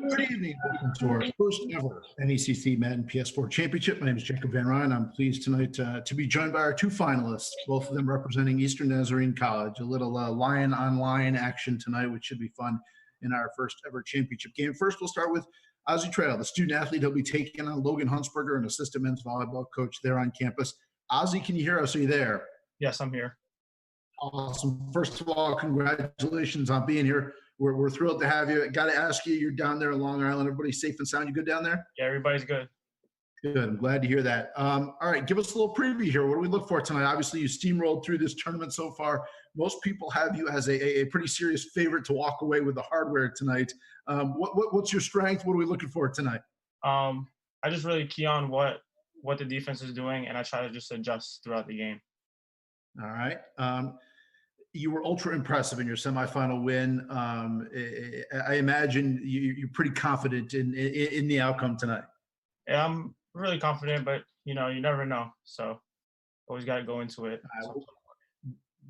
Good evening. Welcome to our first ever NECC Madden PS4 Championship. My name is Jacob Van Ryan. I'm pleased tonight to be joined by our two finalists, both of them representing Eastern Nazarene College. A little lion-on-lion action tonight, which should be fun in our first ever championship game. First, we'll start with Ozzie Trail, the student athlete. He'll be taking on Logan Huntsberger, an assistant men's volleyball coach there on campus. Ozzie, can you hear us? Are you there? Yes, I'm here. Awesome. First of all, congratulations on being here. We're thrilled to have you. Got to ask you, you're down there in Long Island. Everybody's safe and sound. You good down there? Yeah, everybody's good. Good. I'm glad to hear that. All right, give us a little preview here. What do we look for tonight? Obviously, you steamrolled through this tournament so far. Most people have you as a pretty serious favorite to walk away with the hardware tonight. What's your strength? What are we looking for tonight? I just really key on what the defense is doing, and I try to just adjust throughout the game. All right. You were ultra impressive in your semifinal win. I imagine you're pretty confident in the outcome tonight. Yeah, I'm really confident, but you never know. So always got to go into it.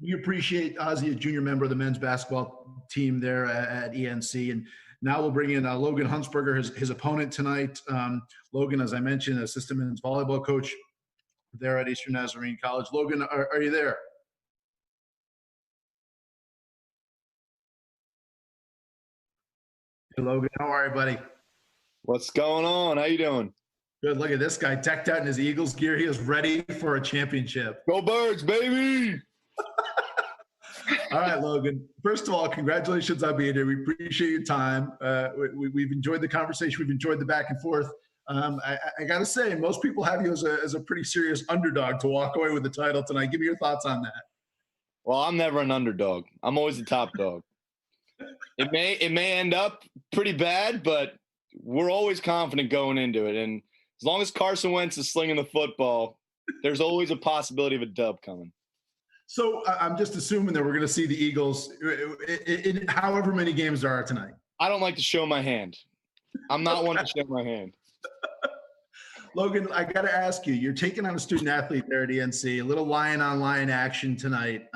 We appreciate Ozzie, a junior member of the men's basketball team there at ENC, and now we'll bring in Logan Huntsberger, his opponent tonight. Logan, as I mentioned, assistant men's volleyball coach there at Eastern Nazarene College. Logan, are you there? Hey, Logan, how are you, buddy? What's going on? How you doing? Good. Look at this guy, decked out in his Eagles gear. He is ready for a championship. Go Birds, baby! All right, Logan. First of all, congratulations on being here. We appreciate your time. We've enjoyed the conversation. We've enjoyed the back and forth. I got to say, most people have you as a pretty serious underdog to walk away with the title tonight. Give me your thoughts on that. Well, I'm never an underdog. I'm always the top dog. It may end up pretty bad, but we're always confident going into it. And as long as Carson Wentz is slinging the football, there's always a possibility of a dub coming. So I'm just assuming that we're going to see the Eagles in however many games there are tonight. I don't like to show my hand. I'm not one to show my hand. Logan, I got to ask you, you're taking on a student athlete there at ENC, a little lion-on-lion action tonight.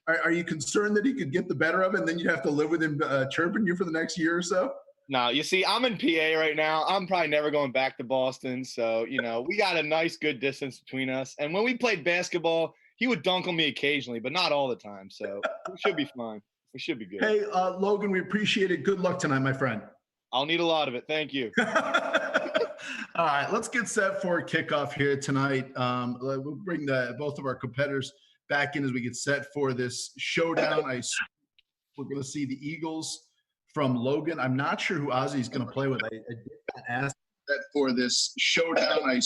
Are you concerned that he could get the better of it and then you'd have to live with him chirping you for the next year or so? No, you see, I'm in PA right now. I'm probably never going back to Boston. So, we got a nice, good distance between us. And when we played basketball, he would dunk on me occasionally, but not all the time. So we should be fine. We should be good. Hey, Logan, we appreciate it. Good luck tonight, my friend. I'll need a lot of it. Thank you. All right, let's get set for a kickoff here tonight. We'll bring both of our competitors back in as we get set for this showdown. We're going to see the Eagles from Logan. I'm not sure who Ozzie's going to play with. I did not ask that for this showdown.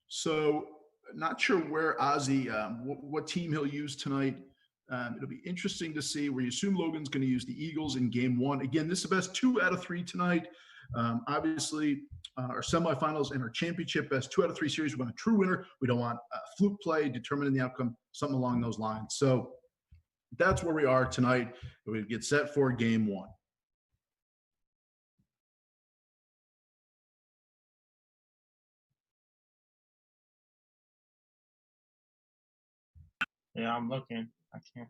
So not sure where Ozzie, what team he'll use tonight. It'll be interesting to see. We assume Logan's going to use the Eagles in game one. Again, this is the best 2 out of 3 tonight. Obviously, our semifinals and our championship best 2 out of 3 series. We want a true winner. We don't want fluke play determining the outcome, something along those lines. So that's where we are tonight. We get set for game one. Yeah, I'm looking. I can't.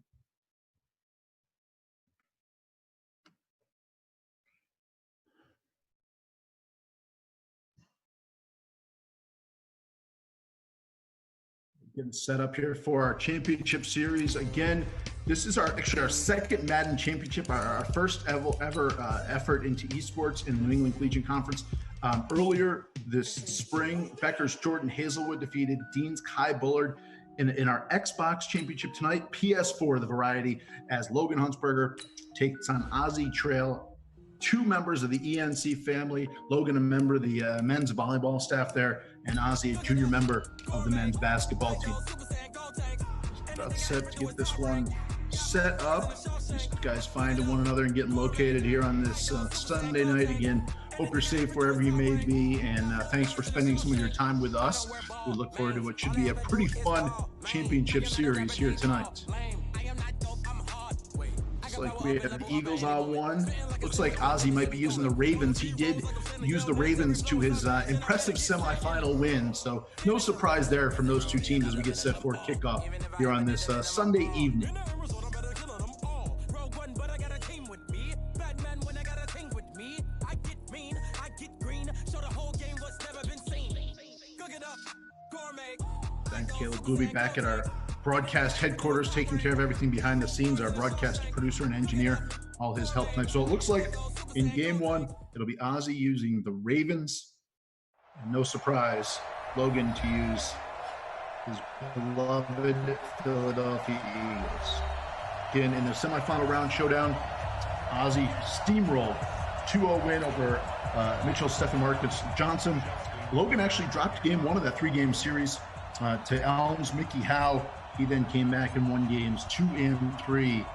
Getting set up here for our championship series. Again, this is actually our second Madden championship, our first ever effort into esports in the New England Collegiate Conference. Earlier this spring, Becker's Jordan Hazelwood defeated Dean's Kai Bullard in our Xbox championship tonight. PS4, the variety, as Logan Huntsberger takes on Ozzie Trail, 2 members of the ENC family. Logan, a member of the men's volleyball staff there, and Ozzie, a junior member of the men's basketball team. About set to get this one set up. These guys finding one another and getting located here on this Sunday night. Again, hope you're safe wherever you may be, and thanks for spending some of your time with us. We look forward to what should be a pretty fun championship series here tonight. Looks like we have the Eagles on one. Looks like Ozzy might be using the Ravens. He did use the Ravens to his impressive semifinal win. So no surprise there from those two teams as we get set for kickoff here on this Sunday evening. Thank Caleb Gooby back at our broadcast headquarters, taking care of everything behind the scenes, our broadcast producer and engineer, all his help tonight. So it looks like in game one, it'll be Ozzy using the Ravens. And no surprise, Logan to use his beloved Philadelphia Eagles. Again, in the semifinal round showdown, Ozzy steamrolled 2-0 win over Mitchell Stephen Marcus Johnson. Logan actually dropped game one of that three-game series to Elms, Mickey Howe. He then came back and won games 2 and 3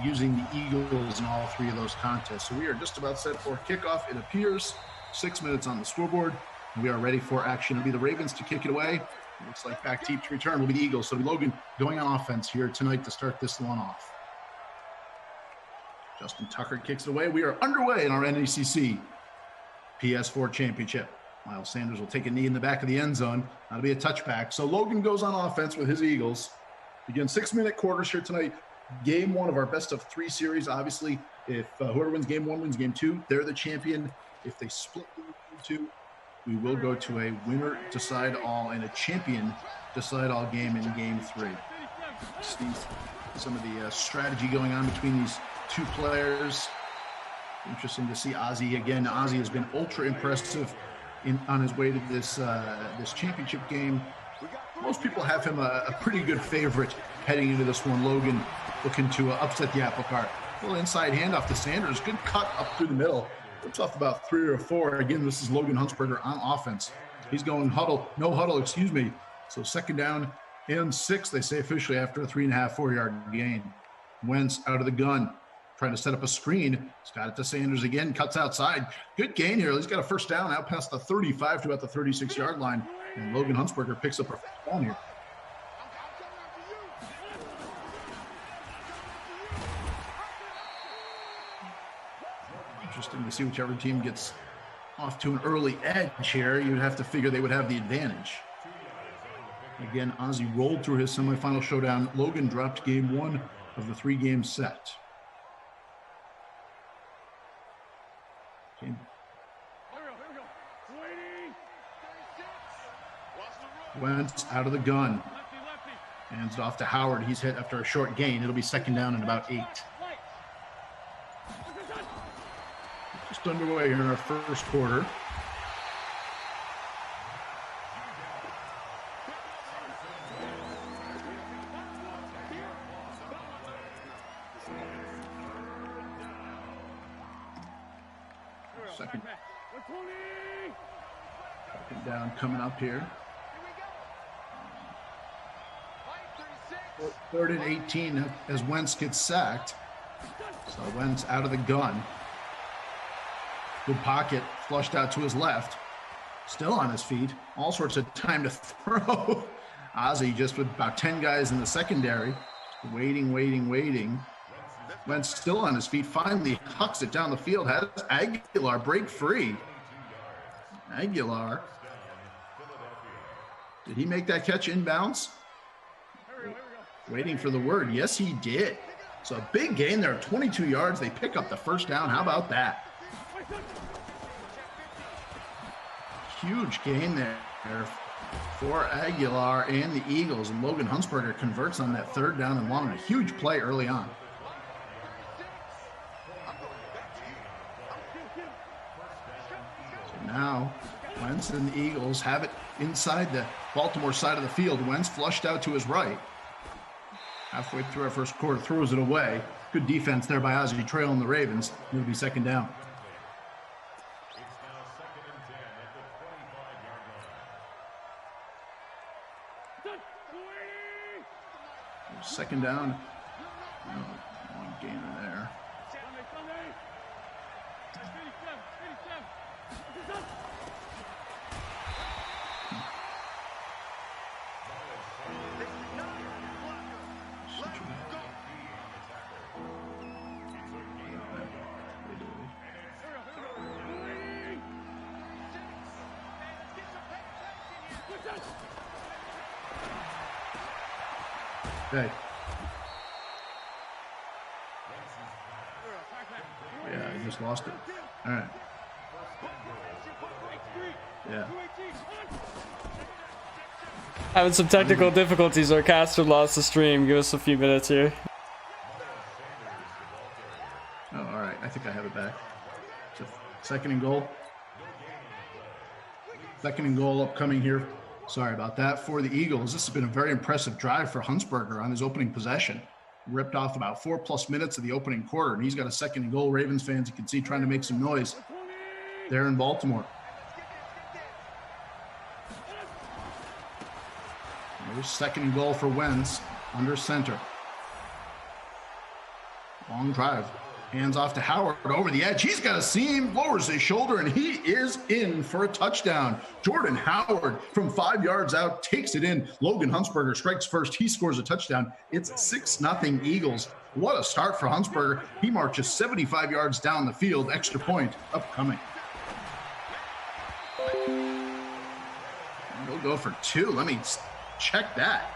using the Eagles in all three of those contests. So we are just about set for kickoff. It appears 6 minutes on the scoreboard. And we are ready for action. It'll be the Ravens to kick it away. It looks like back deep to return will be the Eagles. So Logan going on offense here tonight to start this one off. Justin Tucker kicks it away. We are underway in our NECC PS4 Championship. Miles Sanders will take a knee in the back of the end zone. That'll be a touchback. So Logan goes on offense with his Eagles. Again, 6-minute quarters here tonight. Game one of our best of 3 series. Obviously, if whoever wins game one wins game two, they're the champion. If they split game two, we will go to a winner decide all and a champion decide all game in game 3. See some of the strategy going on between these two players. Interesting to see Ozzy again. Ozzy has been ultra impressive on his way to this this championship game. Most people have him a pretty good favorite heading into this one. Logan looking to upset the apple cart. A little inside handoff to Sanders. Good cut up through the middle. Looks off about 3 or 4. Again, this is Logan Huntsberger on offense. He's going no huddle, excuse me. So 2nd down and 6, they say officially after a 3.5, 4-yard gain. Wentz out of the gun, trying to set up a screen. He's got it to Sanders again, cuts outside. Good gain here. He's got a 1st down out past the 35 to about the 36-yard line. And Logan Huntsberger picks up a 1st down here. Interesting to see whichever team gets off to an early edge here. You'd have to figure they would have the advantage. Again, Ozzy rolled through his semifinal showdown. Logan dropped game 1 of the 3-game set. Okay. Wentz out of the gun. Hands it off to Howard. He's hit after a short gain. It'll be 2nd down and about 8. Just underway here in our 1st quarter. Second down coming up here. 3rd and 18 as Wentz gets sacked. So Wentz out of the gun. Good pocket, flushed out to his left. Still on his feet. All sorts of time to throw. Ozzy just with about 10 guys in the secondary. Waiting. Wentz still on his feet. Finally hucks it down the field. Has Aguilar break free. Aguilar. Did he make that catch inbounds? Waiting for the word. Yes, he did. So a big gain there, 22 yards. They pick up the 1st down. How about that? Huge gain there for Aguilar and the Eagles. And Logan Huntsberger converts on that 3rd down and long. A huge play early on. So now Wentz and the Eagles have it inside the Baltimore side of the field. Wentz flushed out to his right. Halfway through our 1st quarter, throws it away. Good defense there by Ozzy trailing the Ravens. It'll be 2nd down. 2nd down. One gainer there. Okay. Yeah, I just lost it. All right. Yeah. Having some technical difficulties. Our caster lost the stream. Give us a few minutes here. Oh, all right. I think I have it back. So 2nd and goal. 2nd and goal upcoming here. Sorry about that. For the Eagles, this has been a very impressive drive for Huntsberger on his opening possession. Ripped off about 4+ minutes of the opening quarter, and he's got a 2nd and goal. Ravens fans, you can see, trying to make some noise there in Baltimore. There's 2nd and goal for Wentz under center. Long drive. Hands off to Howard over the edge. He's got a seam, lowers his shoulder, and he is in for a touchdown. Jordan Howard from 5 yards out takes it in. Logan Huntsberger strikes first. He scores a touchdown. It's 6-0 Eagles. What a start for Huntsberger. He marches 75 yards down the field. Extra point upcoming. He'll go for 2. Let me check that.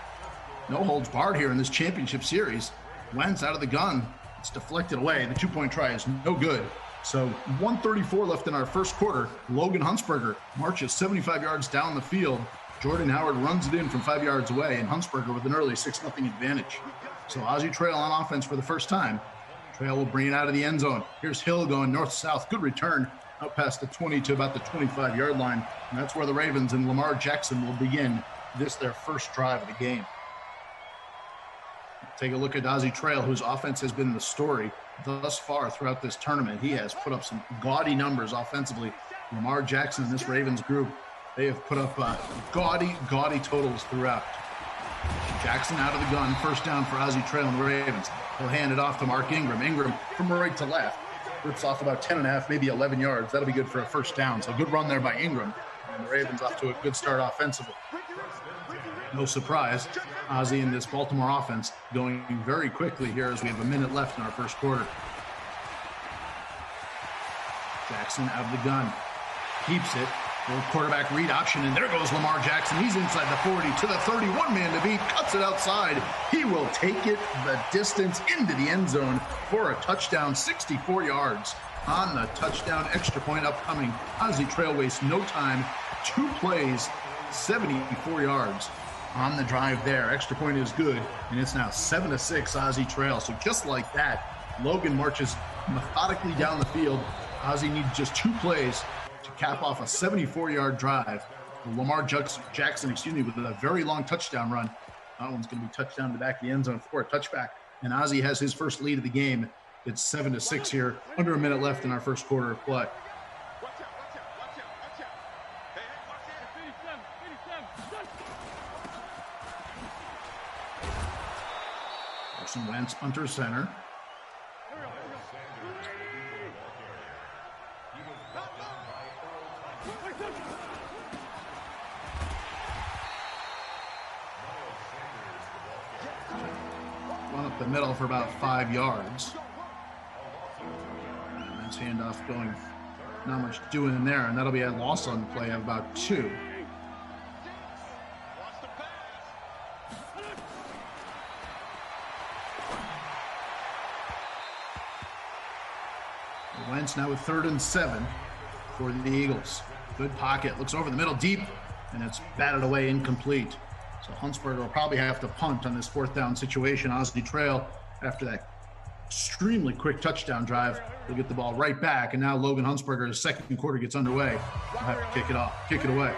No holds barred here in this championship series. Wentz out of the gun. It's deflected away. The 2-point try is no good. So 1:34 left in our first quarter. Logan Huntsberger marches 75 yards down the field. Jordan Howard runs it in from 5 yards away, and Huntsberger with an early 6-0 advantage. So Ozzie Trail on offense for the first time. Trail will bring it out of the end zone. Here's Hill going north-south. Good return out past the 20 to about the 25-yard line. And that's where the Ravens and Lamar Jackson will begin their first drive of the game. Take a look at Ozzie Trail, whose offense has been the story thus far throughout this tournament. He has put up some gaudy numbers offensively. Lamar Jackson and this Ravens group, they have put up gaudy totals throughout. Jackson out of the gun, first down for Ozzie Trail and the Ravens. He'll hand it off to Mark Ingram. Ingram from right to left, rips off about 10.5, maybe 11 yards. That'll be good for a first down. So good run there by Ingram. And the Ravens off to a good start offensively. No surprise, Ozzie in this Baltimore offense going very quickly here as we have a minute left in our first quarter. Jackson out of the gun, keeps it. Little quarterback read option, and there goes Lamar Jackson. He's inside the 40 to the 31 man to beat, cuts it outside. He will take it the distance into the end zone for a touchdown, 64 yards on the touchdown. Extra point upcoming. Ozzie Trail wastes no time. 2 plays, 74 yards on the drive there. Extra point is good, and it's now 7-6 Ozzie Trail. So just like that, Logan marches methodically down the field. Ozzie needs just 2 plays to cap off a 74-yard drive. Lamar Jackson, with a very long touchdown run. That one's going to be touchdown to the back of the end zone for a touchback. And Ozzie has his first lead of the game. It's 7-6 here, under a minute left in our first quarter of play. Carson Wentz under center. One up the middle for about 5 yards. Nice handoff going. Not much doing in there, and that'll be a loss on the play of about 2. Wentz now with 3rd and 7 for the Eagles. Good pocket, looks over the middle deep, and it's batted away incomplete. So Huntsberger will probably have to punt on this 4th down situation. Ozzie Trail, after that extremely quick touchdown drive, will get the ball right back, and now Logan Huntsberger's second quarter gets underway. He'll have to kick it away.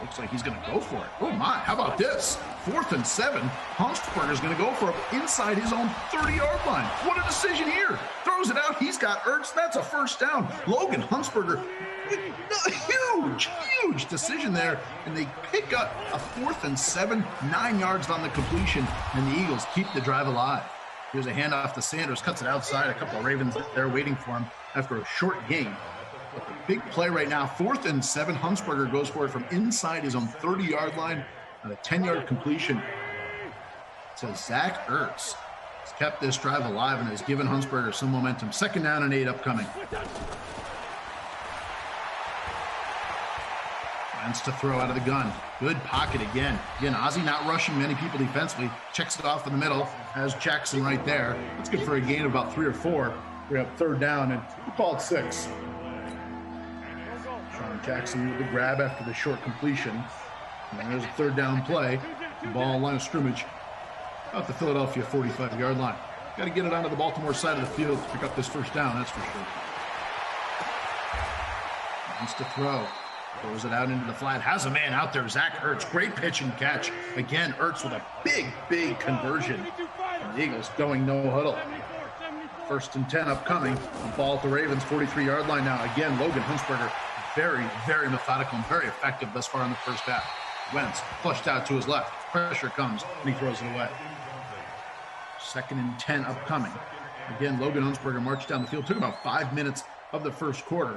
Looks like he's going to go for it. Oh my, how about this? 4th and 7. Huntsberger's going to go for it inside his own 30-yard line. What a decision here. Throws it out. He's got Ertz. That's a first down. Logan Huntsberger, huge decision there. And they pick up a 4th and 7, 9 yards on the completion. And the Eagles keep the drive alive. Here's a handoff to Sanders. Cuts it outside. A couple of Ravens there waiting for him after a short gain. But the big play right now, 4th and 7, Huntsberger goes for it from inside his own 30-yard line on a 10-yard completion to Zach Ertz. He's kept this drive alive and has given Huntsberger some momentum. 2nd down and 8 upcoming. Wentz to throw out of the gun. Good pocket again. Again, Ozzie not rushing many people defensively. Checks it off in the middle. Has Jackson right there. That's good for a gain of about 3 or 4. We have third down, and we call it 6. Sean Jackson with the grab after the short completion. And there's a third down play. The ball line of scrimmage out the Philadelphia 45-yard line. Got to get it onto the Baltimore side of the field to pick up this first down, that's for sure. Wants to throw. Throws it out into the flat. Has a man out there, Zach Ertz. Great pitch and catch. Again, Ertz with a big conversion. And the Eagles going no huddle. 1st and 10 upcoming. The ball at the Ravens 43-yard line now. Again, Logan Hunsberger, very methodical and very effective thus far in the first half. Wentz flushed out to his left. Pressure comes, and he throws it away. 2nd and 10 upcoming. Again, Logan Hunsberger marched down the field. Took about 5 minutes of the first quarter.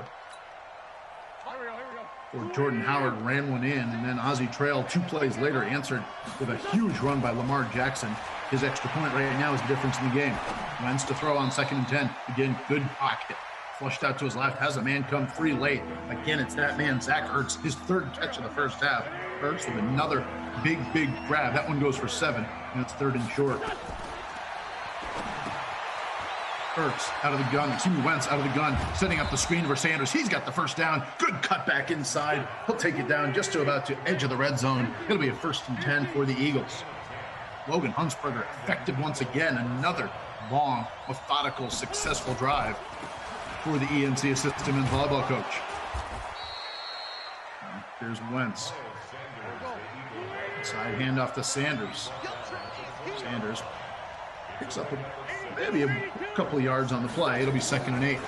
Or Jordan Howard ran one in, and then Ozzie Trail 2 plays later answered with a huge run by Lamar Jackson. His extra point right now is the difference in the game. Wentz to throw on 2nd and 10. Again, good pocket. Flushed out to his left. Has a man come free late. Again, it's that man, Zach Ertz. His 3rd catch of the first half. Ertz with another big grab. That one goes for 7, and it's 3rd and short. Ertz out of the gun. Wentz out of the gun. Setting up the screen for Sanders. He's got the first down. Good cutback inside. He'll take it down just to about the edge of the red zone. It'll be a 1st and 10 for the Eagles. Logan Hunsberger effective once again. Another long, methodical, successful drive for the ENC assistant and volleyball coach. Here's Wentz. Side handoff to Sanders. Sanders picks up maybe a couple of yards on the play. It'll be 2nd and 8.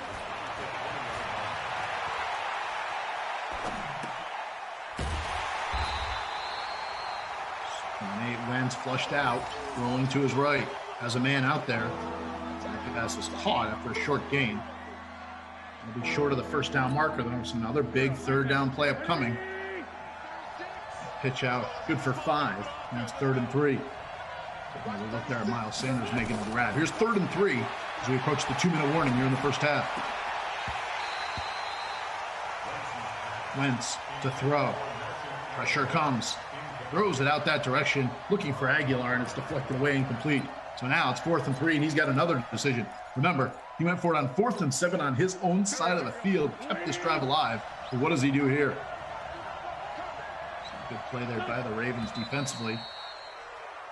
Wentz flushed out, rolling to his right. Has a man out there. The pass is caught after a short gain. It'll be short of the first down marker. There's another big 3rd down play upcoming. Pitch out, good for 5. And it's 3rd and 3. We'll look there at Miles Sanders making the grab. Here's 3rd and 3 as we approach the 2-minute warning here in the first half. Wentz to throw. Pressure comes. Throws it out that direction, looking for Aguilar, and it's deflected away, incomplete. So now it's 4th and 3, and he's got another decision. Remember, he went for it on 4th and 7 on his own side of the field, kept this drive alive. So what does he do here? Good play there by the Ravens defensively.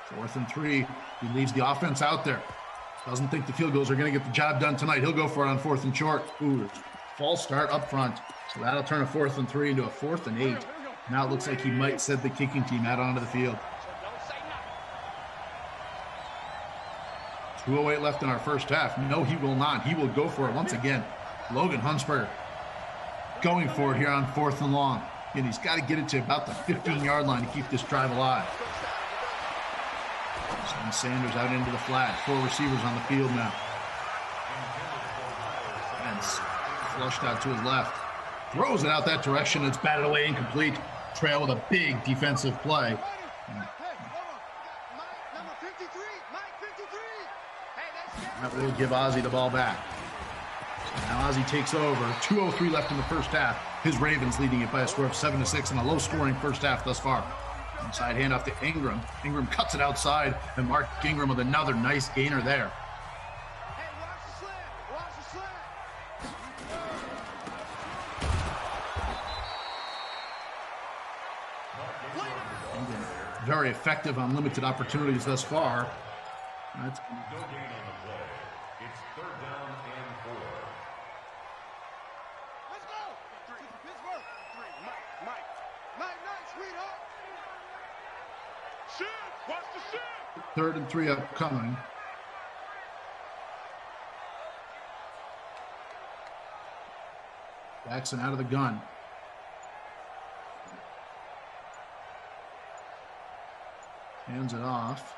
4th and 3. He leaves the offense out there. Doesn't think the field goals are going to get the job done tonight. He'll go for it on 4th and short. Ooh, false start up front. So that'll turn a 4th and 3 into a 4th and 8. Now it looks like he might send the kicking team out onto the field. 2:08 left in our first half. No, he will not. He will go for it once again. Logan Hunsberger going for it here on 4th and long. And he's got to get it to about the 15-yard line to keep this drive alive. Send Sanders out into the flat. 4 receivers on the field now. And flushed out to his left. Throws it out that direction. It's batted away, incomplete. Trail with a big defensive play. That will give Ozzie the ball back. So now Ozzie takes over. 2:03 left in the first half. His Ravens leading it by a score of 7-6 in a low-scoring first half thus far. Inside handoff to Ingram. Ingram cuts it outside, and Mark Ingram with another nice gainer there. Ingram, very effective on limited opportunities thus far. That's Third and 3 upcoming. Jackson out of the gun. Hands it off.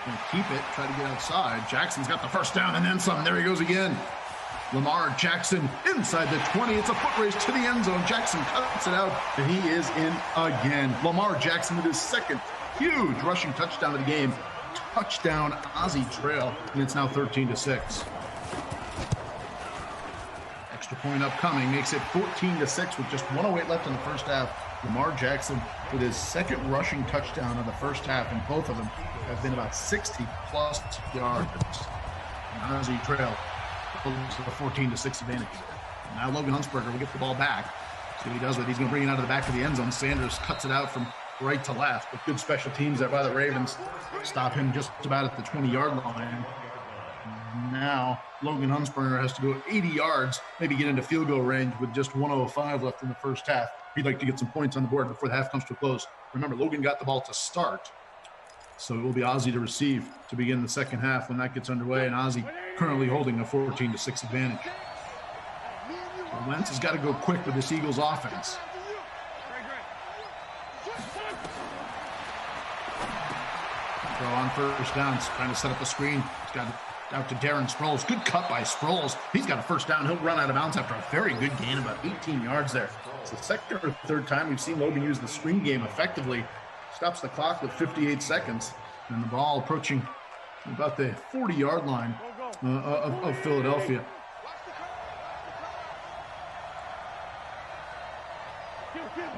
Gonna keep it, try to get outside. Jackson's got the first down and then some. There he goes again. Lamar Jackson inside the 20. It's a foot race to the end zone. Jackson cuts it out, and he is in again. Lamar Jackson with his 2nd huge rushing touchdown of the game. Touchdown, Ozzie Trail, and it's now 13-6. Extra point upcoming makes it 14-6 with just 1:08 left in the first half. Lamar Jackson with his second rushing touchdown of the first half, and both of them have been about 60-plus yards. And Ozzie trail to the 14-6 advantage. Now Logan Huntsberger will get the ball back. See what he does with it. He's going to bring it out of the back of the end zone. Sanders cuts it out from right to left, but good special teams there by the Ravens. Stop him just about at the 20-yard line. Now Logan Huntsberger has to go 80 yards, maybe get into field goal range with just 1:05 left in the first half. He'd like to get some points on the board before the half comes to a close. Remember, Logan got the ball to start, so it will be Ozzie to receive to begin the second half when that gets underway, and Ozzie currently holding a 14-6 advantage. So Wentz has got to go quick with this Eagles offense. Throw on first down, trying to set up a screen. He's got out to Darren Sproles. Good cut by Sproles. He's got a first down. He'll run out of bounds after a very good gain, about 18 yards there. It's the second or third time we've seen Logan use the screen game effectively. Stops the clock with 58 seconds. And the ball approaching about the 40-yard line of Philadelphia.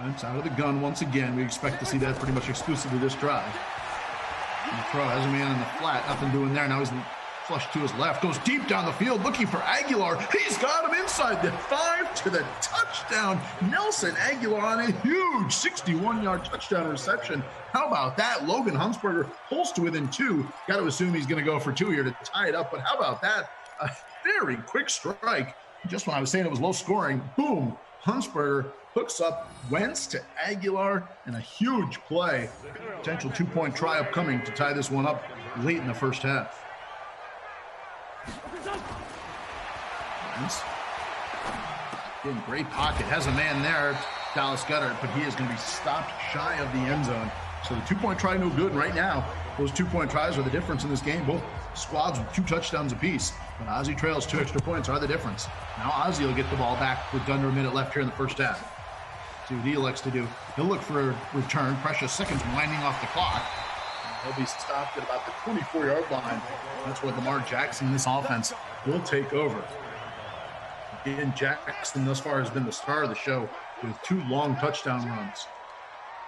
Wentz out of the gun once again. We expect to see that pretty much exclusively this drive. And the throw has a man in the flat. Nothing doing there. Now he's flushed to his left. Goes deep down the field looking for Aguilar. He's got him inside the 5 to the touchdown. Nelson Aguilar on a huge 61-yard touchdown reception. How about that? Logan Huntsberger pulls to within 2. Got to assume he's going to go for 2 here to tie it up. But how about that? A very quick strike. Just when I was saying it was low scoring, boom. Huntsberger hooks up Wentz to Aguilar, and a huge play. Potential 2-point try upcoming to tie this one up late in the first half. Wentz in great pocket, has a man there, Dallas Goedert, but he is going to be stopped shy of the end zone. So the 2-point try no good right now. Those 2-point tries are the difference in this game. Both squads with 2 touchdowns apiece. But Ozzie trails 2 extra points are the difference. Now Ozzie will get the ball back with under a minute left here in the first half. See what he elects to do. He'll look for a return. Precious seconds winding off the clock. He'll be stopped at about the 24-yard line. That's what Lamar Jackson in this offense will take over. Again, Jackson thus far has been the star of the show with 2 long touchdown runs.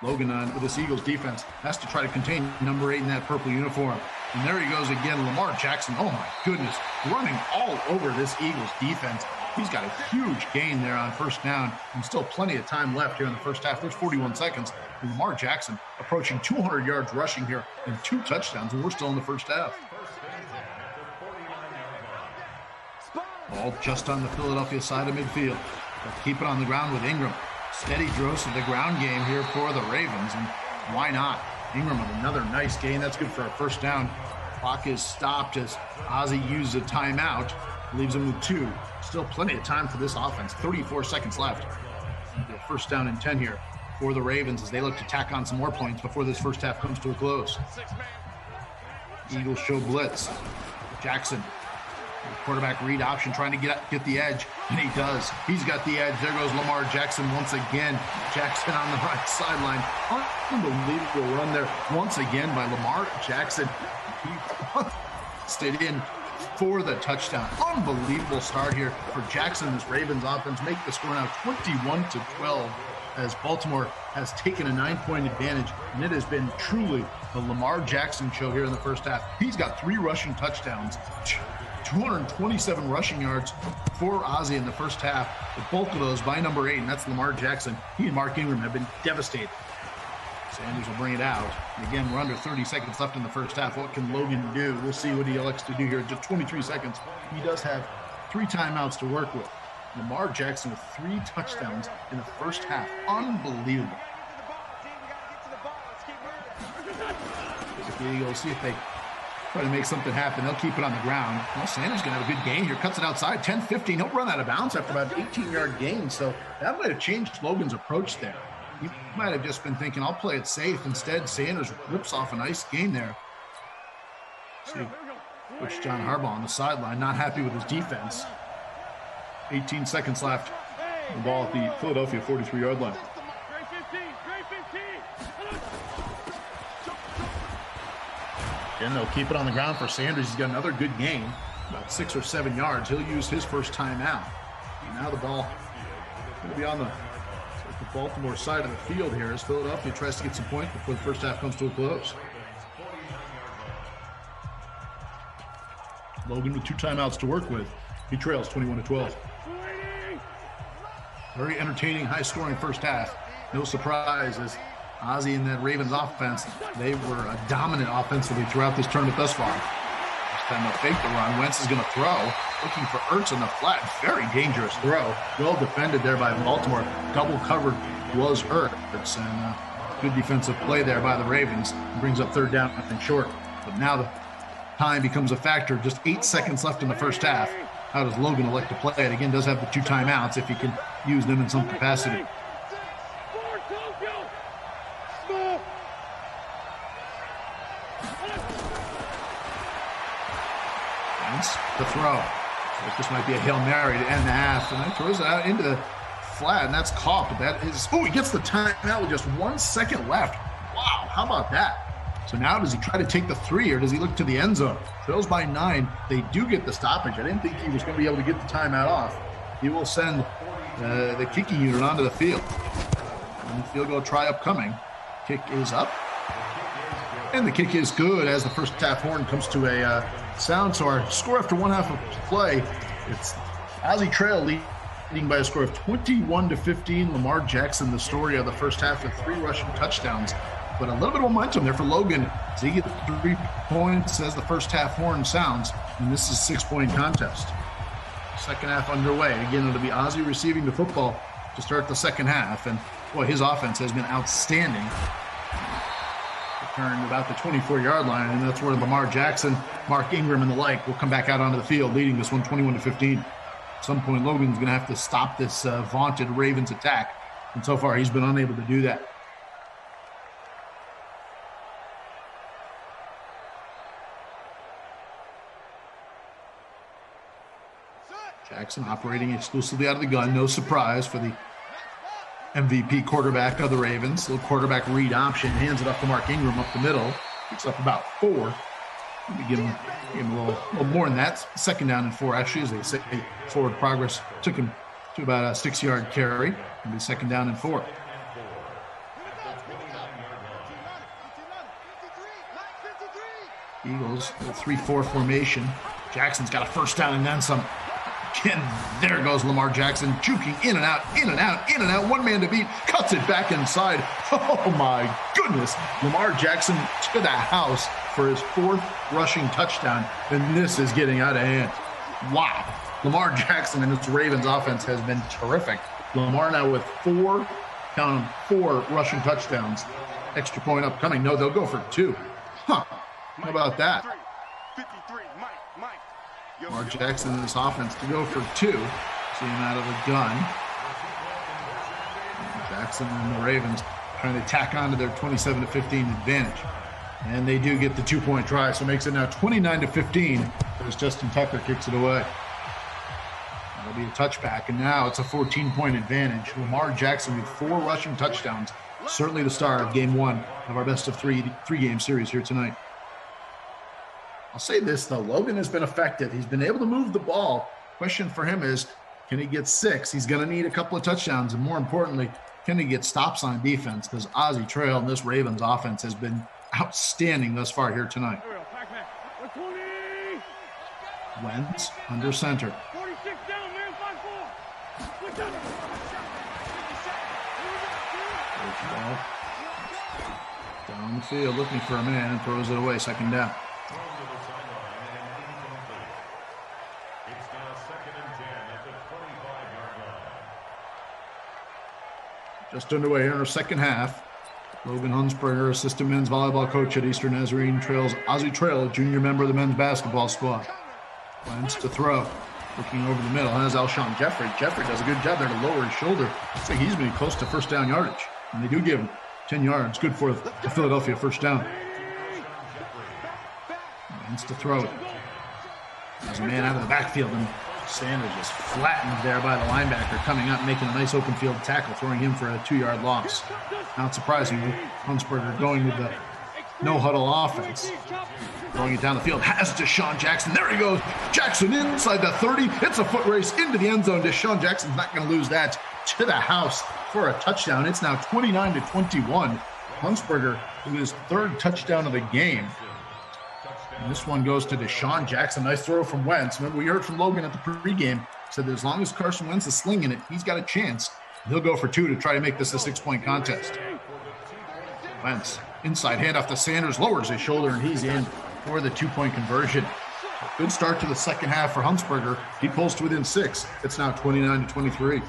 Logan with this Eagles defense has to try to contain number 8 in that purple uniform. And there he goes again, Lamar Jackson. Oh my goodness, running all over this Eagles defense. He's got a huge gain there on first down, and still plenty of time left here in the first half. There's 41 seconds. And Lamar Jackson approaching 200 yards rushing here and 2 touchdowns, and we're still in the first half. Ball just on the Philadelphia side of midfield. But keep it on the ground with Ingram. Steady dose of the ground game here for the Ravens, and why not? Ingram with another nice gain. That's good for a first down. Clock is stopped as Ozzie uses a timeout. Leaves him with 2. Still plenty of time for this offense. 34 seconds left. First down and 10 here for the Ravens as they look to tack on some more points before this first half comes to a close. Eagles show blitz. Jackson, quarterback read option, trying to get the edge, and he does. He's got the edge. There goes Lamar Jackson once again. Jackson on the right sideline. Unbelievable run there once again by Lamar Jackson. He stayed in for the touchdown. Unbelievable start here for Jackson. This Ravens offense make the score now 21-12 as Baltimore has taken a 9-point advantage, and it has been truly the Lamar Jackson show here in the first half. He's got 3 rushing touchdowns, 227 rushing yards for Ozzie in the first half. The bulk of those by number 8, and that's Lamar Jackson. He and Mark Ingram have been devastated. Sanders will bring it out. And again, we're under 30 seconds left in the first half. What can Logan do? We'll see what he elects to do here. Just 23 seconds. He does have 3 timeouts to work with. Lamar Jackson with 3 touchdowns in the first half. Unbelievable. The Eagles see if they try to make something happen. They'll keep it on the ground. Well, Sanders going to have a good gain here. Cuts it outside. 10-15. He'll run out of bounds after about an 18-yard gain. So that might have changed Logan's approach there. He might have just been thinking, I'll play it safe. Instead, Sanders rips off a nice gain there. See, which John Harbaugh on the sideline, not happy with his defense. 18 seconds left. The ball at the Philadelphia 43-yard line. And they'll keep it on the ground for Sanders. He's got another good gain, about 6 or 7 yards. He'll use his first timeout. Now the ball going to be on the Baltimore side of the field here as Philadelphia tries to get some points before the first half comes to a close. Logan with 2 timeouts to work with. He trails 21-12. Very entertaining, high-scoring first half. No surprise as Ozzie and that Ravens offense, they were dominant offensively throughout this tournament thus far. This time they'll fake the run. Wentz is going to throw, looking for Ertz on the flat. Very dangerous throw. Well defended there by Baltimore. Double covered was Ertz, and good defensive play there by the Ravens. Brings up 3rd down and short. But now the time becomes a factor. Just 8 seconds left in the first half. How does Logan elect to play it? Again, does have the 2 timeouts if he can use them in some capacity. The throw. So this might be a Hail Mary to end the half, and then throws it out into the flat, and that's caught. But that is, he gets the timeout with just 1 second left. Wow, how about that? So now does he try to take the 3, or does he look to the end zone? Trails by 9. They do get the stoppage. I didn't think he was going to be able to get the timeout off. He will send the kicking unit onto the field. And field goal try upcoming. Kick is up. And the kick is good as the first half horn comes to a sound. So our score after 1 half of play, it's Ozzie Trail leading by a score of 21-15. Lamar Jackson, the story of the first half with 3 rushing touchdowns. But a little bit of momentum there for Logan as he gets 3 points as the first half horn sounds. And this is a 6-point contest. Second half underway. Again, it'll be Ozzie receiving the football to start the second half. And boy, his offense has been outstanding. Returned about the 24-yard line, and that's where Lamar Jackson, Mark Ingram, and the like will come back out onto the field, leading this one 21-15. At some point, Logan's going to have to stop this vaunted Ravens attack, and so far he's been unable to do that. Jackson operating exclusively out of the gun. No surprise for the MVP quarterback of the Ravens. Little quarterback read option. Hands it up to Mark Ingram up the middle. Picks up about 4. Maybe give him a little more than that. 2nd down and 4, actually, as they say. Forward progress took him to about a 6-yard carry. It'll be 2nd down and 4. Eagles, a 3-4 formation. Jackson's got a 1st down and then some. And there goes Lamar Jackson, juking in and out, in and out, in and out. 1 man to beat, cuts it back inside. Oh my goodness. Lamar Jackson to the house for his 4th rushing touchdown, and this is getting out of hand. Wow. Lamar Jackson and this Ravens offense has been terrific. Lamar now with 4 rushing touchdowns. Extra point upcoming. No, they'll go for 2. Huh. How about that? Lamar Jackson in this offense to go for 2. See him out of the gun. Jackson and the Ravens trying to tack on to their 27-15 advantage. And they do get the 2-point try, so it makes it now 29-15 as Justin Tucker kicks it away. That'll be a touchback, and now it's a 14-point advantage. Lamar Jackson with 4 rushing touchdowns. Certainly the star of game 1 of our best of 3-game series here tonight. I'll say this, though. Logan has been effective. He's been able to move the ball. Question for him is, can he get 6? He's going to need a couple of touchdowns. And more importantly, can he get stops on defense? Because Ozzie Trail and this Ravens offense has been outstanding thus far here tonight. Wentz under center. Down the field, looking for a man, and throws it away. 2nd down. Just underway here in our second half. Logan Hunsberger, assistant men's volleyball coach at Eastern Nazarene, trails Ozzie Trail, a junior member of the men's basketball squad. Plans to throw. Looking over the middle, has Alshon Jeffrey. Jeffrey does a good job there to lower his shoulder. Looks like he's been close to 1st down yardage. And they do give him 10 yards. Good for the Philadelphia 1st down. Plans to throw it. There's a man out of the backfield, and Sanders is flattened there by the linebacker, coming up, making a nice open field tackle, throwing him for a 2-yard loss. Not surprisingly, Hunsberger going with the no-huddle offense. Throwing it down the field, has Deshaun Jackson. There he goes. Jackson inside the 30. It's a foot race into the end zone. Deshaun Jackson's not going to lose that to the house for a touchdown. It's now 29-21. Huntsberger with his third touchdown of the game. And this one goes to Deshaun Jackson. Nice throw from Wentz. Remember, we heard from Logan at the pregame. Said that as long as Carson Wentz is slinging it, he's got a chance. He'll go for 2 to try to make this a 6-point contest. Wentz, inside handoff to Sanders, lowers his shoulder, and he's in for the 2-point conversion. Good start to the second half for Huntsberger. He pulls to within 6. It's now 29-23.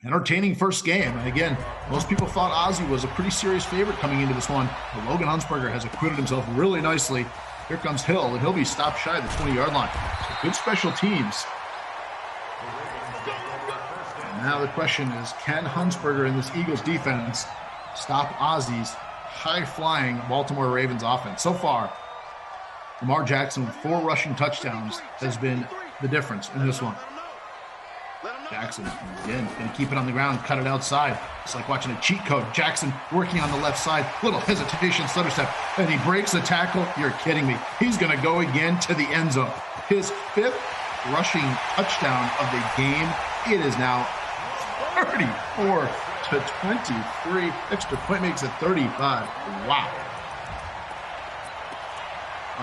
Entertaining first game. And again, most people thought Ozzie was a pretty serious favorite coming into this one. But Logan Huntsberger has acquitted himself really nicely. Here comes Hill, and he'll be stopped shy of the 20-yard line. So good special teams. And now the question is, can Huntsberger and this Eagles defense stop Ozzie's high-flying Baltimore Ravens offense? So far, Lamar Jackson with 4 rushing touchdowns has been the difference in this one. Jackson, again, going to keep it on the ground, cut it outside. It's like watching a cheat code. Jackson working on the left side, little hesitation, stutter step, and he breaks the tackle. You're kidding me. He's going to go again to the end zone. His 5th rushing touchdown of the game. It is now 34-23. Extra point makes it 35. Wow.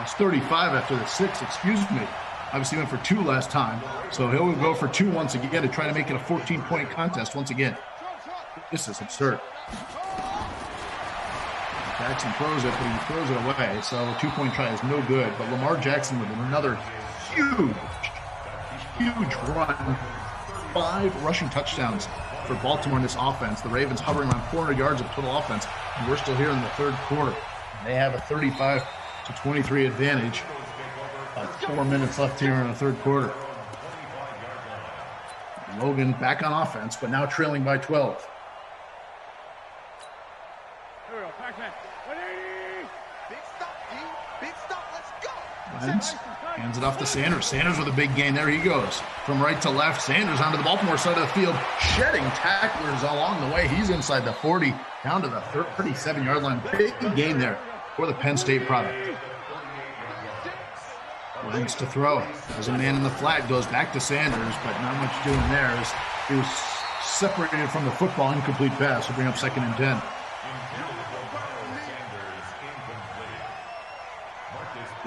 It's 35 after the 6, excuse me. Obviously went for 2 last time. So he'll go for 2 once again to try to make it a 14-point contest once again. This is absurd. Jackson throws it, but he throws it away. So a 2-point try is no good. But Lamar Jackson with another huge run. 5 rushing touchdowns for Baltimore in this offense. The Ravens hovering around 400 yards of total offense. And we're still here in the third quarter. They have a 35-23 advantage. 4 minutes left here in the third quarter. Logan back on offense, but now trailing by 12. Wentz hands it off to Sanders. Sanders with a big gain. There he goes. From right to left, Sanders onto the Baltimore side of the field, shedding tacklers along the way. He's inside the 40, down to the 37-yard line. Big gain there for the Penn State product. Wentz to throw. There's a man in the flat, goes back to Sanders, but not much doing there as he was separated from the football. Incomplete pass will bring up 2nd and 10.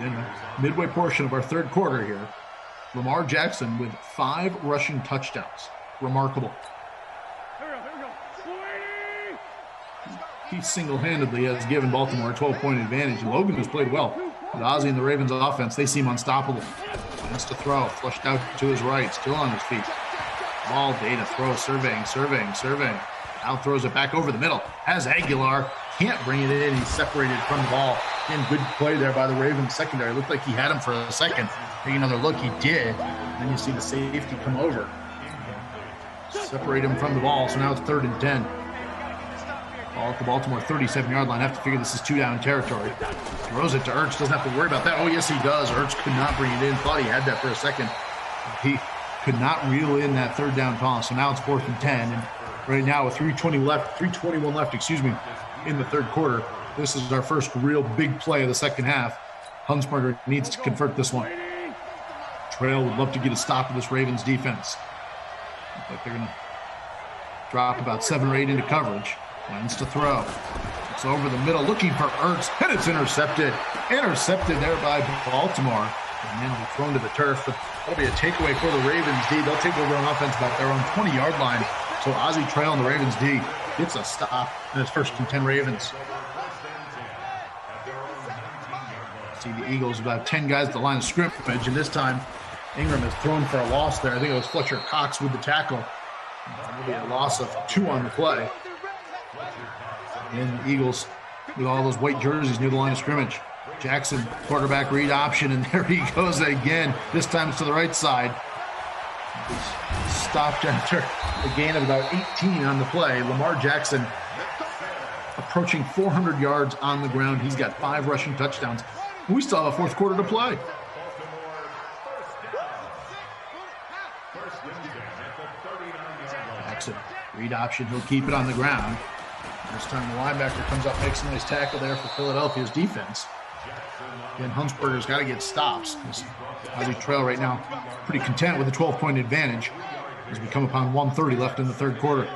In the midway portion of our third quarter here, Lamar Jackson with 5 rushing touchdowns. Remarkable. He single-handedly has given Baltimore a 12-point advantage. Logan has played well. But Ozzie and the Ravens offense, they seem unstoppable. Wants to throw, flushed out to his right, still on his feet. Ball day to throw, surveying. Now throws it back over the middle. Has Aguilar, can't bring it in. He's separated from the ball. Again, good play there by the Ravens secondary. Looked like he had him for a second. Take another look, he did. Then you see the safety come over. Separate him from the ball, so now it's 3rd and 10. Ball at the Baltimore 37-yard line. Have to figure this is 2-down territory. Throws it to Ertz. Doesn't have to worry about that. Oh, yes, he does. Ertz could not bring it in. Thought he had that for a second. He could not reel in that 3rd down toss. So now it's 4th and 10. And right now with 3:21 left, in the third quarter, this is our first real big play of the second half. Huntsberger needs to convert this one. Trail would love to get a stop of this Ravens defense. Looks like they're going to drop about 7 or 8 into coverage. Wants to throw. It's over the middle, looking for Ertz, and it's intercepted. Intercepted there by Baltimore. And then thrown to the turf. But that'll be a takeaway for the Ravens D. They'll take over on offense about their own 20-yard line. So Ozzie Trail and the Ravens D gets a stop, and it's 1st and 10 Ravens. See the Eagles, about 10 guys at the line of scrimmage, and this time Ingram has thrown for a loss there. I think it was Fletcher Cox with the tackle. That'll be a loss of 2 on the play. And the Eagles with all those white jerseys near the line of scrimmage. Jackson, quarterback read option, and there he goes again. This time it's to the right side. Stopped after a gain of about 18 on the play. Lamar Jackson approaching 400 yards on the ground. He's got 5 rushing touchdowns. We still have a 4th quarter to play. Jackson, read option. He'll keep it on the ground. This time the linebacker comes up, makes a nice tackle there for Philadelphia's defense. Again, Huntsberger's got to get stops. Ozzie Trail right now pretty content with a 12-point advantage as we come upon 1:30 left in the third quarter.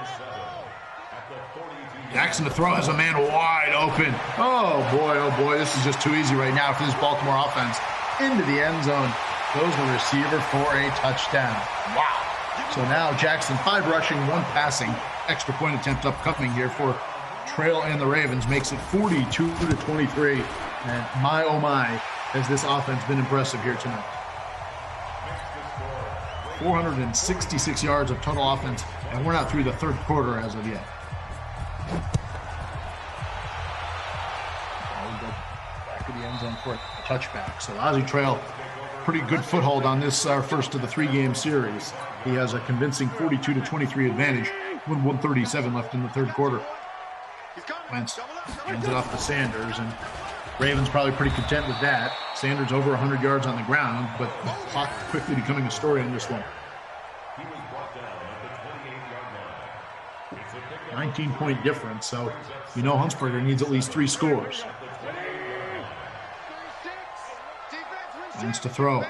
Jackson to throw has a man wide open. Oh boy, this is just too easy right now for this Baltimore offense. Into the end zone. Goes the receiver for a touchdown. Wow. So now Jackson, 5 rushing, 1 passing. Extra point attempt upcoming here for Trail and the Ravens. Makes it 42-23. And my, oh my, has this offense been impressive here tonight. 466 yards of total offense, and we're not through the third quarter as of yet. Back of the end zone for a touchback. So Ozzie Trail, pretty good foothold on this, our first of the 3-game series. He has a convincing 42-23 advantage with 1:37 left in the third quarter. Wentz hands it off to Sanders, and Ravens probably pretty content with that. Sanders over 100 yards on the ground, but the clock quickly becoming a story on this one. 19-point difference, so you know Huntsberger needs at least 3 scores. Wentz to throw.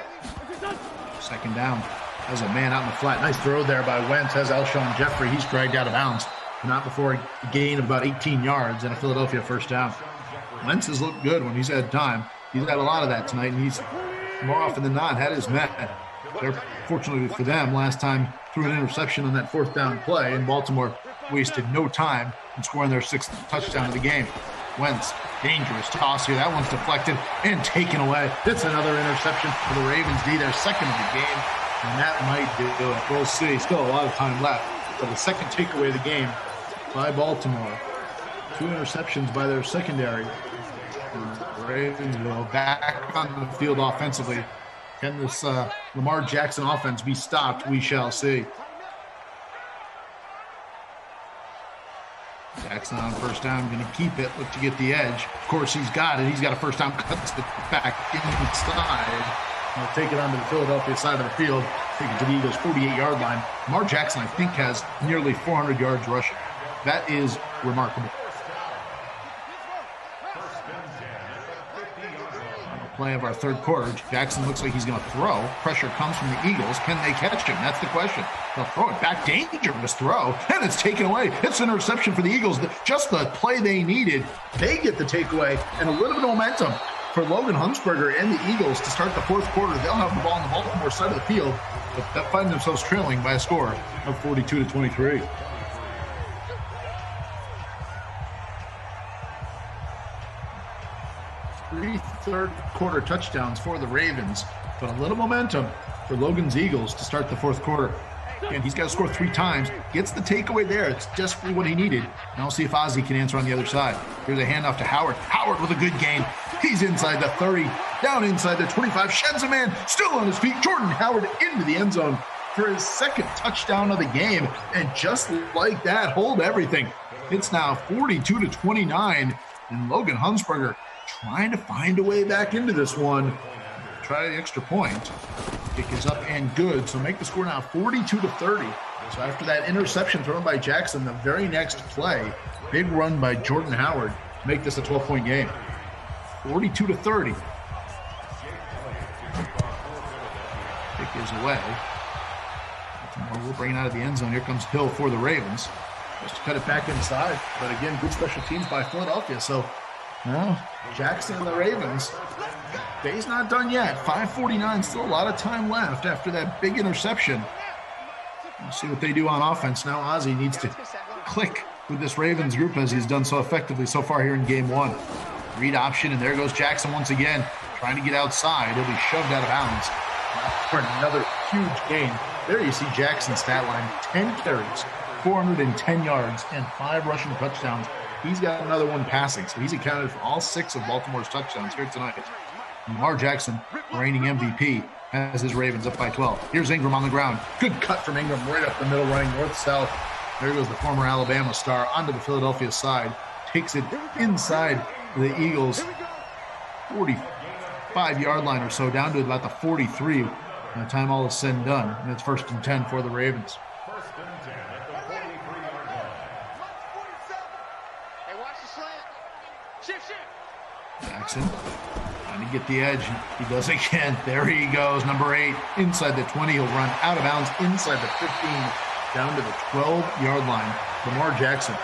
Second down. Has a man out in the flat. Nice throw there by Wentz. Has Alshon Jeffrey. He's dragged out of bounds. Not before a gain of about 18 yards and a Philadelphia first down. Wentz has looked good when he's had time. He's had a lot of that tonight, and he's more often than not had his met. Fortunately for them, last time threw an interception on that 4th down play, and Baltimore wasted no time in scoring their 6th touchdown of the game. Wentz, dangerous toss here. That one's deflected and taken away. It's another interception for the Ravens D, their 2nd of the game, and that might do it. We'll see. Still a lot of time left. But the second takeaway of the game by Baltimore. 2 interceptions by their secondary. The Ravens will back on the field offensively. Can this Lamar Jackson offense be stopped? We shall see. Jackson on first down, going to keep it, look to get the edge. Of course, he's got it. He's got a first down, cuts it back inside. He'll take it onto the Philadelphia side of the field, take it to the Eagles' 48-yard line. Lamar Jackson, I think, has nearly 400 yards rushing. That is remarkable. Play of our third quarter. Jackson looks like he's going to throw. Pressure comes from the Eagles. Can they catch him? That's the question. They'll throw it back. Dangerous throw. And it's taken away. It's an interception for the Eagles. Just the play they needed. They get the takeaway and a little bit of momentum for Logan Huntsberger and the Eagles to start the 4th quarter. They'll have the ball on the Baltimore side of the field, but they'll find themselves trailing by a score of 42-23. Three third quarter touchdowns for the Ravens, but a little momentum for Logan's Eagles to start the 4th quarter. And he's got to score 3 times. Gets the takeaway there. It's just what he needed. Now we'll see if Ozzie can answer on the other side. Here's a handoff to Howard. Howard with a good gain. He's inside the 30, down inside the 25, sheds a man, still on his feet. Jordan Howard into the end zone for his 2nd touchdown of the game. And just like that, hold everything. It's now 42-29, and Logan Huntsberger trying to find a way back into this one. Try the extra point. Kick is up and good. So make the score now 42-30. So after that interception thrown by Jackson, the very next play, big run by Jordan Howard to make this a 12-point game. 42-30. Kick is away. We'll bring it out of the end zone. Here comes Hill for the Ravens. Just to cut it back inside. But again, good special teams by Philadelphia. So now Jackson and the Ravens, day's not done yet. 5:49, still a lot of time left after that big interception. We'll see what they do on offense. Now Ozzie needs to click with this Ravens group as he's done so effectively so far here in game 1. Read option, and there goes Jackson once again, trying to get outside. He'll be shoved out of bounds for another huge gain. There you see Jackson's stat line, 10 carries, 410 yards, and 5 rushing touchdowns. He's got another one passing, so he's accounted for all 6 of Baltimore's touchdowns here tonight. Lamar Jackson, reigning MVP, has his Ravens up by 12. Here's Ingram on the ground. Good cut from Ingram right up the middle, running north-south. There goes the former Alabama star onto the Philadelphia side. Takes it inside the Eagles' 45-yard line or so, down to about the 43 by the time all is said and done. And it's 1st and 10 for the Ravens. Jackson trying to get the edge. He does again. There he goes. Number 8 inside the 20. He'll run out of bounds inside the 15 down to the 12-yard line. Lamar Jackson.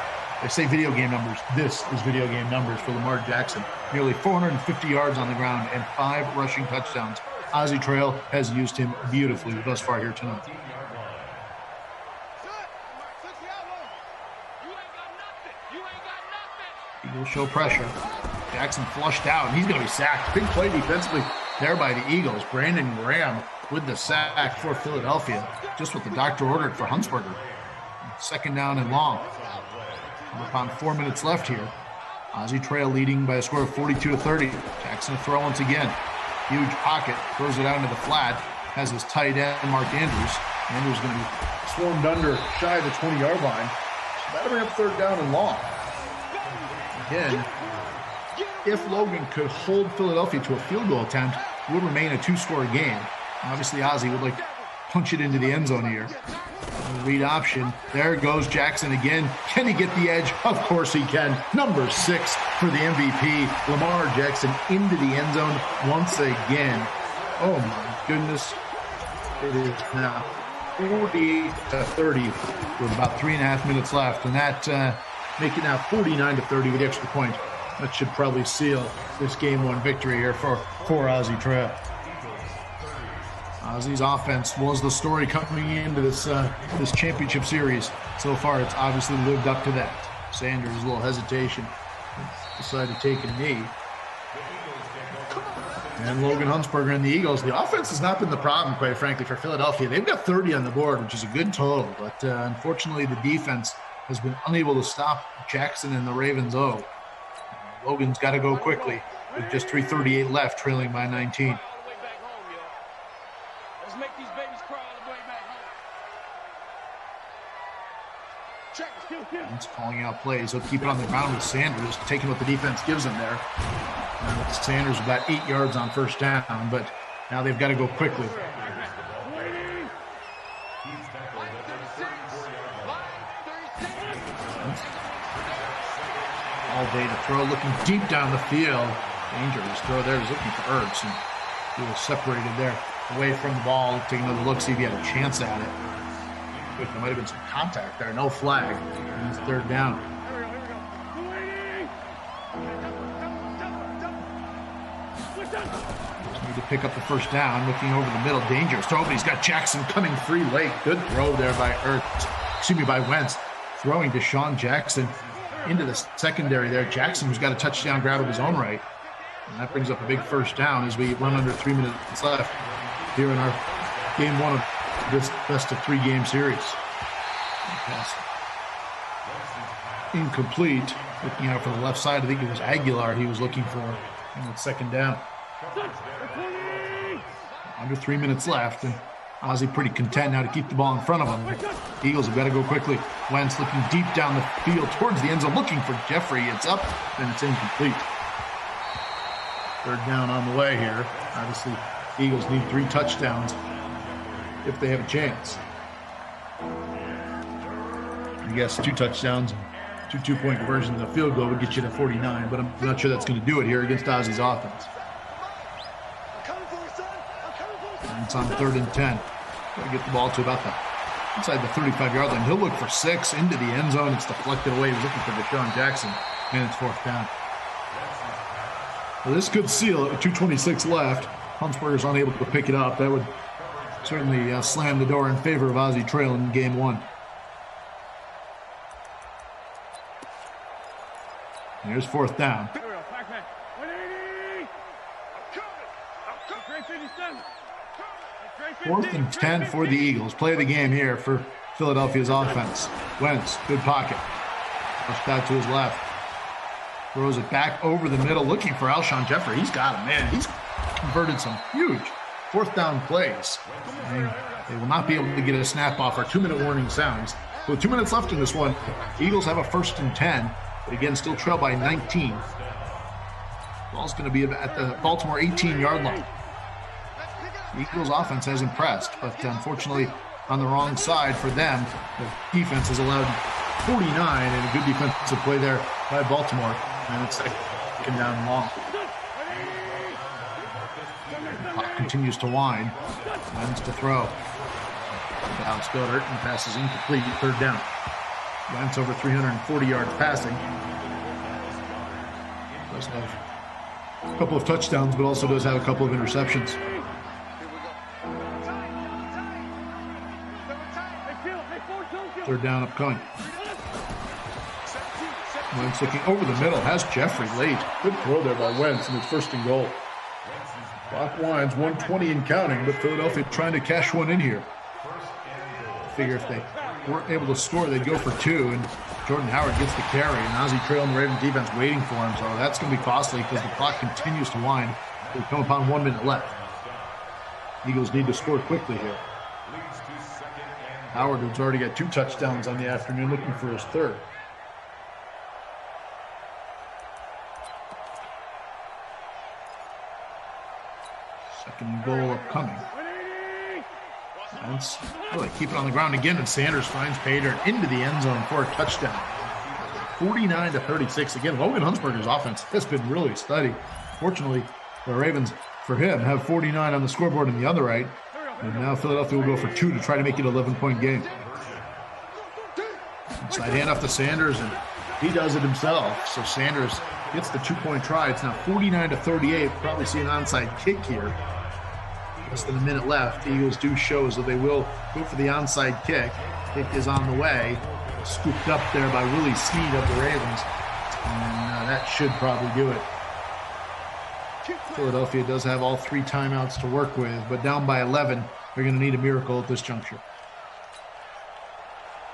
They say video game numbers. This is video game numbers for Lamar Jackson. Nearly 450 yards on the ground and 5 rushing touchdowns. Ozzie Trail has used him beautifully thus far here tonight. Eagles show pressure. Jackson flushed out, and he's going to be sacked. Big play defensively there by the Eagles. Brandon Graham with the sack for Philadelphia. Just what the doctor ordered for Huntsberger. 2nd down and long. Upon 4 minutes left here. Ozzie Trail leading by a score of 42-30. Jackson to throw once again. Huge pocket. Throws it out into the flat. Has his tight end, Mark Andrews. Andrews going to be swarmed under shy of the 20-yard line. So that'll bring up 3rd down and long. Again, if Logan could hold Philadelphia to a field goal attempt, it would remain a 2-score game. Obviously, Ozzie would like to punch it into the end zone here. Read option. There goes Jackson again. Can he get the edge? Of course he can. Number 6 for the MVP. Lamar Jackson into the end zone once again. Oh my goodness. It is now 40-30 with about 3.5 minutes left. And that make it now 49-30 with the extra point. That should probably seal this game 1 victory here for Ozzie Trail. Ozzie's offense was the story coming into this championship series. So far, it's obviously lived up to that. Sanders, a little hesitation, decided to take a knee. And Logan Huntsberger and the Eagles. The offense has not been the problem, quite frankly, for Philadelphia. They've got 30 on the board, which is a good total. But unfortunately, the defense has been unable to stop Jackson and the Ravens. Logan's got to go quickly with just 3:38 left, trailing by 19. He's calling out plays. He'll keep it on the ground with Sanders, taking what the defense gives him there. Sanders about 8 yards on 1st down, but now they've got to go quickly. All day to throw, looking deep down the field. Dangerous throw there. He's looking for Ertz, and he was separated there away from the ball. Take another look, see if he had a chance at it. There might have been some contact there. No flag. And it's 3rd down. Just need to pick up the 1st down. Looking over the middle. Dangerous throw, but he's got Jackson coming free late. Good throw there by by Wentz. Throwing to Sean Jackson into the secondary there. Jackson, who's got a touchdown grab of his own right. And that brings up a big 1st down as we run under 3 minutes left here in our game 1 of this best-of-3 game series. Pass incomplete. Looking out for the left side. I think it was Aguilar he was looking for in that 2nd down. Under 3 minutes left, and Ozzie pretty content now to keep the ball in front of him. The Eagles have got to go quickly. Wentz looking deep down the field towards the end zone, looking for Jeffrey. It's up, and it's incomplete. 3rd down on the way here. Obviously, the Eagles need 3 touchdowns if they have a chance. I guess 2 touchdowns, 2 2-point conversions, and a field goal would get you to 49, but I'm not sure that's going to do it here against Ozzie's offense. And it's on 3rd and 10. Got to get the ball to about the inside the 35-yard line. He'll look for 6 into the end zone. It's deflected away. He's looking for Deshaun Jackson, and it's 4th down. Well, this could seal it with 2:26 left. Huntsberger's unable to pick it up. That would certainly slam the door in favor of Ozzie Trail in game 1. Here's 4th down. 4th and 10 for the Eagles. Play of the game here for Philadelphia's offense. Wentz, good pocket. Pushed out to his left. Throws it back over the middle, looking for Alshon Jeffrey. He's got him, man. He's converted some huge 4th down plays. And they will not be able to get a snap off. Our 2-minute warning sounds. With 2 minutes left in this one, the Eagles have a 1st and 10. But again, still trail by 19. Ball's going to be at the Baltimore 18-yard line. The Eagles' offense has impressed, but unfortunately on the wrong side for them. The defense has allowed 49, and a good defensive play there by Baltimore. And it's 2nd down and long. continues to wind. Wentz to throw. Down Goddard and passes incomplete. Third down. Wentz over 340 yards passing. Does have a couple of touchdowns, but also does have a couple of interceptions. Third down upcoming. Wentz looking over the middle, has Jeffrey late. Good throw there by Wentz, and it's first and goal. Clock winds, 1:20 and counting, but Philadelphia trying to cash one in here. Figure if they weren't able to score, they'd go for two, and Jordan Howard gets the carry, and Ozzie Trail and the Ravens defense waiting for him, so that's going to be costly because the clock continues to wind. They come upon 1 minute left. Eagles need to score quickly here. Howard, who's already got 2 touchdowns on the afternoon, looking for his third. Second goal upcoming. Wentz really keep it on the ground again, and Sanders finds Pater into the end zone for a touchdown. 49-36. Again, Logan Huntsberger's offense has been really steady. Fortunately, the Ravens, for him, have 49 on the scoreboard in the other right. And now Philadelphia will go for 2 to try to make it an 11-point game. Inside handoff to Sanders, and he does it himself. So Sanders gets the 2-point try. It's now 49-38. Probably see an onside kick here. Less than a minute left. The Eagles do show as though they will go for the onside kick. Kick is on the way. Scooped up there by Willie Snead of the Ravens. And that should probably do it. Philadelphia does have all 3 timeouts to work with, but down by 11, they're going to need a miracle at this juncture.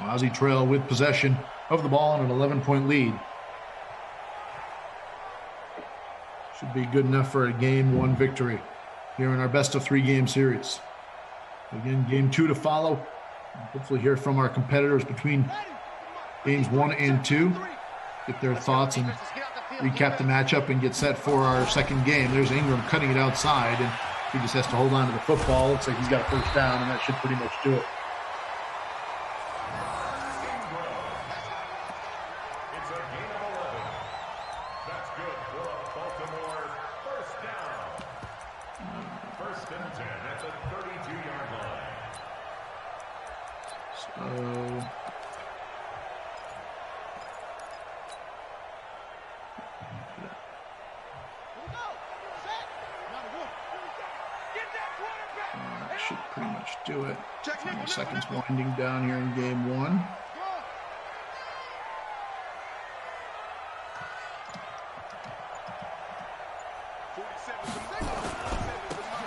Ozzie Trail with possession of the ball and an 11-point lead. Should be good enough for a Game 1 victory here in our best-of-3 game series. Again, Game 2 to follow. Hopefully hear from our competitors between Games 1 and 2. Get their thoughts and recap the matchup and get set for our second game. There's Ingram cutting it outside, and he just has to hold on to the football. Looks like he's got a first down, and that should pretty much do it. It's a gain of 11. That's good for a Baltimore first down. First and 10 at the 32-yard line. So that should pretty much do it. 20 seconds winding down here in Game 1.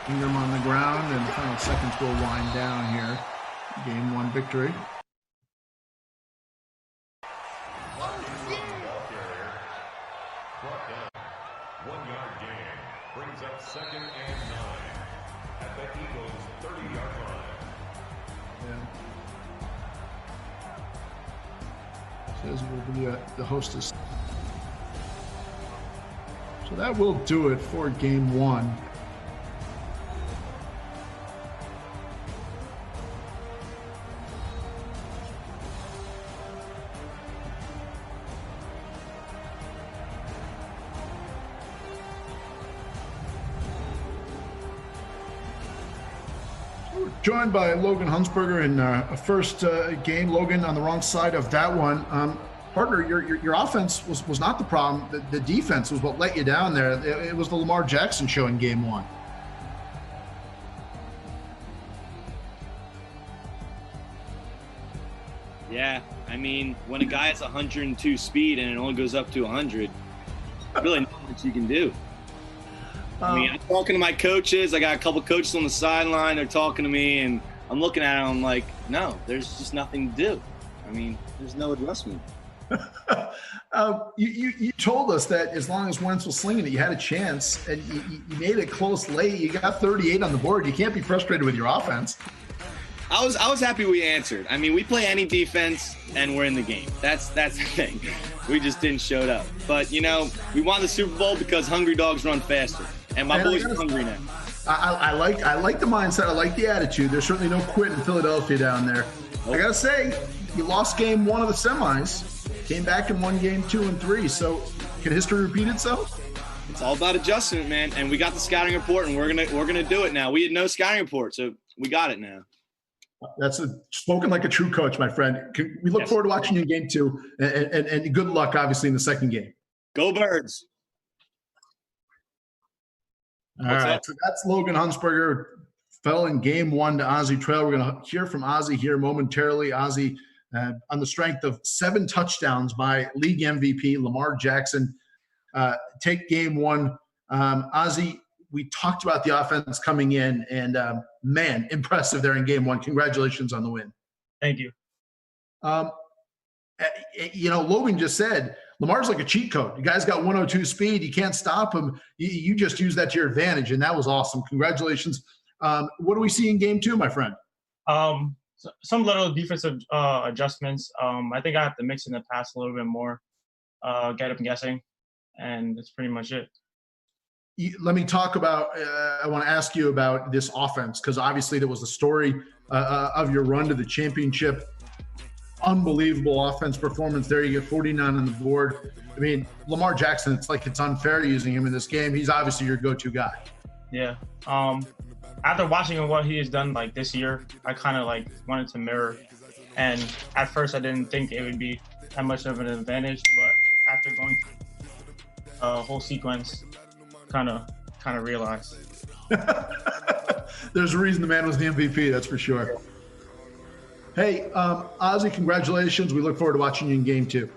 Ingram on the ground, and the final seconds will wind down here. Game 1 victory. Brought down. 1-yard gain. Brings up second and 9 at the Eagles' 30-yard line. Yeah. Says we'll be the hostess. So that will do it for Game 1. Joined by Logan Huntsberger in a first game. Logan on the wrong side of that one. Partner, your offense was not the problem. The defense was what let you down there. It was the Lamar Jackson show in Game 1. Yeah, I mean, when a guy has 102 speed and it only goes up to 100, really not much you can do. I mean, I'm talking to my coaches. I got a couple coaches on the sideline. They're talking to me, and I'm looking at them. I'm like, no, there's just nothing to do. I mean, there's no adjustment. You told us that as long as Wentz was slinging it, you had a chance, and you made it close late. You got 38 on the board. You can't be frustrated with your offense. I was happy we answered. I mean, we play any defense, and we're in the game. That's the thing. We just didn't show up. But, you know, we won the Super Bowl because hungry dogs run faster. And my boys are hungry now. I like the mindset. I like the attitude. There's certainly no quit in Philadelphia down there. Nope. I got to say, you lost Game 1 of the semis, came back and won Game 2 and 3. So can history repeat itself? It's all about adjustment, man. And we got the scouting report, and we're gonna do it now. We had no scouting report, so we got it now. That's spoken like a true coach, my friend. We look forward to watching you in game 2, and good luck, obviously, in the second game. Go Birds. All right, so that's Logan Hunsberger. Fell in game 1 to Ozzie Trail. We're going to hear from Ozzie here momentarily. Ozzie, on the strength of 7 touchdowns by league MVP Lamar Jackson, take game 1. Ozzie, we talked about the offense coming in, and man, impressive there in game 1. Congratulations on the win. Thank you. Logan just said Lamar's like a cheat code. You guys got 102 speed. You can't stop him. You just use that to your advantage, and that was awesome. Congratulations. What do we see in game 2, my friend? Some little defensive adjustments. I think I have to mix in the pass a little bit more, get them guessing, and that's pretty much it. Let me talk about I want to ask you about this offense, because obviously there was the story of your run to the championship. Unbelievable offense performance there. You get 49 on the board. I mean, Lamar Jackson, it's like it's unfair using him in this game. He's obviously your go-to guy. Yeah. After watching what he has done like this year, I kind of like wanted to mirror. And at first I didn't think it would be that much of an advantage, but after going through a whole sequence, kind of realized. There's a reason the man was the MVP, that's for sure. Hey, Ozzie, congratulations. We look forward to watching you in game 2.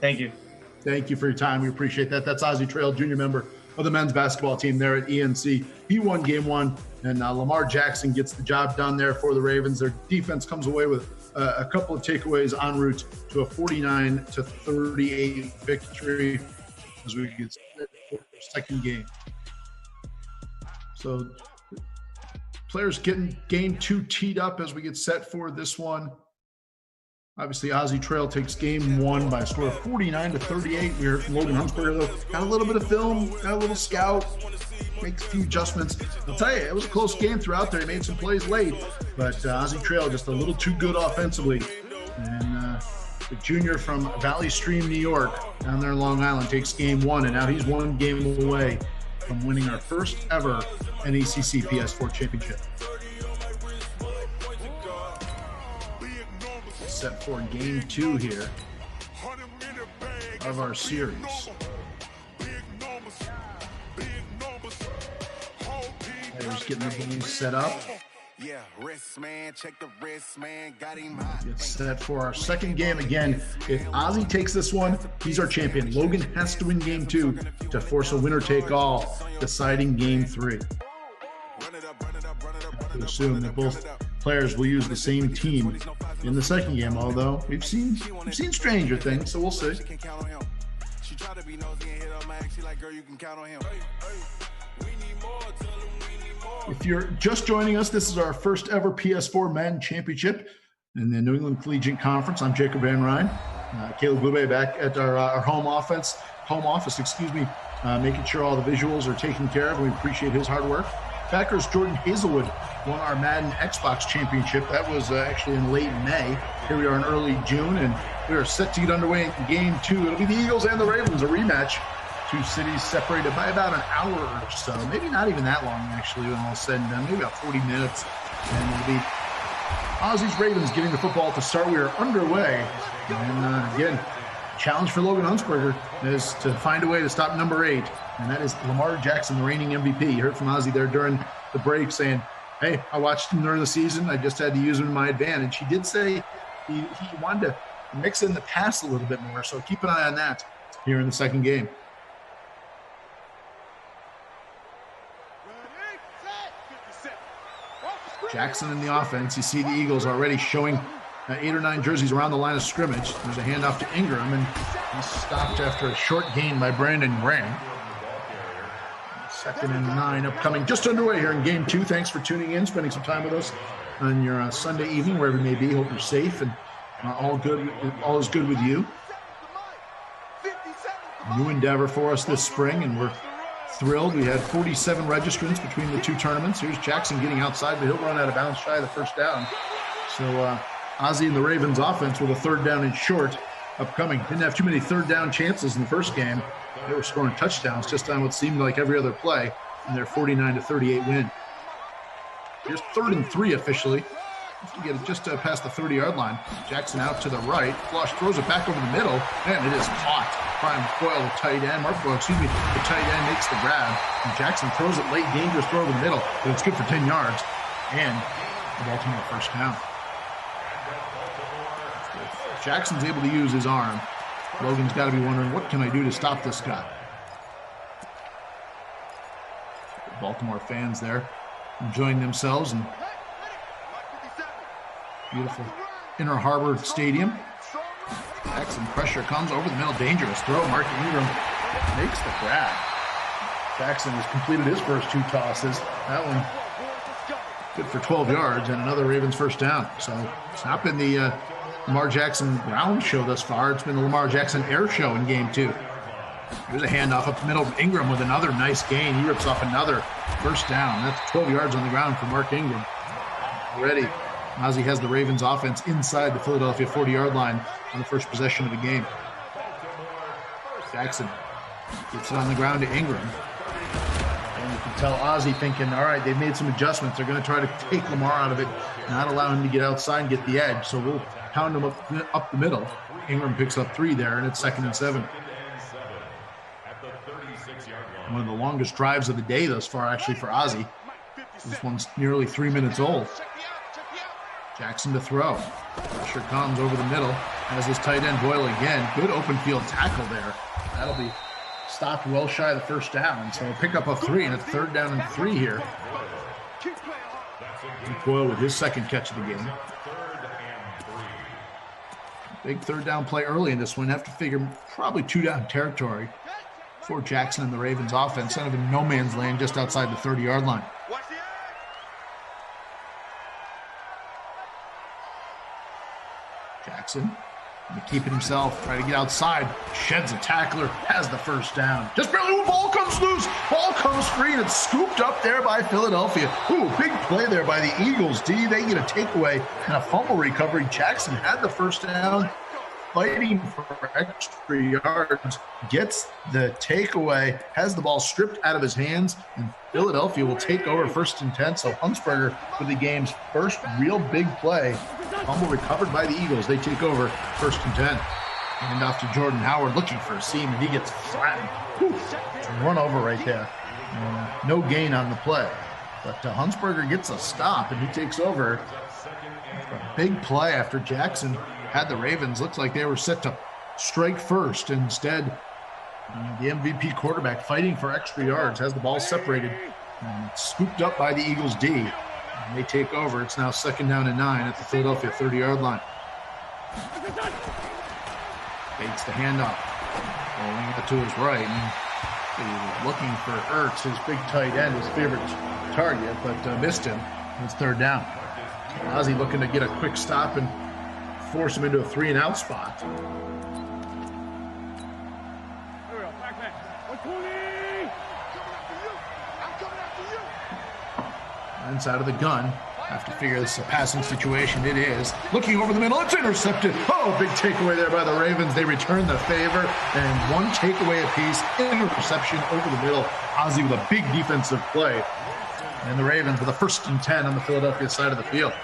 Thank you. Thank you for your time. We appreciate that. That's Ozzie Trail, junior member of the men's basketball team there at ENC. He won game 1, and Lamar Jackson gets the job done there for the Ravens. Their defense comes away with a couple of takeaways en route to a 49-38 victory as we get second game. So players getting game 2 teed up as we get set for this one. Obviously, Ozzie Trail takes game 1 by a score of 49-38. We heard from Logan Hunsberger. Got a little bit of film, got a little scout, makes a few adjustments. I'll tell you, it was a close game throughout there. He made some plays late, but Ozzie Trail just a little too good offensively. And the junior from Valley Stream, New York, down there in Long Island, takes game 1, and now he's 1 game away from winning our first ever NECC PS4 championship. Set for game 2 here of our series. Players getting the game set up. Get set for our second game. Again, if Ozzie takes this one, he's our champion. Logan has to win game 2 to force a winner-take-all, deciding game 3. I assume that both players will use the same team in the second game, although we've seen stranger things, so we'll see. If you're just joining us, this is our first ever PS4 Madden Championship in the New England Collegiate Conference. I'm Jacob Van Ryn. Caleb Blube back at our home office, making sure all the visuals are taken care of. We appreciate his hard work. Packers Jordan Hazelwood won our Madden Xbox Championship. That was actually in late May. Here we are in early June, and we are set to get underway in game 2. It'll be the Eagles and the Ravens, a rematch. 2 cities separated by about an hour or so. Maybe not even that long, actually, when all said and done. Maybe about 40 minutes. And it'll be Aussie's Ravens getting the football to start. We are underway. And again, challenge for Logan Hunsberger is to find a way to stop number 8. And that is Lamar Jackson, the reigning MVP. You heard from Ozzie there during the break saying, hey, I watched him during the season. I just had to use him to my advantage. He did say he wanted to mix in the pass a little bit more. So keep an eye on that here in the second game. Jackson in the offense. You see the Eagles already showing 8 or 9 jerseys around the line of scrimmage. There's a handoff to Ingram, and he's stopped after a short gain by Brandon Graham. 2nd and 9 upcoming, just underway here in game 2. Thanks for tuning in, spending some time with us on your Sunday evening, wherever you may be. Hope you're safe and all is good with you. New endeavor for us this spring, and we're thrilled. We had 47 registrants between the 2 tournaments. Here's Jackson getting outside, but he'll run out of bounds shy of the first down. So Ozzie and the Ravens offense with a 3rd down and short upcoming. Didn't have too many 3rd down chances in the first game. They were scoring touchdowns just on what seemed like every other play in their 49-38 win. Here's 3rd and 3 officially. To get it just past the 30-yard line. Jackson out to the right. Flush throws it back over the middle, and it is caught. Brian Boyle, the tight end. Mark Boyle, the tight end makes the grab. And Jackson throws it late, dangerous throw over the middle, but it's good for 10 yards. And the Baltimore first down. Jackson's able to use his arm. Logan's got to be wondering, what can I do to stop this guy? Baltimore fans there enjoying themselves and beautiful Inner Harbor Stadium. Jackson pressure comes over the middle. Dangerous throw. Mark Ingram makes the grab. Jackson has completed his first 2 tosses. That one good for 12 yards and another Ravens first down. So it's not been the Lamar Jackson ground show thus far. It's been the Lamar Jackson air show in game 2. There's a handoff up the middle. Ingram with another nice gain. He rips off another first down. That's 12 yards on the ground for Mark Ingram. Already, Ozzie has the Ravens offense inside the Philadelphia 40-yard line on the first possession of the game. Jackson gets it on the ground to Ingram. And you can tell Ozzie thinking, all right, they've made some adjustments. They're going to try to take Lamar out of it, not allow him to get outside and get the edge. So we'll pound him up the middle. Ingram picks up 3 there, and it's 2nd and 7. One of the longest drives of the day thus far, actually, for Ozzie. This one's nearly 3 minutes old. Jackson to throw. Pressure comes over the middle. Has his tight end Boyle again. Good open field tackle there. That'll be stopped well shy of the first down. So a pickup of 3, and it's 3rd down and 3 here. And Boyle with his 2nd catch of the game. Big 3rd down play early in this one. Have to figure probably 2 down territory for Jackson and the Ravens offense. Kind of in no man's land just outside the 30-yard line. Jackson, keeping himself, trying to get outside, sheds a tackler, has the first down. Just barely, ball comes loose, ball comes free, and it's scooped up there by Philadelphia. Ooh, big play there by the Eagles. They get a takeaway and a fumble recovery. Jackson had the first down, fighting for extra yards, gets the takeaway, has the ball stripped out of his hands, and Philadelphia will take over 1st and 10. So Huntsberger with the game's first real big play. Fumble recovered by the Eagles. They take over 1st and 10. Hand off to Jordan Howard looking for a seam, and he gets flattened. It's a run over right there. No gain on the play. But Huntsberger gets a stop, and he takes over. A big play after Jackson had the Ravens. Looks like they were set to strike first. Instead, the MVP quarterback fighting for extra yards has the ball separated and scooped up by the Eagles D. And they take over. It's now 2nd down and 9 at the Philadelphia 30-yard line. Bates the handoff. Rolling it to his right. And he was looking for Ertz, his big tight end, his favorite target, but missed him. It's 3rd down. Ozzie looking to get a quick stop and force him into a 3-and-out spot. Inside of the gun. Have to figure this is a passing situation. It is. Looking over the middle. It's intercepted. Oh, big takeaway there by the Ravens. They return the favor. And 1 takeaway apiece. Interception over the middle. Ozzie with a big defensive play. And the Ravens with a 1st and 10 on the Philadelphia side of the field.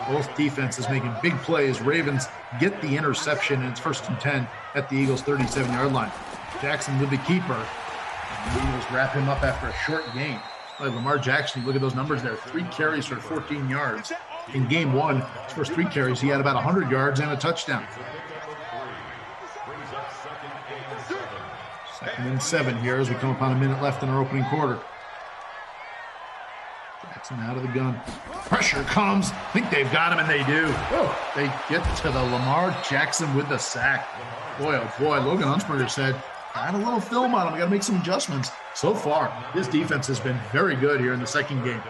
Both defenses making big plays. Ravens get the interception, and it's 1st and 10 at the Eagles' 37-yard line. Jackson with the keeper. And the Eagles wrap him up after a short gain. Like Lamar Jackson, look at those numbers there. 3 carries for 14 yards. In game 1, his first 3 carries, he had about 100 yards and a touchdown. 2nd and 7 here as we come upon a minute left in our opening quarter. Jackson out of the gun. Pressure comes. I think they've got him, and they do. Oh, they get to the Lamar Jackson with the sack. Boy, oh boy, Logan Huntsberger said, I had a little film on him. I got to make some adjustments. So far, this defense has been very good here in the second game.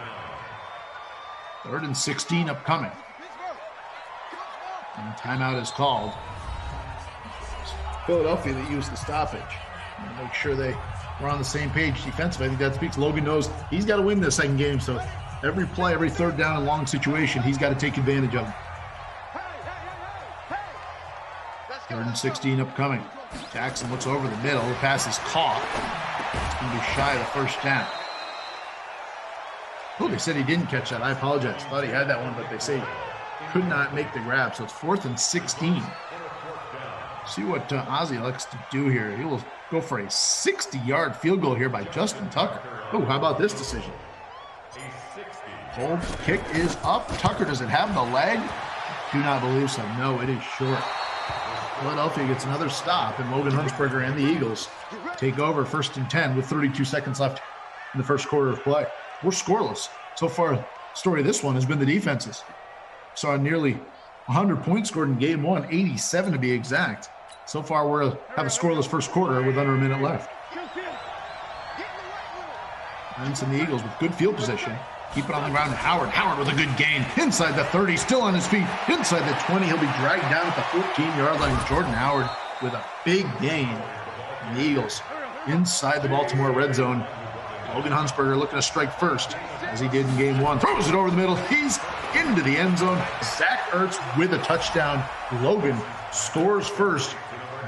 3rd and 16 upcoming. And timeout is called. Philadelphia that used the stoppage. Make sure they were on the same page defensively. I think that speaks. Logan knows he's got to win this second game. So every play, every 3rd down and long situation, he's got to take advantage of. 3rd and 16 upcoming. Jackson looks over the middle. The pass is caught. It's going to be shy of the first down. Oh, they said he didn't catch that. I apologize. Thought he had that one, but they say he could not make the grab. So it's 4th and 16. See what Ozzie likes to do here. He will go for a 60-yard field goal here by Justin Tucker. Oh, how about this decision? Hold kick is up. Tucker, does it have the leg? Do not believe so. No, it is short. Philadelphia gets another stop, and Logan Huntsberger and the Eagles take over 1st and 10 with 32 seconds left in the first quarter of play. We're scoreless. So far, the story of this one has been the defenses. Saw nearly 100 points scored in game 1, 87 to be exact. So far, we'll have a scoreless first quarter with under a minute left. Wentz and the Eagles with good field position. Keep it on the ground to Howard. Howard with a good gain. Inside the 30, still on his feet. Inside the 20, he'll be dragged down at the 14-yard line. Jordan Howard with a big gain. And the Eagles inside the Baltimore red zone. Logan Huntsberger looking to strike first, as he did in game 1. Throws it over the middle. He's into the end zone. Zach Ertz with a touchdown. Logan scores first.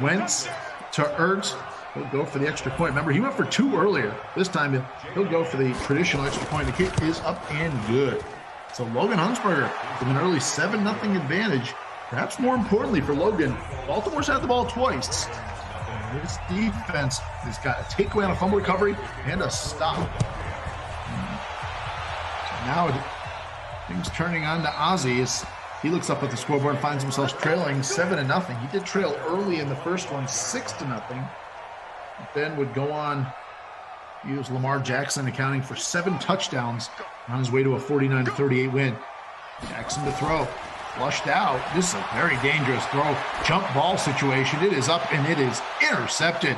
Wentz to Ertz. He'll go for the extra point. Remember, he went for 2 earlier. This time, he'll go for the traditional extra point. The kick is up and good. So Logan Huntsberger with an early 7-0 advantage. Perhaps more importantly for Logan, Baltimore's had the ball twice. And this defense has got a takeaway on a fumble recovery and a stop. So now things turning on to Ozzie as he looks up at the scoreboard and finds himself trailing 7-0. He did trail early in the first one, 6-0. Then would go on to use Lamar Jackson, accounting for 7 touchdowns on his way to a 49-38 win. Jackson to throw. Flushed out. This is a very dangerous throw. Jump ball situation. It is up and it is intercepted.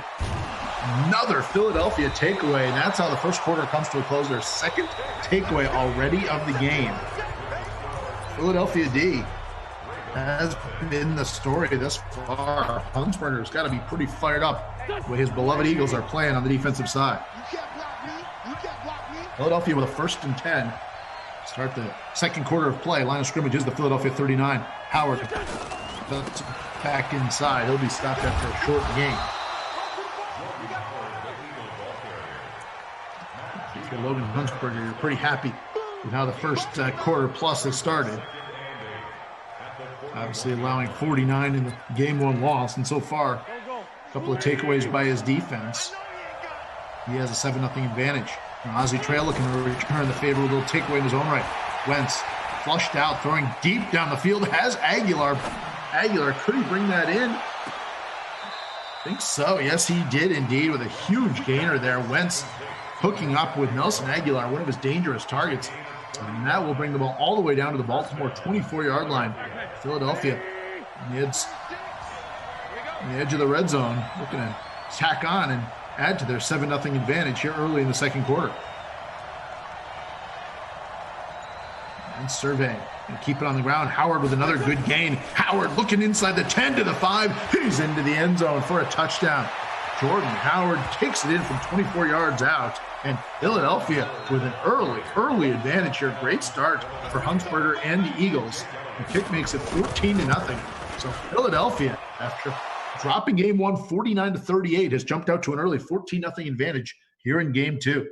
Another Philadelphia takeaway, and that's how the first quarter comes to a close. Their second takeaway already of the game. Philadelphia D has been the story thus far. Huntsberger's got to be pretty fired up with his beloved Eagles are playing on the defensive side. Philadelphia with a 1st and 10. Start the second quarter of play. Line of scrimmage is the Philadelphia 39. Howard back inside. He'll be stopped after a short gain. If you're Logan Huntsberger, you're pretty happy with how the first quarter plus has started. Obviously allowing 49 in the game 1 loss, and so far, a couple of takeaways by his defense. He has a 7-0 advantage. Ozzie Trail looking to return the favor with a little takeaway in his own right. Wentz flushed out, throwing deep down the field. Has Aguilar. Aguilar, could he bring that in? I think so. Yes, he did indeed, with a huge gainer there. Wentz hooking up with Nelson Aguilar, one of his dangerous targets. And that will bring the ball all the way down to the Baltimore 24-yard line. Philadelphia on the edge of the red zone, looking to tack on and add to their 7-0 advantage here early in the second quarter. And survey and keep it on the ground. Howard with another good gain. Howard looking inside the 10 to the 5. He's into the end zone for a touchdown. Jordan Howard takes it in from 24 yards out. And Philadelphia with an early advantage here. Great start for Huntsberger and the Eagles. The kick makes it 14-0. So Philadelphia, after dropping game 1 49-38, has jumped out to an early 14-0 advantage here in game 2.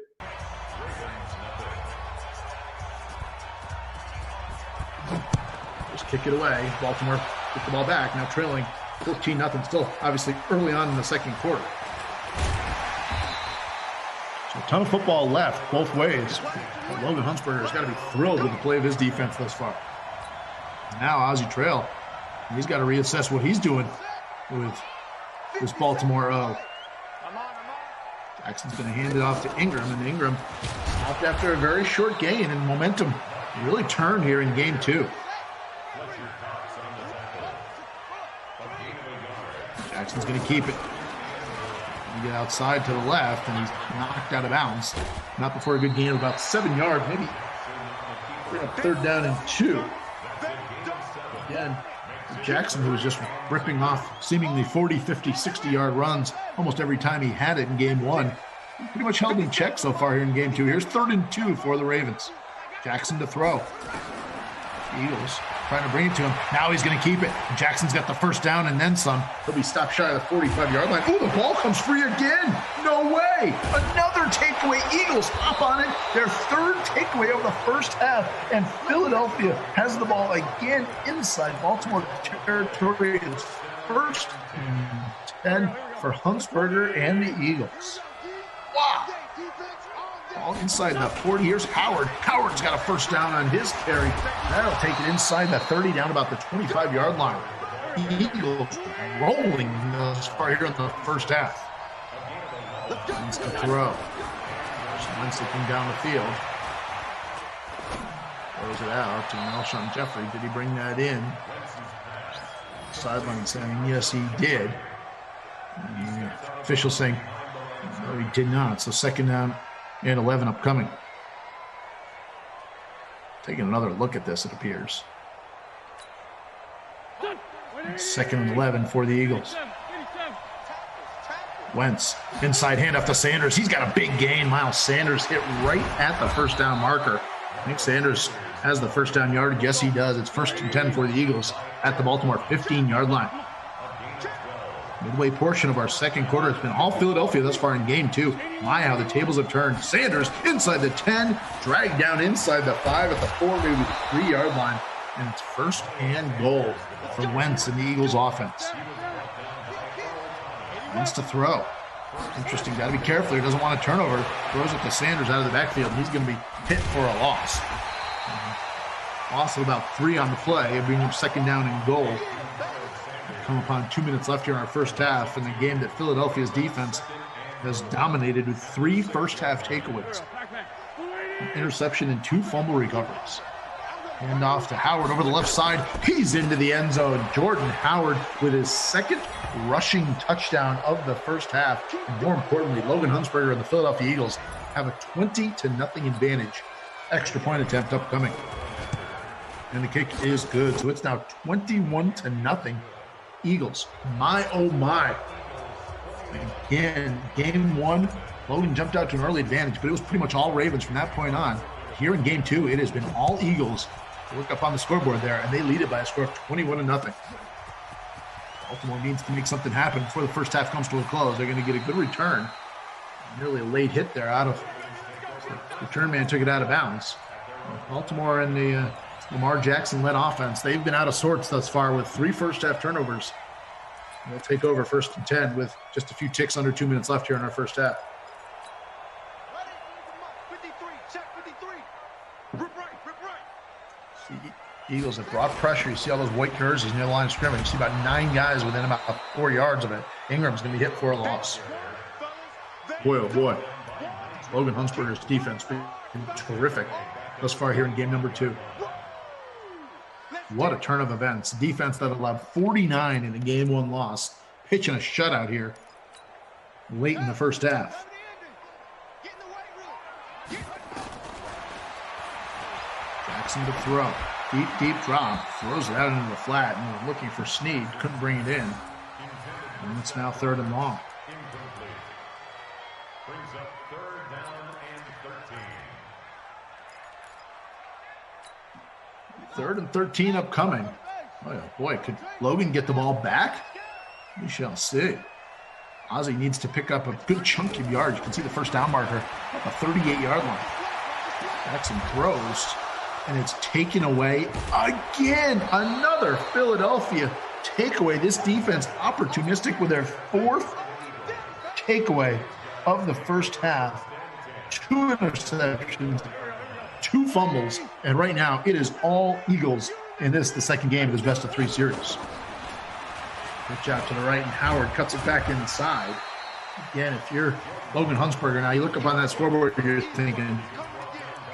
Just kick it away. Baltimore get the ball back. Now trailing 14-0. Still obviously early on in the second quarter. So a ton of football left both ways. But Logan Huntsberger has got to be thrilled with the play of his defense thus far. Now Ozzie Trail, he's got to reassess what he's doing with this Baltimore O. Jackson's going to hand it off to Ingram, and Ingram stopped after a very short gain, and momentum really turned here in game 2. Jackson's going to keep it. Get outside to the left, and he's knocked out of bounds. Not before a good gain of about 7 yards, maybe bring up 3rd down and 2. Again, Jackson, who was just ripping off seemingly 40, 50, 60-yard runs almost every time he had it in game 1. Pretty much held in check so far here in game 2. Here's 3rd and 2 for the Ravens. Jackson to throw. Eagles trying to bring it to him. Now he's going to keep it. Jackson's got the first down and then some. He'll be stopped shy of the 45-yard line. Oh, the ball comes free again. No way. Another takeaway. Eagles hop on it. Their third takeaway of the first half. And Philadelphia has the ball again inside Baltimore territory. It's first and 10 for Huntsberger and the Eagles. Wow. All inside the 40. Here's Howard. Howard's got a first down on his carry. That'll take it inside the 30, down about the 25-yard line. Eagles rolling thus far here in the first half. Wentz to throw. Wentz looking down the field. Throws it out to Alshon Jeffrey. Did he bring that in? Sideline saying, yes, he did. And the official saying, no, he did not. So second down and 11 upcoming. Taking another look at this, it appears. Second and 11 for the Eagles. Wentz, inside handoff to Sanders. He's got a big gain. Miles Sanders hit right at the first down marker. I think Sanders has the first down yardage. Yes, he does. It's first and 10 for the Eagles at the Baltimore 15-yard line. Midway portion of our second quarter. It's been all Philadelphia thus far in game two. My, how the tables have turned. Sanders inside the 10, dragged down inside the 5 at the 4, maybe 3-yard line. And it's first and goal for Wentz and the Eagles offense. Wentz to throw. Interesting. Got to be careful. He doesn't want a turnover. Throws it to Sanders out of the backfield. He's going to be hit for a loss. Loss of about 3 on the play, bringing him second down and goal. Come upon 2 minutes left here in our first half in the game that Philadelphia's defense has dominated with 3 first-half takeaways. An interception and 2 fumble recoveries. Hand off to Howard over the left side. He's into the end zone. Jordan Howard with his second rushing touchdown of the first half. And more importantly, Logan Huntsberger and the Philadelphia Eagles have a 20-0 advantage. Extra point attempt upcoming. And the kick is good. So it's now 21-0. Eagles. My, oh my. Again, game 1, Logan jumped out to an early advantage, but it was pretty much all Ravens from that point on. Here in game 2, it has been all Eagles. Look up on the scoreboard there, and they lead it by a score of 21-0. Baltimore needs to make something happen before the first half comes to a close. They're going to get a good return. Nearly a late hit there out of the return man took it out of bounds. Baltimore and the Lamar Jackson-led offense, they've been out of sorts thus far with 3 first-half turnovers. They'll take over first and 10 with just a few ticks under 2 minutes left here in our first half. The Eagles have brought pressure. You see all those white jerseys near the line of scrimmage. You see about 9 guys within about 4 yards of it. Ingram's going to be hit for a loss. Boy, oh boy. Logan Huntsberger's defense been terrific thus far here in game number 2. What a turn of events. Defense that allowed 49 in a game 1 loss. Pitching a shutout here late in the first half. Jackson to throw. Deep drop. Throws it out into the flat and was looking for Snead. Couldn't bring it in. And it's now 3rd and long. Brings up 3rd down and 13. 3rd and 13 upcoming. Oh boy, could Logan get the ball back? We shall see. Ozzie needs to pick up a good chunk of yards. You can see the first down marker at the 38-yard line. Jackson throws, and it's taken away again. Another Philadelphia takeaway. This defense opportunistic with their 4th takeaway of the first half. 2 interceptions, 2 fumbles, and right now it is all Eagles in this, the second game of this best-of-3 series. Pitch out to the right, and Howard cuts it back inside. Again, if you're Logan Huntsberger now, you look up on that scoreboard, you're thinking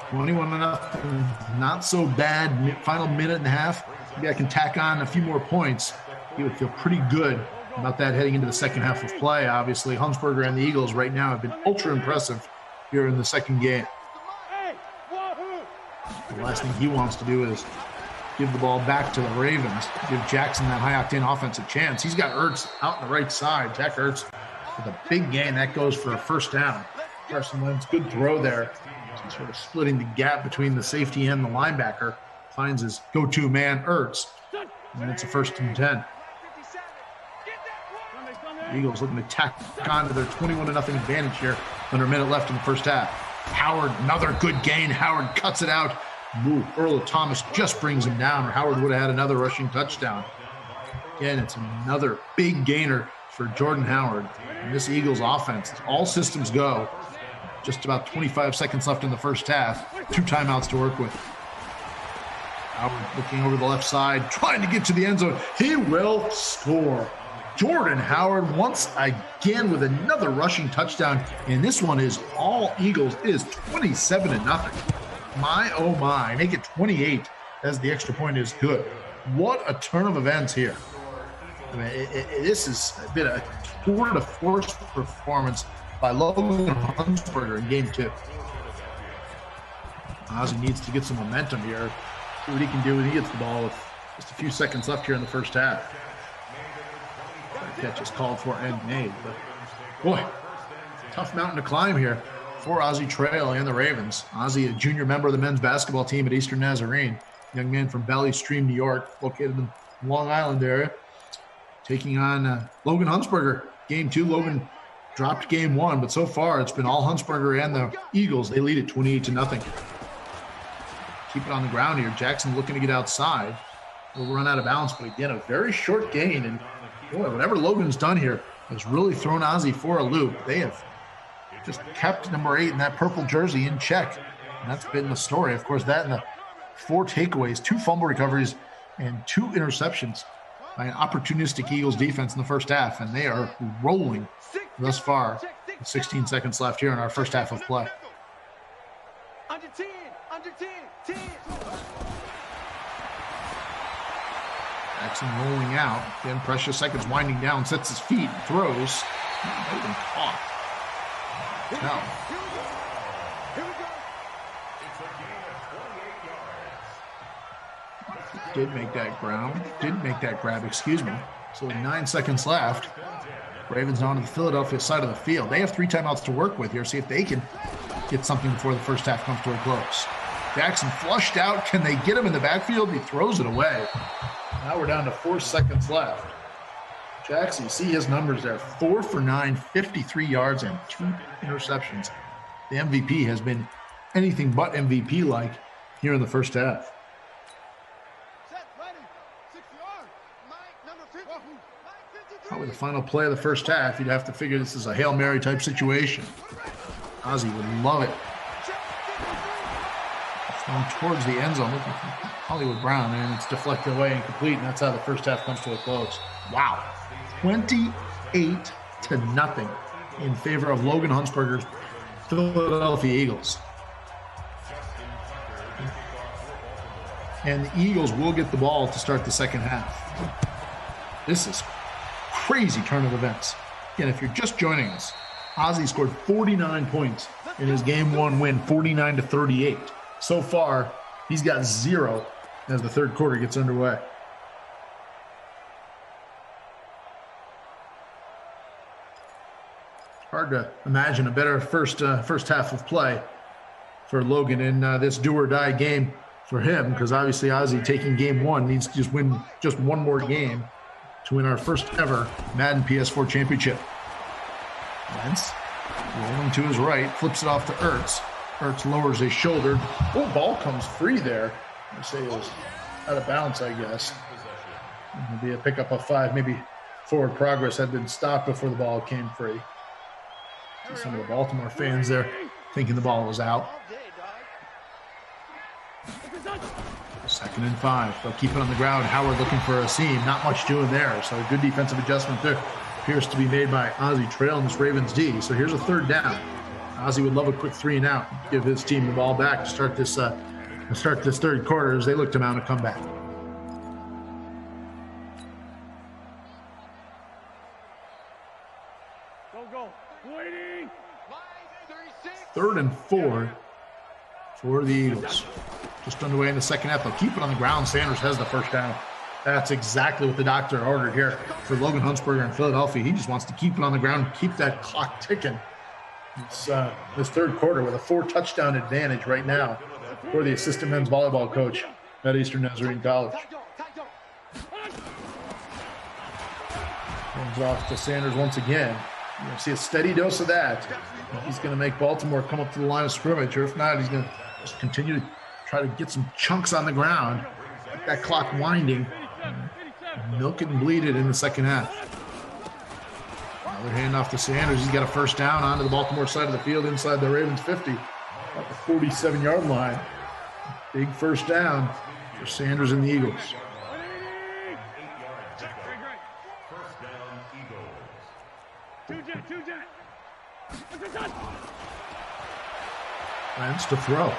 21-0, not so bad. Final minute and a half, maybe I can tack on a few more points. You would feel pretty good about that heading into the second half of play. Obviously, Huntsberger and the Eagles right now have been ultra impressive here in the second game. The last thing he wants to do is give the ball back to the Ravens, give Jackson that high-octane offensive chance. He's got Ertz out on the right side. Jack Ertz with a big gain. That goes for a first down. Carson Wentz, good throw there. Sort of splitting the gap between the safety and the linebacker. finds his go-to man, Ertz, and it's a 1st and 10. The Eagles looking to tack on to their 21-0 advantage here under a minute left in the first half. Howard, another good gain. Howard cuts it out. Ooh, Earl Thomas just brings him down, or Howard would have had another rushing touchdown. Again, it's another big gainer for Jordan Howard. And this Eagles offense, all systems go. Just about 25 seconds left in the first half. 2 timeouts to work with. Howard looking over the left side, trying to get to the end zone. He will score. Jordan Howard once again with another rushing touchdown. And this one is all Eagles. It is 27-0. My, oh my. Make it 28 as the extra point is good. What a turn of events here. I mean, this has been a tour-de-force performance by Logan Huntsberger in game 2. Ozzie needs to get some momentum here. See what he can do when he gets the ball with just a few seconds left here in the first half. Catch is called for and made, but boy, tough mountain to climb here for Ozzie Trail and the Ravens. Ozzie, a junior member of the men's basketball team at Eastern Nazarene, young man from Valley Stream, New York, located in the Long Island area, taking on Logan Huntsberger. Game 2, Logan dropped game 1, but so far it's been all Huntsberger and the Eagles. They lead it 28-0. Keep it on the ground here. Jackson looking to get outside. Will run out of bounds, but again, a very short gain. And boy, whatever Logan's done here has really thrown Ozzie for a loop. They have just kept number 8 in that purple jersey in check. And that's been the story. Of course, that and the 4 takeaways, 2 fumble recoveries, and 2 interceptions by an opportunistic Eagles defense in the first half. And they are rolling thus far. 16 seconds left here in our first half of play. Under 10, under 10, 10. Jackson rolling out. Again, precious seconds winding down, sets his feet, throws. Might have been caught. No. Did make that grab, excuse me. So with 9 seconds left, Ravens on to the Philadelphia side of the field. They have 3 timeouts to work with here. See if they can get something before the first half comes to a close. Jackson flushed out. Can they get him in the backfield? He throws it away. Now we're down to 4 seconds left. Jackson, see his numbers there. 4 for 9, 53 yards, and 2 interceptions. The MVP has been anything but MVP-like here in the first half. Probably the final play of the first half. You'd have to figure this is a Hail Mary type situation. Ozzie would love it. Thrown towards the end zone, looking for Hollywood Brown, and it's deflected away and complete, and that's how the first half comes to a close. Wow. 28-0 in favor of Logan Huntsberger's Philadelphia Eagles. And the Eagles will get the ball to start the second half. This is crazy turn of events. Again, if you're just joining us, Ozzie scored 49 points in his game 1 win, 49-38. So far, he's got 0 as the third quarter gets underway. Hard to imagine a better first half of play for Logan in this do-or-die game for him, because obviously Ozzie taking game 1 needs to just win just one more game to win our first ever Madden PS4 championship. Wentz rolling to his right, flips it off to Ertz. Ertz lowers his shoulder. Oh, ball comes free there. I say it was out of bounds, I guess. It'll be a pickup of 5. Maybe forward progress had been stopped before the ball came free. See some of the Baltimore fans there thinking the ball was out. 2nd and 5. They'll keep it on the ground. Howard looking for a seam. Not much doing there. So a good defensive adjustment there appears to be made by Ozzie Trail and this Ravens D. So here's a 3rd down. Ozzie would love a quick 3 and out. Give his team the ball back to start this third quarter as they look to mount a comeback. Go. Waiting. 3rd and 4 for the Eagles. Just underway in the second half. They'll keep it on the ground. Sanders has the first down. That's exactly what the doctor ordered here for Logan Huntsberger in Philadelphia. He just wants to keep it on the ground, keep that clock ticking. It's this third quarter with a 4 touchdown advantage right now for the assistant men's volleyball coach at Eastern Nazarene College. Comes off to Sanders once again. You're going to see a steady dose of that. He's going to make Baltimore come up to the line of scrimmage, or if not, he's going to just continue to try to get some chunks on the ground. Get that clock winding. Milk it and bleed it in the second half. Another handoff to Sanders. He's got a first down onto the Baltimore side of the field inside the Ravens 50 at the 47-yard line. Big first down for Sanders and the Eagles. Wentz to throw.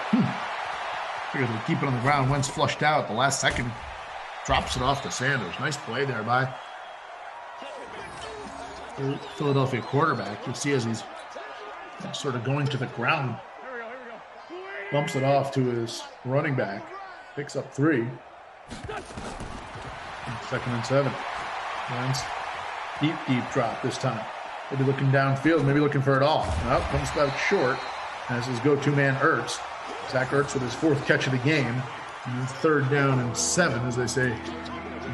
Figured they'd keep it on the ground. Wentz flushed out at the last second. Drops it off to Sanders. Nice play there by the Philadelphia quarterback. You see as he's sort of going to the ground. Bumps it off to his running back. Picks up 3. Second and 7. Wentz. Deep drop this time. Maybe looking downfield, maybe looking for it all. Well, comes back short as his go-to man Ertz. Zach Ertz with his 4th catch of the game. And then 3rd down and 7, as they say.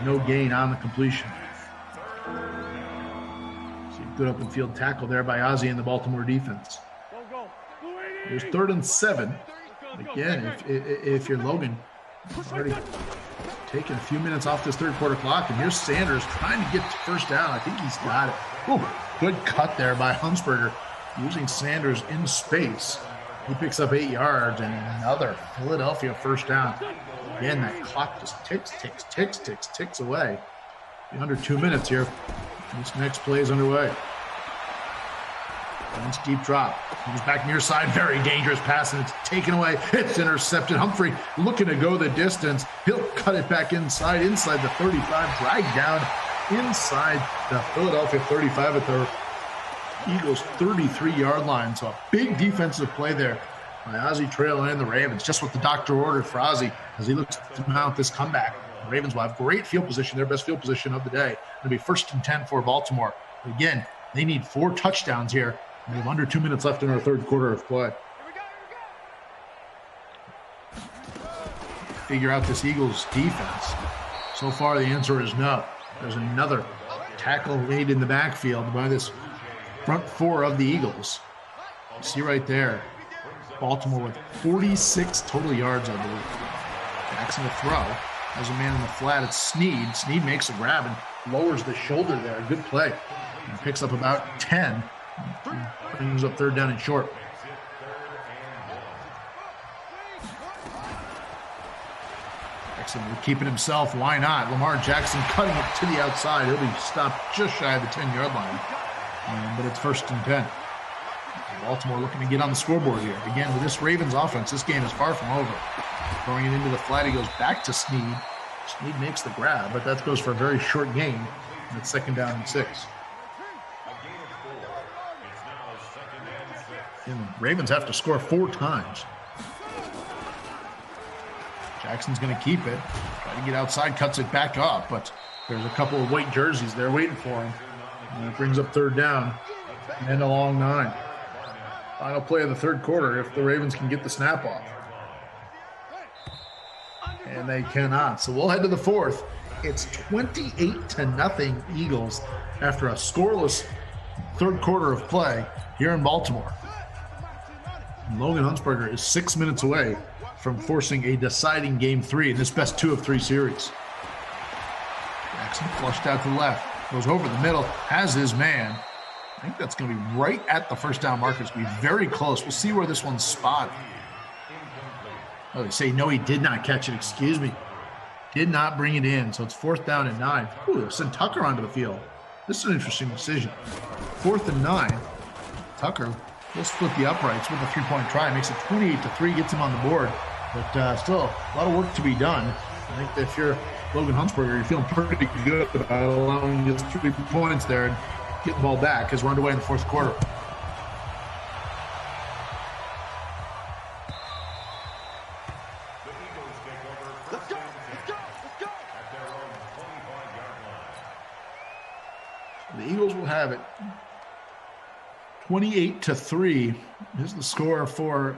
No gain on the completion. See a good open field tackle there by Ozzie and the Baltimore defense. There's 3rd and 7. Again, if you're Logan, he's already taking a few minutes off this third quarter clock, and here's Sanders trying to get to first down. I think he's got it. Ooh, good cut there by Hunsberger, using Sanders in space. He picks up 8 yards and another Philadelphia first down. Again, that clock just ticks away. Under 2 minutes here. This next play is underway. Wentz deep drop. Comes back near side. Very dangerous pass, and it's taken away. It's intercepted. Humphrey looking to go the distance. He'll cut it back inside the 35. Dragged down inside the Philadelphia 35 at the Eagles' 33-yard line. So a big defensive play there by Ozzie Trail and the Ravens. Just what the doctor ordered for Ozzie as he looks to mount this comeback. The Ravens will have great field position, their best field position of the day. It'll be 1st and 10 for Baltimore. But again, they need 4 touchdowns here. We have under 2 minutes left in our third quarter of play. Figure out this Eagles defense. So far, the answer is no. There's another tackle made in the backfield by this front 4 of the Eagles. You see right there, Baltimore with 46 total yards, I believe. Jackson to throw. Has a man in the flat. It's Snead. Snead makes a grab and lowers the shoulder there. Good play. And picks up about 10. Brings up 3rd down and short. Jackson keeping himself. Why not? Lamar Jackson cutting it to the outside. He'll be stopped just shy of the 10-yard line. But it's 1st and 10. Baltimore looking to get on the scoreboard here. Again, with this Ravens offense, this game is far from over. Throwing it into the flat, he goes back to Snead. Snead makes the grab, but that goes for a very short gain. And it's 2nd down and 6. And the Ravens have to score 4 times. Jackson's going to keep it. Try to get outside, cuts it back up, but there's a couple of white jerseys there waiting for him. And it brings up 3rd down and a long 9. Final play of the third quarter if the Ravens can get the snap off. And they cannot. So we'll head to the 4th. It's 28-0 Eagles after a scoreless third quarter of play here in Baltimore. And Logan Hunsberger is 6 minutes away from forcing a deciding Game 3 in this best 2 of 3 series. Jackson flushed out to the left, goes over the middle, has his man. I think that's going to be right at the first down marker. It's going to be very close. We'll see where this one's spotted. Oh, they say, no, he did not catch it. Excuse me. Did not bring it in. So it's 4th down and 9. Ooh, send Tucker onto the field. This is an interesting decision. 4th and 9. Tucker will split the uprights with a 3-point try. Makes it 28-3, gets him on the board. But still, a lot of work to be done. I think that if you're Logan Hunsberger, you're feeling pretty good about allowing just 3 points there and get the ball back as we're underway in the 4th quarter. The Eagles will have it. 28-3 is the score for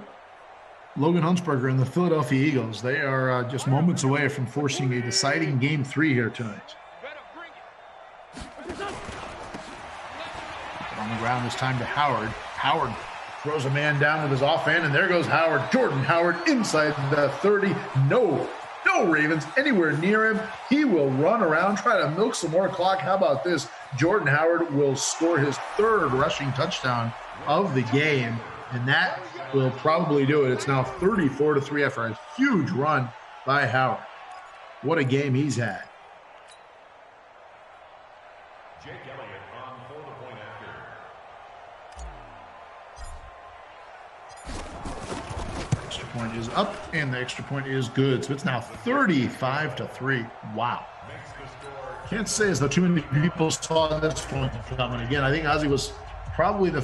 Logan Huntsberger and the Philadelphia Eagles, they are just moments away from forcing a deciding Game 3 here tonight. On the ground this time to Howard. Howard throws a man down with his offhand, and there goes Howard. Jordan Howard inside the 30. No Ravens anywhere near him. He will run around, try to milk some more clock. How about this? Jordan Howard will score his 3rd rushing touchdown of the game, and that will probably do it. It's now 34-3 after a huge run by Howard. What a game he's had. Jake Elliott on for the point after. Extra point is up, and the extra point is good. So it's now 35-3. Wow. Can't say as though too many people saw this one coming. Again, I think Ozzie was probably the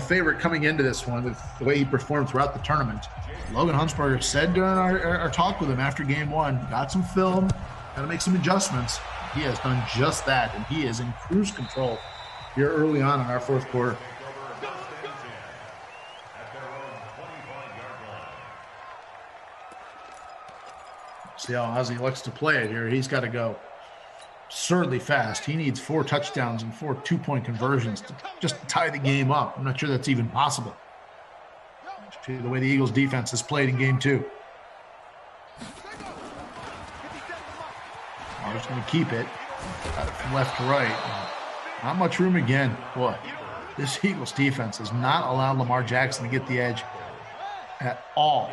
favorite coming into this one with the way he performed throughout the tournament. Logan Huntsberger said during our talk with him after Game 1, got some film, got to make some adjustments. He has done just that, and he is in cruise control here early on in our 4th quarter. See how Ozzie likes to play it here. He's got to go absurdly fast. He needs 4 touchdowns and 4 2-point conversions to just tie the game up. I'm not sure that's even possible. The way the Eagles defense has played in Game 2. I'm just going to keep it. Got it from left to right. Not much room again. Boy, this Eagles defense has not allowed Lamar Jackson to get the edge at all.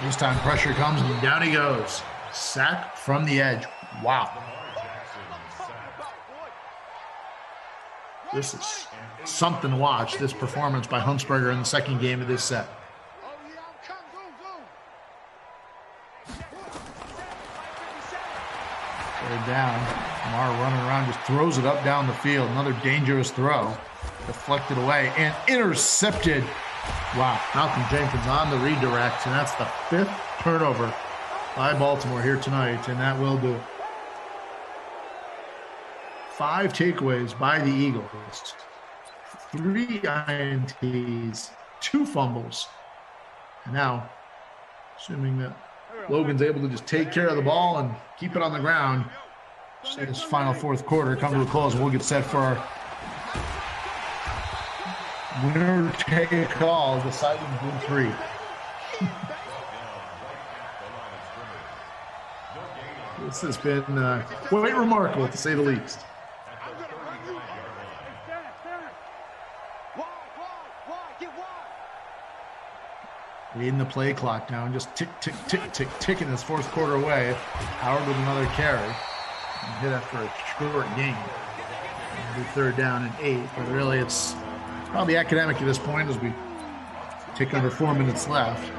This time pressure comes and down he goes. Sack from the edge. Wow. This is something to watch, this performance by Huntsberger in the second game of this set. Third down. Lamar running around, just throws it up down the field. Another dangerous throw. Deflected away and intercepted. Wow, Malcolm Jenkins on the redirect, and that's the 5th turnover by Baltimore here tonight, and that will do it. 5 takeaways by the Eagles. 3 INTs, 2 fumbles. And now, assuming that Logan's able to just take care of the ball and keep it on the ground, see this final 4th quarter come to a close, and we'll get set for our winner take all deciding Game 3. This has been quite remarkable, to say the least. Leading the play clock down, just tick, tick, tick, tick, ticking this 4th quarter away. Howard with another carry. And hit after a short game. And 3rd down and 8, but really it's probably academic at this point as we take under 4 minutes left.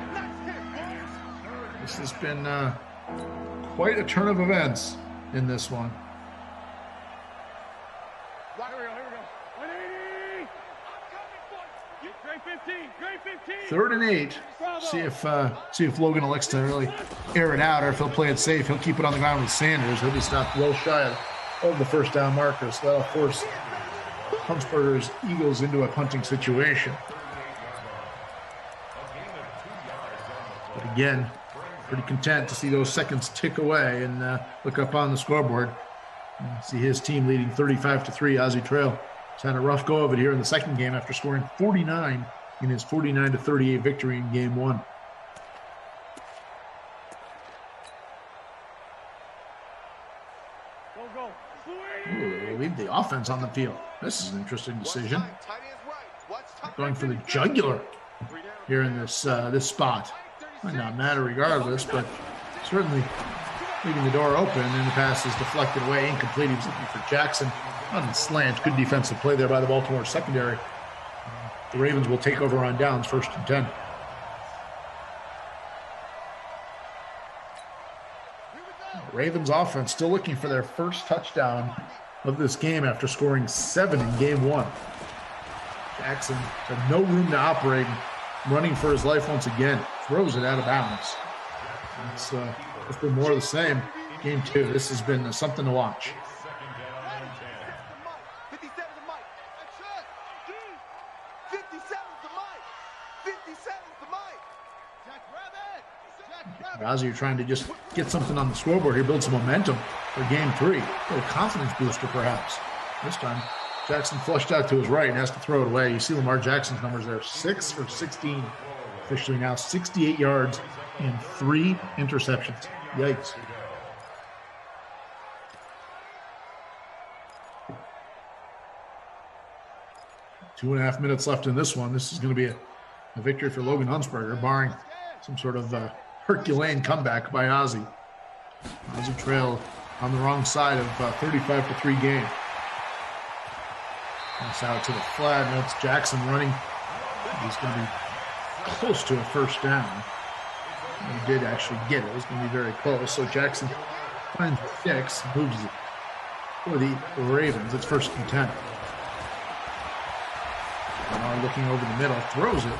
This has been quite a turn of events in this one. 3rd and 8. See if Logan elects to really air it out, or if he'll play it safe. He'll keep it on the ground with Sanders. He'll be stopped well shy of the 1st down marker, so that'll force Huntsberger's Eagles into a punting situation. But again, pretty content to see those seconds tick away and look up on the scoreboard and see his team leading 35-3. Ozzie Trail has had a rough go of it here in the second game after scoring 49 in his 49-38 victory in Game 1. Ooh, leave the offense on the field. This is an interesting decision. Going for the jugular here in this spot. Might not matter regardless, but certainly leaving the door open, and the pass is deflected away, incomplete. He was looking for Jackson on the slant. Good defensive play there by the Baltimore secondary. The Ravens will take over on downs, 1st and 10. The Ravens offense still looking for their 1st touchdown of this game after scoring 7 in Game 1. Jackson had no room to operate, running for his life once again. Throws it out of bounds. It's been more of the same. Game 2, this has been something to watch. Ozzy, you're trying to just get something on the scoreboard here, build some momentum for game 3. A little confidence booster, perhaps. This time, Jackson flushed out to his right and has to throw it away. You see Lamar Jackson's numbers there, 6 for 16. Officially now 68 yards and 3 interceptions. Yikes. Two and a half minutes left in this one. This is going to be a victory for Logan Huntsberger, barring some sort of Herculean comeback by Ozzy. Ozzy Trail on the wrong side of 35-3 game. Pass out to the flat. That's Jackson running. He's going to be close to a first down. He did actually get it. It was going to be very close. So Jackson finds 6, moves it for the Ravens. It's 1st and 10. Looking over the middle, throws it.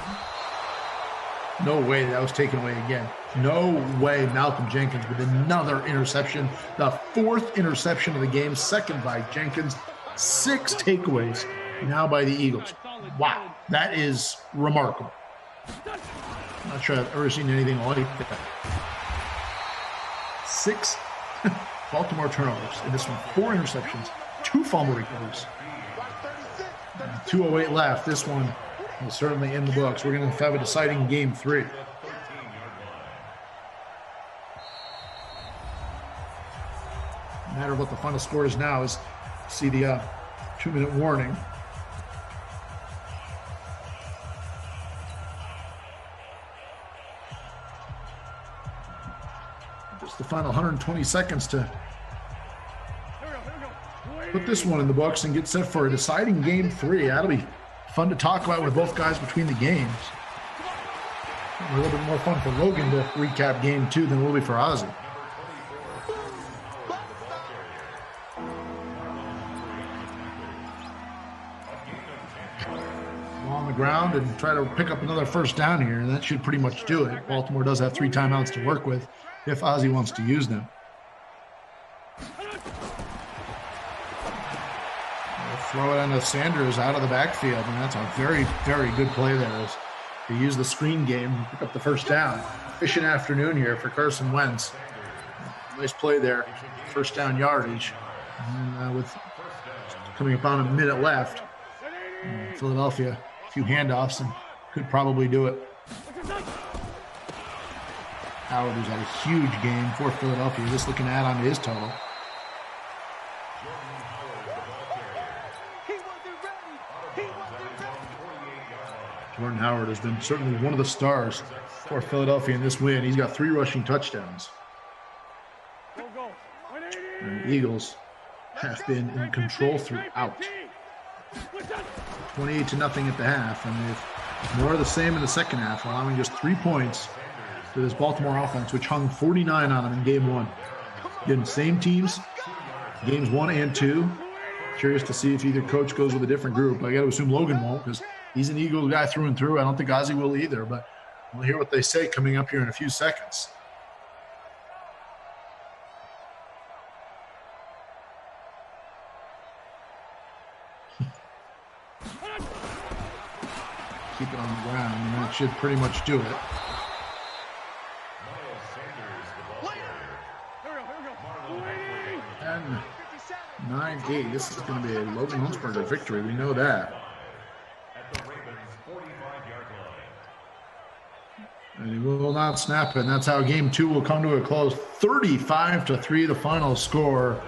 No way that was taken away again. No way Malcolm Jenkins with another interception. The 4th interception of the game, 2nd by Jenkins. 6 takeaways now by the Eagles. Wow, that is remarkable. I'm not sure I've ever seen anything like that. 6 Baltimore turnovers in this one. 4 interceptions, 2 fumble recoveries. 2:08 left. This one is certainly in the books. We're going to have a deciding game 3. No matter what the final score is now, is see the 2-minute warning. Just the final 120 seconds to put this one in the books and get set for a deciding game 3. That'll be fun to talk about with both guys between the games. A little bit more fun for Logan to recap game 2 than it will be for Ozzy. On the ground and try to pick up another first down here, and that should pretty much do it. Baltimore does have 3 timeouts to work with if Ozzy wants to use them. Throw it into Sanders out of the backfield, and that's a very, very good play there as they use the screen game to pick up the first down. Efficient afternoon here for Carson Wentz. Nice play there, first down yardage. And with coming up on a minute left, Philadelphia, a few handoffs and could probably do it. Howard has had a huge game for Philadelphia, just looking to add on to his total. Jordan Howard has been certainly one of the stars for Philadelphia in this win. He's got 3 rushing touchdowns. And the Eagles have been in control throughout. 28-0 at the half, and they've more of the same in the second half, allowing just 3 points to this Baltimore offense, which hung 49 on them in game 1. Again, same teams, games 1 and 2. Curious to see if either coach goes with a different group. I got to assume Logan won't, because he's an Eagle guy through and through. I don't think Ozzy will either, but we'll hear what they say coming up here in a few seconds. Keep it on the ground, and that should pretty much do it. 9-8. This is going to be a Logan Huntsberger victory. We know that. And he will not snap it. And that's how game 2 will come to a close. 35-3, the final score.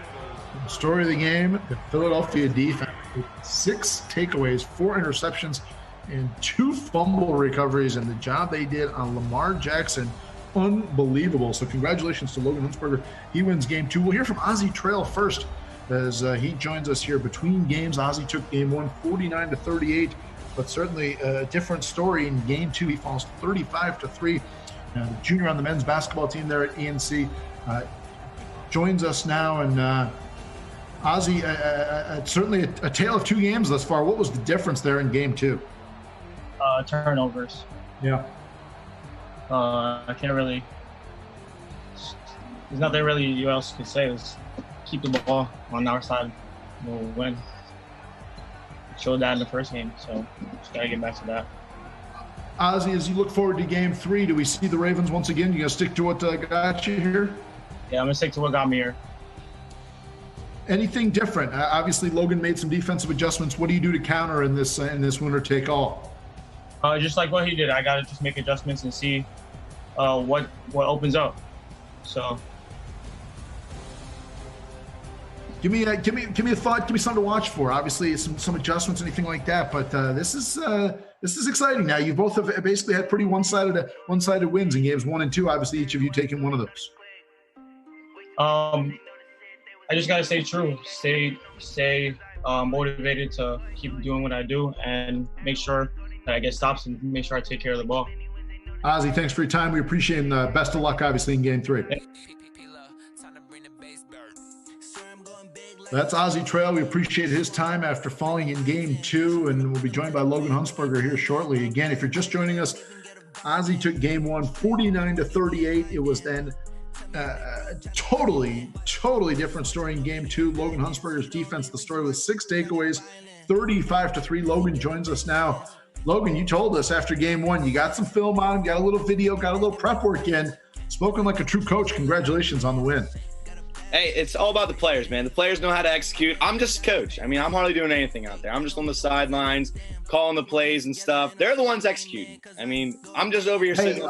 The story of the game, the Philadelphia defense, 6 takeaways, 4 interceptions, and 2 fumble recoveries. And the job they did on Lamar Jackson, unbelievable. So congratulations to Logan Huntsberger. He wins game 2. We'll hear from Ozzy Trail first as he joins us here between games. Ozzy took game 1 49-38. But certainly a different story in game 2. He falls 35-3. The junior on the men's basketball team there at ENC joins us now. And Ozzy, certainly a tale of 2 games thus far. What was the difference there in game 2? Turnovers. Yeah. I can't really. There's nothing really you else can say. Is keep the ball on our side. We'll win. Showed that in the first game, so just gotta get back to that. Ozzy, as you look forward to Game 3, do we see the Ravens once again? You gonna stick to what got you here? Yeah, I'm gonna stick to what got me here. Anything different? Obviously, Logan made some defensive adjustments. What do you do to counter in this winner take all? Just like what he did, I gotta just make adjustments and see what opens up. So. Give me a thought. Give me something to watch for. Obviously, some adjustments, anything like that. But this is exciting. Now you both have basically had pretty one-sided wins in games 1 and 2. Obviously, each of you taking one of those. I just gotta stay true, stay motivated to keep doing what I do, and make sure that I get stops and make sure I take care of the ball. Ozzy, thanks for your time. We appreciate it. And best of luck, obviously, in Game 3. That's Ozzy Trail. We appreciate his time after falling in Game 2, and we'll be joined by Logan Huntsberger here shortly. Again, if you're just joining us, Ozzy took Game 1 49-38. It was then totally different story in Game 2. Logan Huntsberger's defense, the story with 6 takeaways, 35-3. Logan joins us now. Logan, you told us after Game 1, you got some film on him, got a little video, got a little prep work in. Spoken like a true coach. Congratulations on the win. Hey, it's all about the players, man. The players know how to execute. I'm just a coach. I mean, I'm hardly doing anything out there. I'm just on the sidelines, calling the plays and stuff. They're the ones executing. I mean, I'm just over here sitting.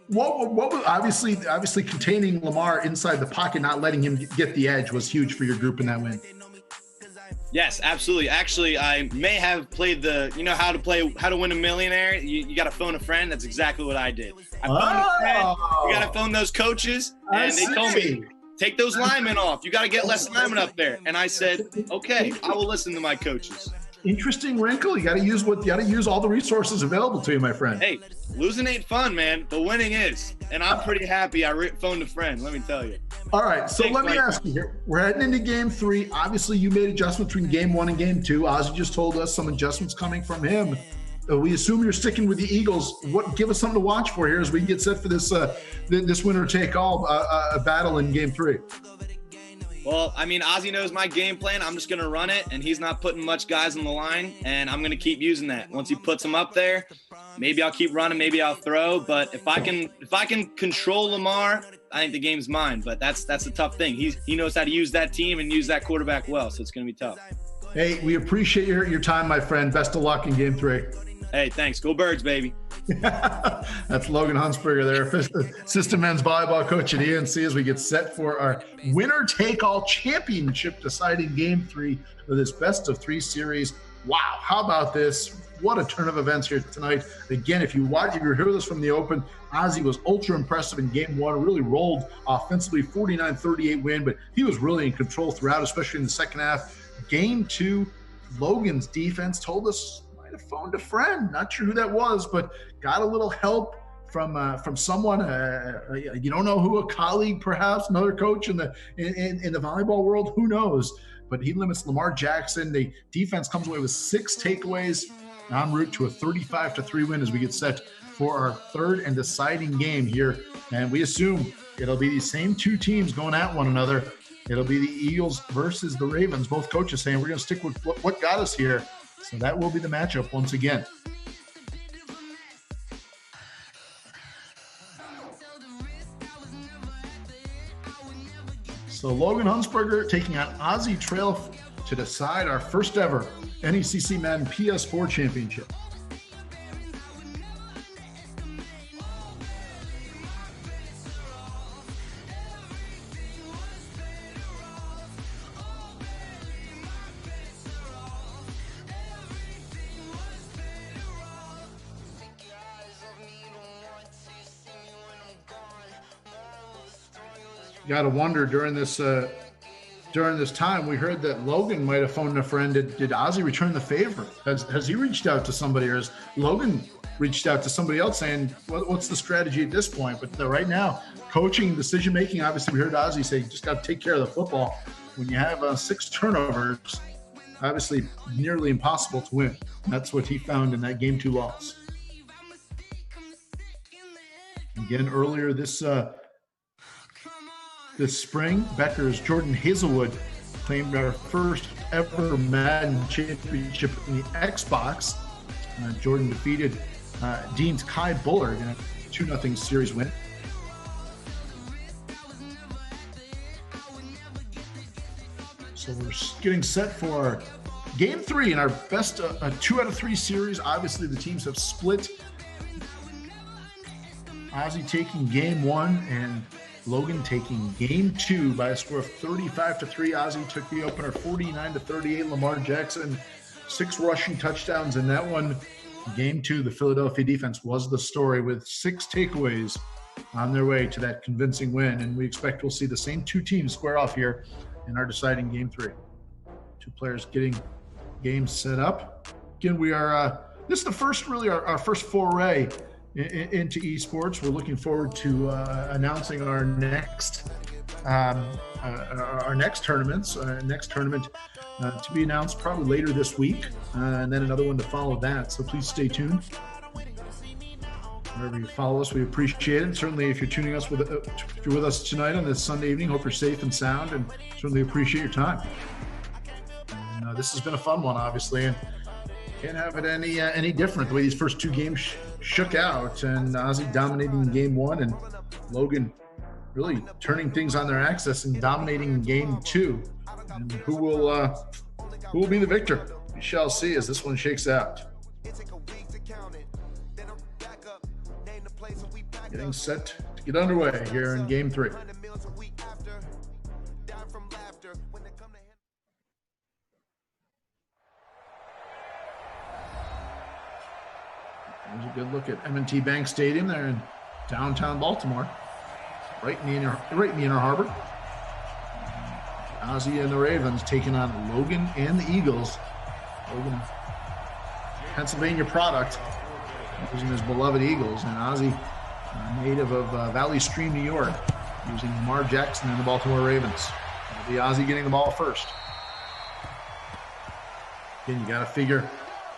What was obviously containing Lamar inside the pocket, not letting him get the edge was huge for your group in that win. Yes, absolutely. Actually, I may have played how to win a millionaire. You got to phone a friend. That's exactly what I did. I phoned a friend. You got to phone those coaches, and they told me, take those linemen off. You got to get less linemen up there. And I said, okay, I will listen to my coaches. Interesting wrinkle. You got to use all the resources available to you, my friend. Hey, losing ain't fun, man, but winning is. And I'm pretty happy I phoned a friend, let me tell you. All right, so let me ask you here. We're heading into Game 3. Obviously, you made adjustments between Game 1 and Game 2. Ozzy just told us some adjustments coming from him. We assume you're sticking with the Eagles. Give us something to watch for here as we get set for this winner-take-all battle in Game 3. Well, I mean, Ozzy knows my game plan. I'm just going to run it, and he's not putting much guys on the line, and I'm going to keep using that. Once he puts them up there, maybe I'll keep running, maybe I'll throw. But if I can control Lamar, I think the game's mine. But that's a tough thing. He knows how to use that team and use that quarterback well, so it's going to be tough. Hey, we appreciate your time, my friend. Best of luck in Game 3. Hey, thanks. Go Birds, baby. That's Logan Huntsberger there, assistant men's volleyball coach at ENC, as we get set for our winner-take-all championship deciding Game 3 of this best-of-3 series. Wow, how about this? What a turn of events here tonight. Again, if you hear this from the open, Ozzy was ultra impressive in Game 1, really rolled offensively, 49-38 win, but he was really in control throughout, especially in the second half. Game 2, Logan's defense told us might have phoned a friend. Not sure who that was, but got a little help from someone. You don't know who, a colleague, perhaps another coach in the volleyball world. Who knows? But he limits Lamar Jackson. The defense comes away with 6 takeaways, en route to a 35-3 win as we get set for our third and deciding game here. And we assume it'll be these same 2 teams going at one another. It'll be the Eagles versus the Ravens. Both coaches saying we're going to stick with what got us here. So that will be the matchup once again. So Logan Huntsberger taking on Ozzy Trail to decide our first ever NECC Madden PS4 championship. You got to wonder during this time, we heard that Logan might have phoned a friend. Did Ozzy return the favor? Has he reached out to somebody, or has Logan reached out to somebody else saying, what's the strategy at this point? But right now, coaching, decision making, obviously we heard Ozzy say, just got to take care of the football. When you have 6 turnovers, obviously nearly impossible to win. And that's what he found in that Game 2 loss. Again, earlier this spring, Becker's Jordan Hazelwood claimed our first ever Madden championship in the Xbox. Jordan defeated Dean's Kai Bullard in a 2-0 series win. So we're getting set for Game 3 in our best 2 out of 3 series. Obviously, the teams have split. Ozzy taking Game 1 and Logan taking Game 2 by a score of 35-3. Ozzy took the opener 49-38. Lamar Jackson, 6 rushing touchdowns in that one. Game 2, the Philadelphia defense was the story with 6 takeaways on their way to that convincing win. And we expect we'll see the same 2 teams square off here in our deciding Game 3. 2 players getting games set up. Again, we are, this is the first, really our first foray into esports. We're looking forward to announcing our next tournaments. Next tournament to be announced probably later this week, and then another one to follow that. So please stay tuned. Wherever you follow us, we appreciate it. Certainly, if you're tuning us if you're with us tonight on this Sunday evening, hope you're safe and sound, and certainly appreciate your time. And this has been a fun one, obviously, and can't have it any different the way these first 2 games shook out. And Ozzy dominating in Game 1, and Logan really turning things on their axis and dominating in Game 2. And who will be the victor? We shall see as this one shakes out. Getting set to get underway here in Game 3. There's a good look at M&T Bank Stadium there in downtown Baltimore, right in the Inner Harbor. Ozzy and the Ravens taking on Logan and the Eagles. Logan, Pennsylvania product, using his beloved Eagles, and Ozzy, native of Valley Stream, New York, using Lamar Jackson and the Baltimore Ravens. It'll be Ozzy getting the ball first. Again, you got to figure,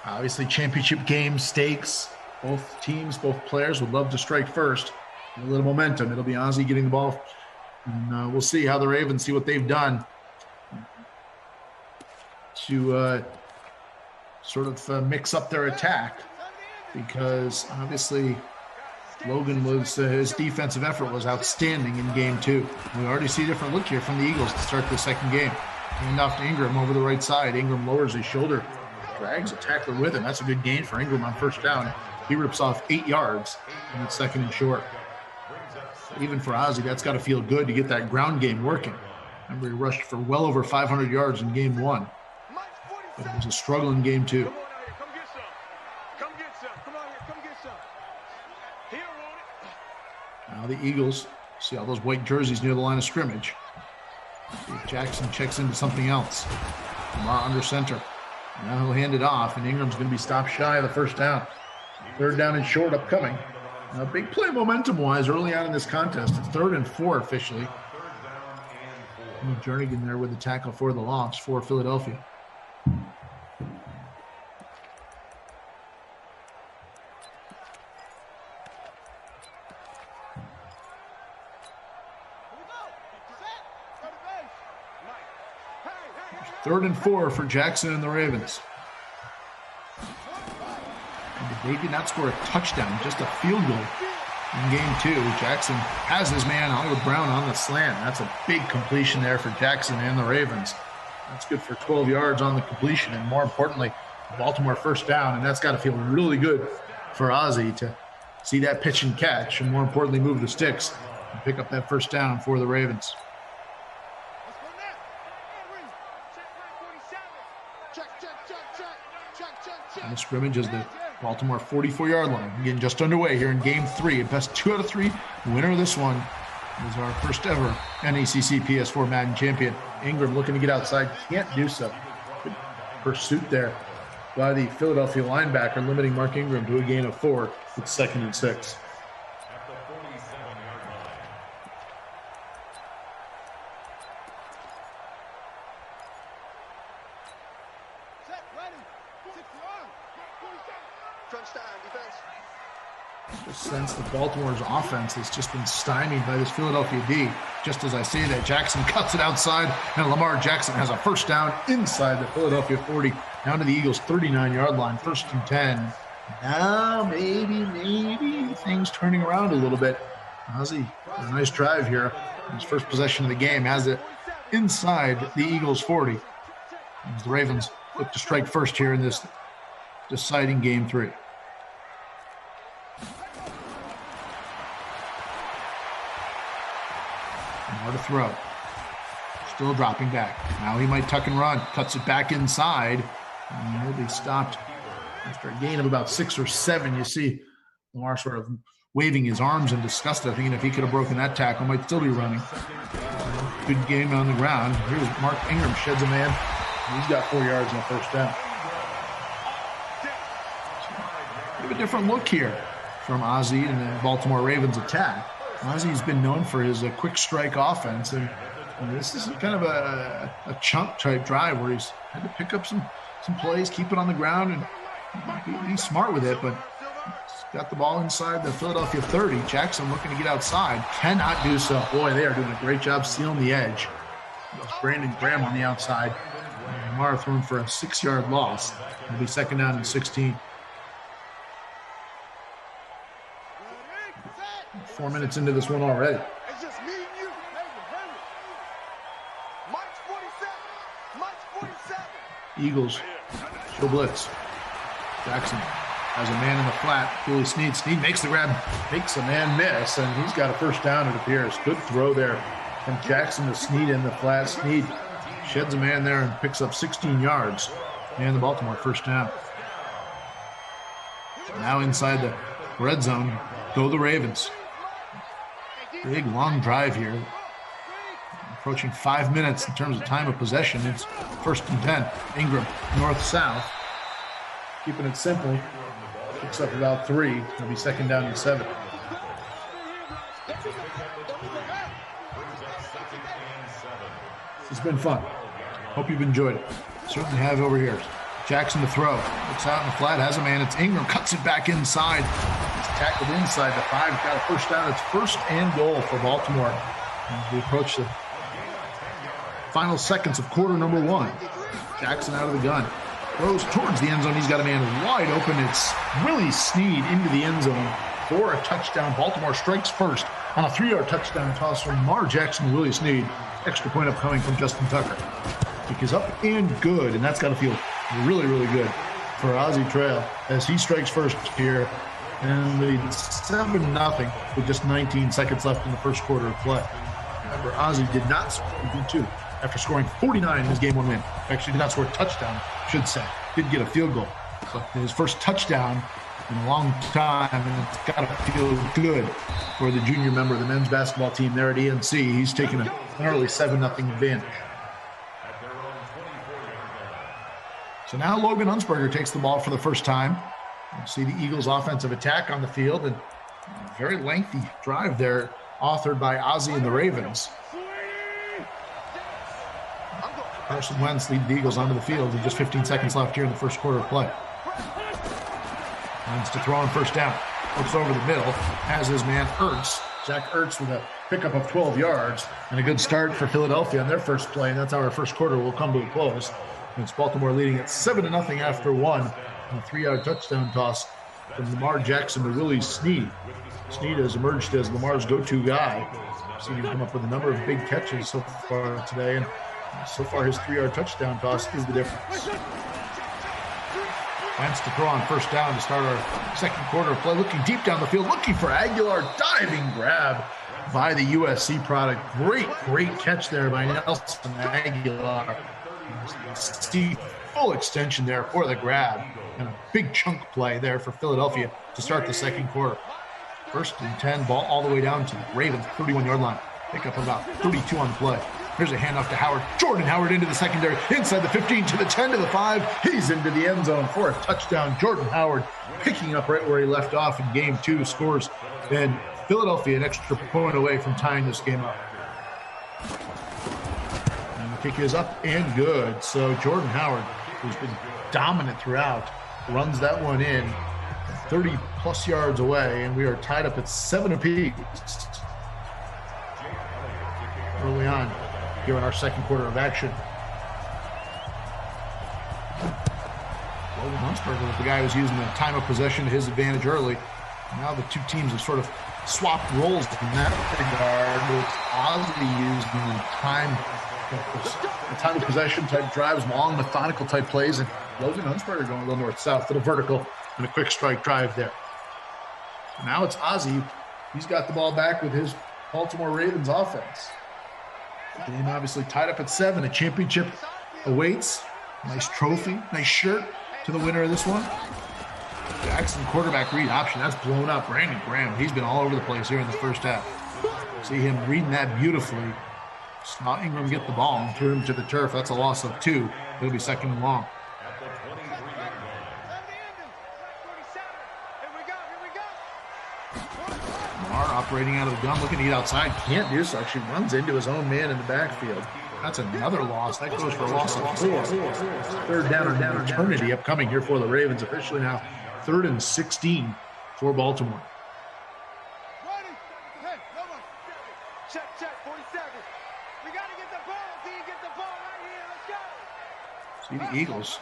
obviously, championship game stakes. Both teams, both players would love to strike first. A little momentum. It'll be Ozzy getting the ball. And we'll see how the Ravens, see what they've done to sort of mix up their attack, because obviously Logan was his defensive effort was outstanding in Game 2. We already see a different look here from the Eagles to start the second game. Hand off to Ingram over the right side. Ingram lowers his shoulder, drags a tackler with him. That's a good gain for Ingram on first down. He rips off 8 yards, and it's 2nd and short. Even for Ozzy, that's got to feel good to get that ground game working. Remember, he rushed for well over 500 yards in Game 1. But it was a struggle in Game 2. Come get some. Come get some. Come on here. Come get some. He don't want it. Now the Eagles, see all those white jerseys near the line of scrimmage. See if Jackson checks into something else. Lamar under center. Now he'll hand it off, and Ingram's going to be stopped shy of the first down. 3rd down and short upcoming. Now, big play momentum-wise early on in this contest. It's 3rd and 4 officially. And Jernigan there with the tackle for the loss for Philadelphia. Third and 4 for Jackson and the Ravens. And they did not score a touchdown, just a field goal in Game 2. Jackson has his man, Hollywood Brown, on the slant. That's a big completion there for Jackson and the Ravens. That's good for 12 yards on the completion, and more importantly, Baltimore first down. And that's got to feel really good for Ozzy to see that pitch and catch, and more importantly, move the sticks and pick up that first down for the Ravens. And the scrimmage is the Baltimore 44-yard line. Again, just underway here in Game 3. A best 2 out of 3. Winner of this one is our first ever NECC PS4 Madden champion. Ingram looking to get outside. Can't do so. Good pursuit there by the Philadelphia linebacker, limiting Mark Ingram to a gain of 4 with 2nd and 6. Sense that Baltimore's offense has just been stymied by this Philadelphia D. Just as I say that, Jackson cuts it outside, and Lamar Jackson has a first down inside the Philadelphia 40, down to the Eagles' 39-yard line, 1st and 10. Now maybe things turning around a little bit. Ozzie, a nice drive here. His first possession of the game has it inside the Eagles' 40. As the Ravens look to strike first here in this deciding game 3. More to throw. Still dropping back. Now he might tuck and run. Cuts it back inside. And he'll be stopped after a gain of about 6 or 7. You see Lamar sort of waving his arms in disgust, thinking if he could have broken that tackle, might still be running. Good game on the ground. Here's Mark Ingram, sheds a man. He's got 4 yards and a first down. So, a different look here from Ozzie and the Baltimore Ravens attack. Ozzie's been known for his quick strike offense, and this is kind of a chunk type drive where he's had to pick up some plays, keep it on the ground, and be smart with it, but he's got the ball inside the Philadelphia 30. Jackson looking to get outside, cannot do so. Boy, they are doing a great job sealing the edge. That's Brandon Graham on the outside. Lamar thrown for a 6-yard loss. It'll be second down and 16. 4 minutes into this one already. It's just me and you. March 47. March 47. Eagles show blitz. Jackson has a man in the flat. Willie Snead. Snead makes the grab, makes a man miss, and he's got a first down, it appears. Good throw there from Jackson to Snead in the flat. Snead sheds a man there and picks up 16 yards. And the Baltimore first down. Now inside the red zone go the Ravens. Big, long drive here. Approaching 5 minutes in terms of time of possession. It's 1st and 10. Ingram, north-south. Keeping it simple. Picks up about 3. It'll be second down and 7. It's been fun. Hope you've enjoyed it. Certainly have over here. Jackson to throw. Looks out in the flat. Has a man. It's Ingram. Cuts it back inside. He's tackled inside the 5. Got a first down. It's 1st and goal for Baltimore. As we approach the final seconds of quarter number 1. Jackson out of the gun. Throws towards the end zone. He's got a man wide open. It's Willie Snead into the end zone for a touchdown. Baltimore strikes first on a 3-yard touchdown toss from Lamar Jackson and Willie Snead. Extra point upcoming from Justin Tucker. Kick is up and good, and that's got to feel really, really good for Ozzie Trail as he strikes first here. And leads 7-0 with just 19 seconds left in the first quarter of play. Remember, Ozzie did not score after scoring 49 in his game 1 win. Actually, did not score a touchdown, I should say. Did get a field goal. But his first touchdown in a long time, and it's got to feel good for the junior member of the men's basketball team there at ENC. He's taken an early 7-0 advantage. So now Logan Hunsberger takes the ball for the first time. You see the Eagles' offensive attack on the field, and a very lengthy drive there, authored by Ozzie and the Ravens. Carson Wentz leads the Eagles onto the field with just 15 seconds left here in the first quarter of play. Wentz to throw on first down. Looks over the middle, has his man Ertz. Zach Ertz with a pickup of 12 yards and a good start for Philadelphia on their first play, and that's how our first quarter will come to a close. It's Baltimore leading at 7-0 after 1 on a 3-yard touchdown toss from Lamar Jackson to Willie Snead. Snead has emerged as Lamar's go-to guy. I've seen him come up with a number of big catches so far today, and so far his 3-yard touchdown toss is the difference. Wentz to throw on first down to start our second quarter of play. Looking deep down the field, looking for Aguilar. Diving grab by the USC product. Great catch there by Nelson Aguilar. See full extension there for the grab. And a big chunk play there for Philadelphia to start the second quarter. 1st and 10, ball all the way down to the Ravens 31-yard line. Pick up about 32 on the play. Here's a handoff to Howard. Jordan Howard into the secondary, inside the 15 to the 10 to the 5. He's into the end zone for a touchdown. Jordan Howard picking up right where he left off in game 2, scores. And Philadelphia an extra point away from tying this game up. And the kick is up and good. So Jordan Howard, who's been dominant throughout, runs that one in 30-plus yards away, and we are tied up at 7 apiece early on here in our second quarter of action. Logan Hunsberger was the guy who was using the time of possession to his advantage early. Now the two teams have sort of swapped roles in that regard, with Ozzy using the time of possession type drives, long methodical type plays, and Logan Hunsberger going a little north-south, little vertical, and a quick strike drive there. So now it's Ozzy. He's got the ball back with his Baltimore Ravens offense. Game obviously tied up at 7. A championship awaits. Nice trophy, nice shirt to the winner of this one. Jackson quarterback read option. That's blown up. Brandon Graham, he's been all over the place here in the first half. See him reading that beautifully. Saw Ingram get the ball and threw him to the turf. That's a loss of 2. It'll be second and long. Lamar operating out of the gun, looking to get outside. Can't do so. Actually runs into his own man in the backfield. That's another loss. That goes for a loss of 4. Third down or eternity upcoming here for the Ravens. Officially now 3rd and 16 for Baltimore. See the Eagles.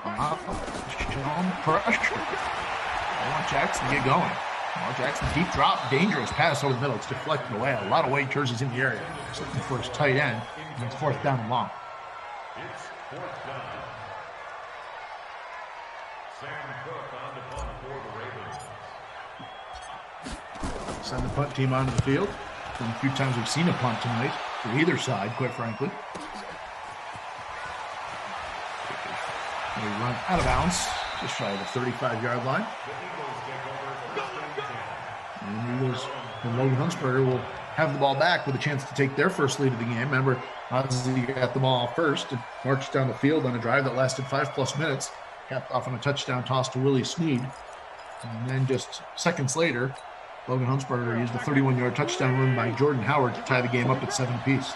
Showing pressure. They want Jackson to get going. Well, Jackson, deep drop, dangerous pass over the middle. It's deflected away. A lot of weight jerseys in the area. He's looking for his tight end. And it's 4th down and long. It's 4th down. Sam Cook on the punt for the Ravens. Send the punt team onto the field. From a few times we've seen a punt tonight for either side, quite frankly. They run out of bounds, just shy of the 35-yard line. And the Eagles and Logan Hunsberger will have the ball back with a chance to take their first lead of the game. Remember, Ozzy got the ball first and marched down the field on a drive that lasted 5+ minutes, capped off on a touchdown toss to Willie Snead. And then just seconds later, Logan Hunsberger used a 31-yard touchdown run by Jordan Howard to tie the game up at 7 apiece.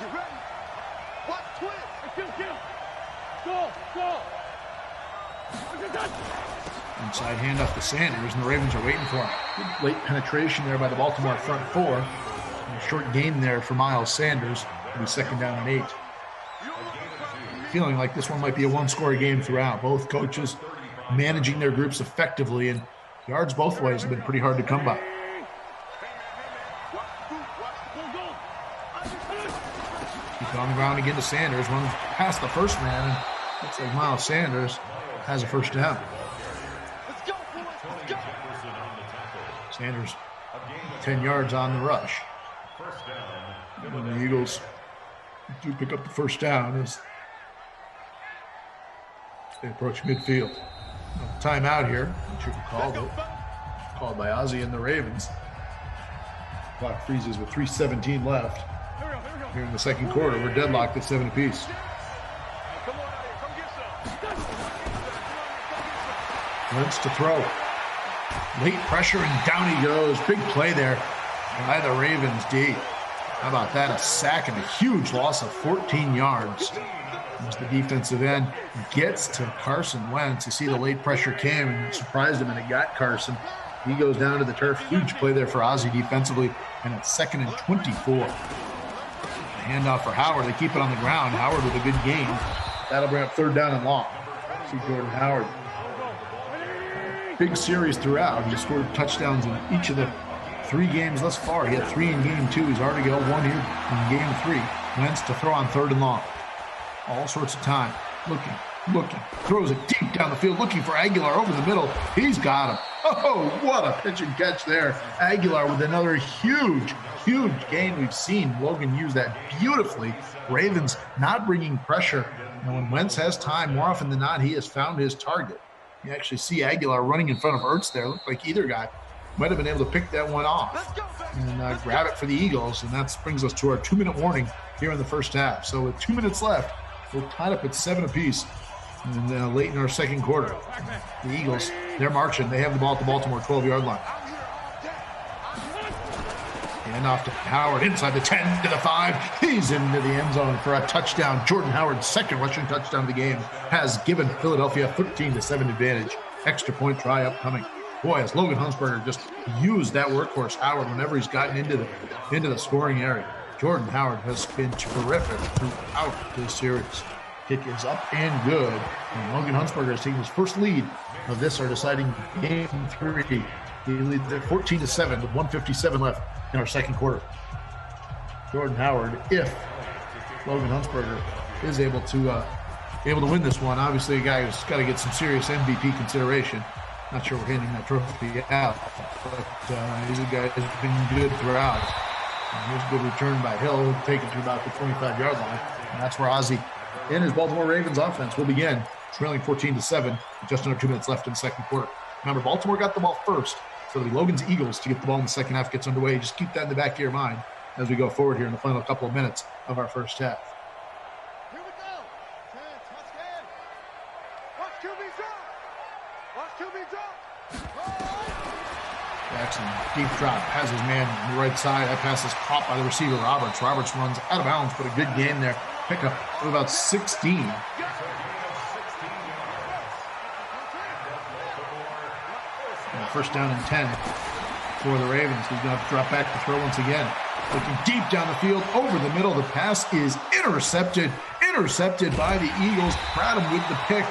Inside handoff to Sanders, and the Ravens are waiting for him. Good late penetration there by the Baltimore front 4. And a short gain there for Miles Sanders. It'll be 2nd down and 8. Feeling like this one might be a one-score game throughout. Both coaches managing their groups effectively, and yards both ways have been pretty hard to come by. Keep it on the ground again to Sanders. Runs past the first man, and looks like Miles Sanders has a first down. Sanders 10 yards on the rush. And the Eagles do pick up the first down as they approach midfield. Timeout here, which you called it. Called by Ozzy and the Ravens. Clock freezes with 3:17 left. Here in the second quarter, we're deadlocked at 7 apiece. Wentz to throw. Late pressure, and down he goes. Big play there by the Ravens D. How about that? A sack and a huge loss of 14 yards. As the defensive end gets to Carson Wentz. You see the late pressure came and surprised him, and it got Carson. He goes down to the turf. Huge play there for Ozzy defensively, and it's 2nd and 24. Handoff for Howard. They keep it on the ground. Howard with a good gain. That'll bring up 3rd down and long. See Jordan Howard. Big series throughout. He scored touchdowns in each of the 3 games thus far. He had 3 in game 2. He's already got 1 here in game 3. Wentz to throw on 3rd and long. All sorts of time. Looking. Throws it deep down the field, looking for Aguilar over the middle. He's got him. Oh, what a pitch and catch there. Aguilar with another huge gain. We've seen Logan use that beautifully. Ravens not bringing pressure. And when Wentz has time, more often than not, he has found his target. You actually see Aguilar running in front of Ertz there. Looked like either guy might have been able to pick that one off and grab it for the Eagles. And that brings us to our 2-minute warning here in the first half. So with 2 minutes left, we're tied up at 7 apiece. And late in our second quarter, the Eagles, they're marching. They have the ball at the Baltimore 12-yard line. And off to Howard inside the 10 to the 5. He's into the end zone for a touchdown. Jordan Howard's second rushing touchdown of the game has given Philadelphia a 13-7 advantage. Extra point try upcoming. Boy, has Logan Hunsberger just used that workhorse Howard whenever he's gotten into the scoring area. Jordan Howard has been terrific throughout this series. Kick is up and good. And Logan Huntsberger is taking his first lead of this, our deciding game 3. He leads at 14-7 with 1:57 left in our second quarter. Jordan Howard, if Logan Huntsberger is able to win this one, obviously a guy who's got to get some serious MVP consideration. Not sure we're handing that trophy out, but he's a guy who's been good throughout. And here's a good return by Hill. He'll take it to about the 25-yard line. And that's where Ozzie and his Baltimore Ravens offense will begin, trailing 14-7 with just under 2 minutes left in the second quarter. Remember, Baltimore got the ball first, so it'll be Logan's Eagles to get the ball in the second half gets underway. Just keep that in the back of your mind as we go forward here in the final couple of minutes of our first half. Here we go. Touch game. Watch QB drop. Watch QB drop. Jackson, deep drop, has his man on the right side. That pass is caught by the receiver, Roberts. Roberts runs out of bounds, but a good game there. Pickup of about 16. And first down and 10 for the Ravens. He's going to have to drop back to throw once again. Looking deep down the field, over the middle. The pass is intercepted by the Eagles. Pradham with the pick.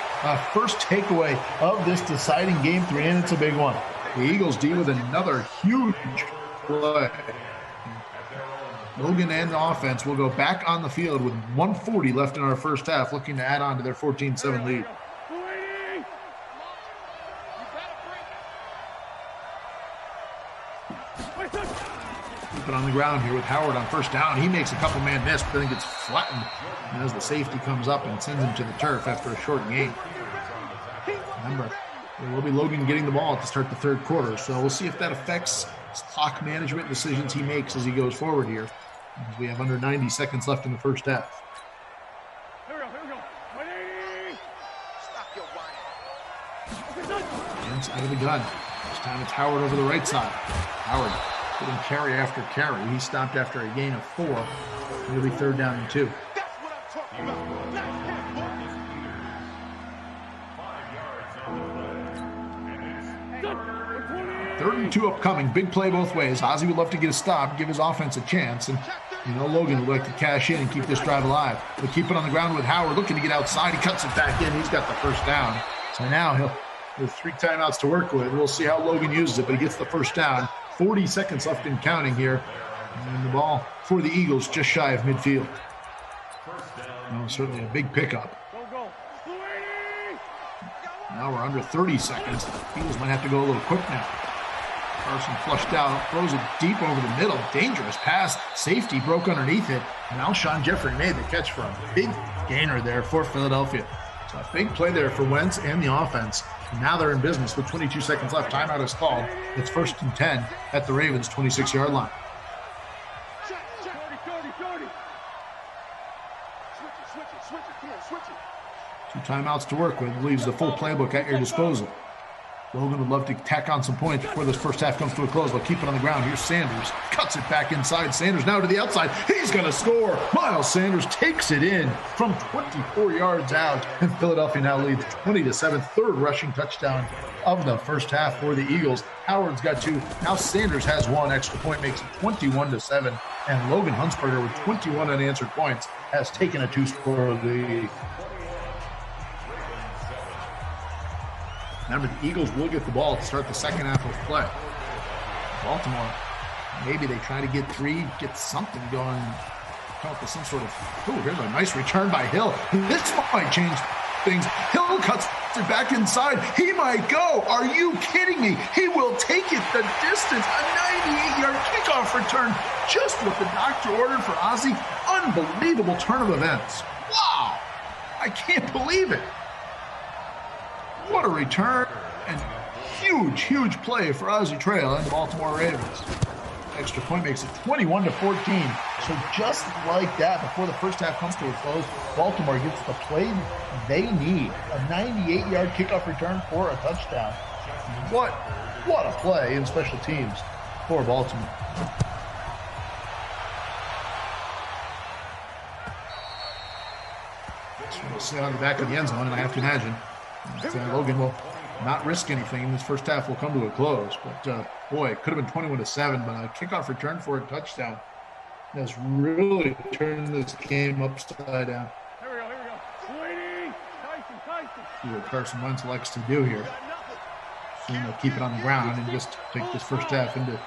First takeaway of this deciding game 3, and it's a big one. The Eagles deal with another huge play. Logan and the offense will go back on the field with 1:40 left in our first half, looking to add on to their 14-7 lead. Keep it on the ground here with Howard on first down. He makes a couple man miss, but then gets flattened. And as the safety comes up and sends him to the turf after a short gain. Remember, it will be Logan getting the ball to start the third quarter, so we'll see if that affects clock management decisions he makes as he goes forward here. As we have under 90 seconds left in the first half. Here we go. 180. Stop your whining. Inside of the gun. This time it's Howard over the right side. Howard getting carry after carry. He stopped after a gain of 4. Nearly third down and 2. That's what I'm talking about. That's Third and 2 upcoming. Big play both ways. Ozzie would love to get a stop, give his offense a chance. And, Logan would like to cash in and keep this drive alive. But keep it on the ground with Howard looking to get outside. He cuts it back in. He's got the first down. So now he'll have 3 timeouts to work with. We'll see how Logan uses it, but he gets the first down. 40 seconds left in counting here. And the ball for the Eagles just shy of midfield. Certainly a big pickup. Now we're under 30 seconds. Eagles might have to go a little quick now. Carson flushed out, throws it deep over the middle. Dangerous pass. Safety broke underneath it. And Alshon Jeffrey made the catch for a big gainer there for Philadelphia. So a big play there for Wentz and the offense. And now they're in business with 22 seconds left. Timeout is called. It's 1st and 10 at the Ravens' 26-yard line. Switch it. 2 timeouts to work with. Leaves the full playbook at your disposal. Logan would love to tack on some points before this first half comes to a close. They'll keep it on the ground. Here's Sanders. Cuts it back inside. Sanders now to the outside. He's going to score. Miles Sanders takes it in from 24 yards out. And Philadelphia now leads 20-7. Third rushing touchdown of the first half for the Eagles. Howard's got 2. Now Sanders has 1 extra point, makes it 21-7. And Logan Huntsberger with 21 unanswered points has taken a 2-score lead. Remember, the Eagles will get the ball to start the second half of play. Baltimore, maybe they try to get 3, get something going, come up with some sort of, here's a nice return by Hill. This might change things. Hill cuts it back inside. He might go. Are you kidding me? He will take it the distance. A 98-yard kickoff return. Just what the doctor ordered for Ozzie. Unbelievable turn of events. Wow. I can't believe it. What a return and huge play for Ozzie Trail and the Baltimore Ravens. Extra point makes it 21-14. So just like that, before the first half comes to a close, Baltimore gets the play they need. A 98-yard kickoff return for a touchdown. What a play in special teams for Baltimore. So we'll sit on the back of the end zone, and I have to imagine Logan will not risk anything, and this first half will come to a close. But, boy, it could have been 21-7, but a kickoff return for a touchdown has really turned this game upside down. Here we go. See what Carson Wentz likes to do here. So, keep it on the ground and just take this first half into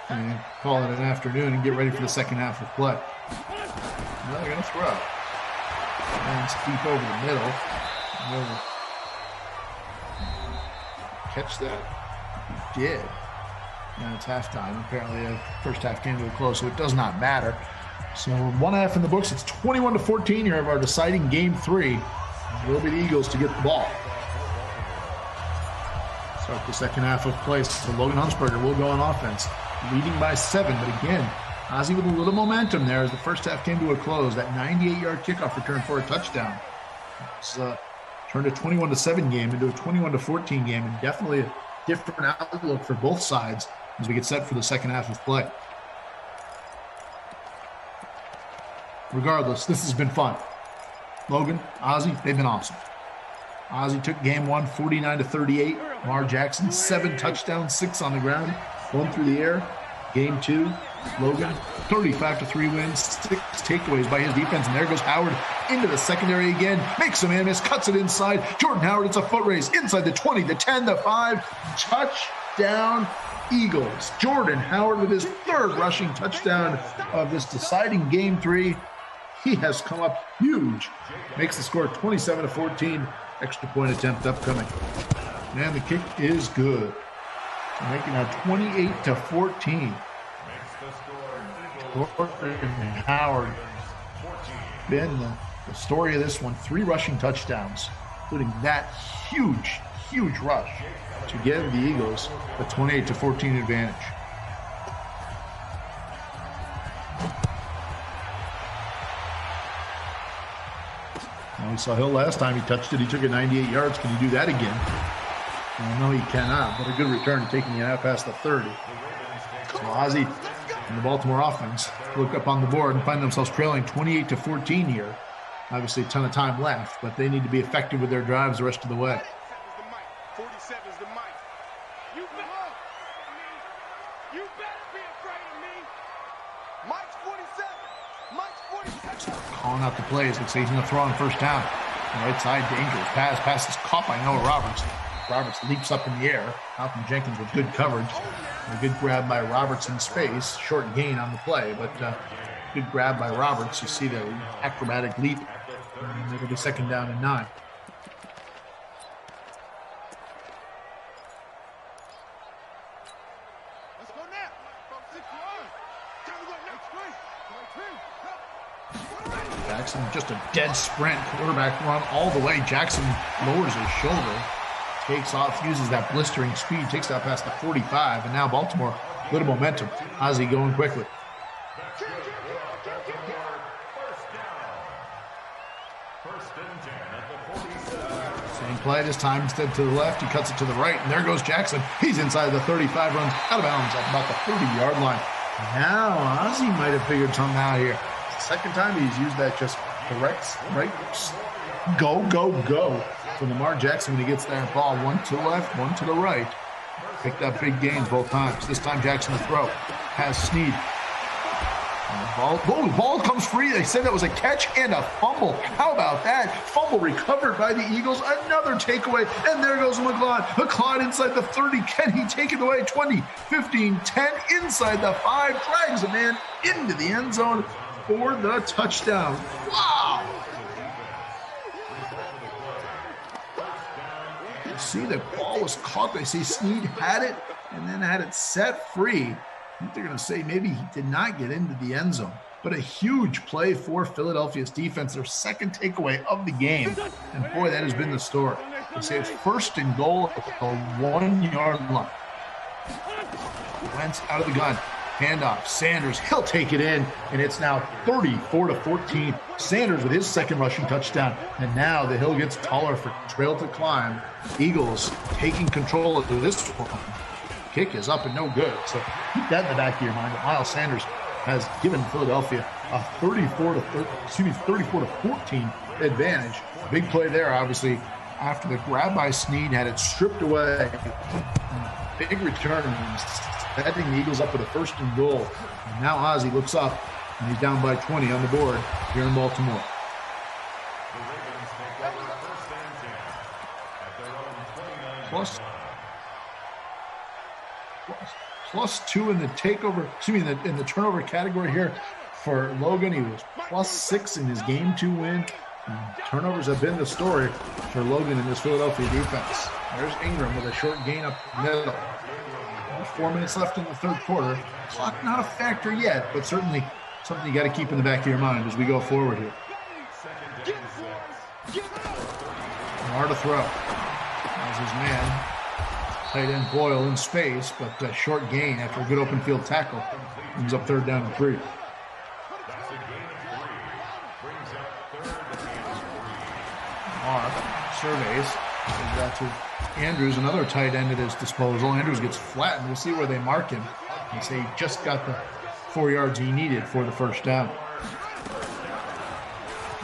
and call it an afternoon and get ready for the second half of play. Now they're going to throw. And it's deep over the middle. Catch that? He did. And it's halftime. Apparently, the first half came to a close, so it does not matter. So, one half in the books. It's 21-14 here of our deciding game 3. It will be the Eagles to get the ball. Start the second half of play. So Logan Huntsberger will go on offense, leading by 7. But again, Ozzie with a little momentum there as the first half came to a close. That 98-yard kickoff return for a touchdown. It's turned a 21-7 game into a 21-14 game, and definitely a different outlook for both sides as we get set for the second half of play. Regardless, this has been fun. Logan, Ozzie, they've been awesome. Ozzie took game 1, 49-38. Lamar Jackson, 7 touchdowns, 6 on the ground, 1 through the air. Game 2, Logan, 35-3 wins, 6 takeaways by his defense. And there goes Howard into the secondary again. Makes a man miss, cuts it inside. Jordan Howard, it's a foot race inside the 20, the 10, the 5. Touchdown, Eagles. Jordan Howard with his 3rd rushing touchdown of this deciding game 3. He has come up huge. Makes the score 27-14. Extra point attempt upcoming. Man, the kick is good. Making it 28-14. Jordan Howard been the story of this one. 3 rushing touchdowns, including that huge rush to give the Eagles a 28-14 advantage. We saw Hill last time he touched it. He took it 98 yards. Can he do that again? No, he cannot, but a good return, taking it out past the 30. So Ozzie and the Baltimore offense look up on the board and find themselves trailing 28-14 here. Obviously, a ton of time left, but they need to be effective with their drives the rest of the way. 47's the mic. You better be afraid of me. Mike's 47. Mike's 47. Calling out the plays. Looks like he's going to throw on first down. Right side, dangerous pass. Pass is caught by Noah Roberts. Roberts leaps up in the air. Malcolm Jenkins with good coverage. A good grab by Roberts in space. Short gain on the play, but good grab by Roberts. You see the acrobatic leap. And it'll be second down and 9. Let's go now. Jackson, just a dead sprint. Quarterback run all the way. Jackson lowers his shoulder. Takes off, uses that blistering speed, takes out past the 45, and now Baltimore, little momentum. Ozzie going quickly. Same play this time, instead to the left, he cuts it to the right, and there goes Jackson. He's inside the 35, runs out of bounds at about the 30-yard line. Now Ozzie might have figured something out here. It's the second time he's used that just direct, right, go. For Lamar Jackson when he gets there, ball one to the left, one to the right. Picked up big gains both times. This time Jackson to throw. Has Snead. Ball comes free. They said that was a catch and a fumble. How about that? Fumble recovered by the Eagles. Another takeaway. And there goes McLeod. McLeod inside the 30. Can he take it away? 20, 15, 10. Inside the 5. Drags a man into the end zone for the touchdown. Wow. See, the ball was caught. They say Snead had it and then had it set free. I think they're going to say maybe he did not get into the end zone. But a huge play for Philadelphia's defense, their second takeaway of the game. And boy, that has been the story. They say it's 1st and goal at the 1-yard line. Wentz out of the gun. Handoff. Sanders, he'll take it in, and it's now 34-14. Sanders with his second rushing touchdown, and now the hill gets taller for trail to climb. Eagles taking control of this one. Kick is up and no good, so keep that in the back of your mind. Miles Sanders has given Philadelphia a 34-14 advantage. Big play there, obviously, after the grab by Snead had it stripped away. Big return, setting the Eagles up with a 1st and goal. And now Ozzie looks up, and he's down by 20 on the board here in Baltimore. plus 2 in the takeover, in the turnover category here for Logan. He was plus 6 in his game 2 win. And turnovers have been the story for Logan in this Philadelphia defense. There's Ingram with a short gain up the middle. 4 minutes left in the third quarter. Clock not a factor yet, but certainly something you got to keep in the back of your mind as we go forward here. Lamar to throw. As his man, tight end Boyle in space, but a short gain after a good open field tackle. Brings up third down and 3. Lamar surveys. Got to Andrews, another tight end at his disposal. Andrews gets flattened. We'll see where they mark him. They say he just got the 4 yards he needed for the first down.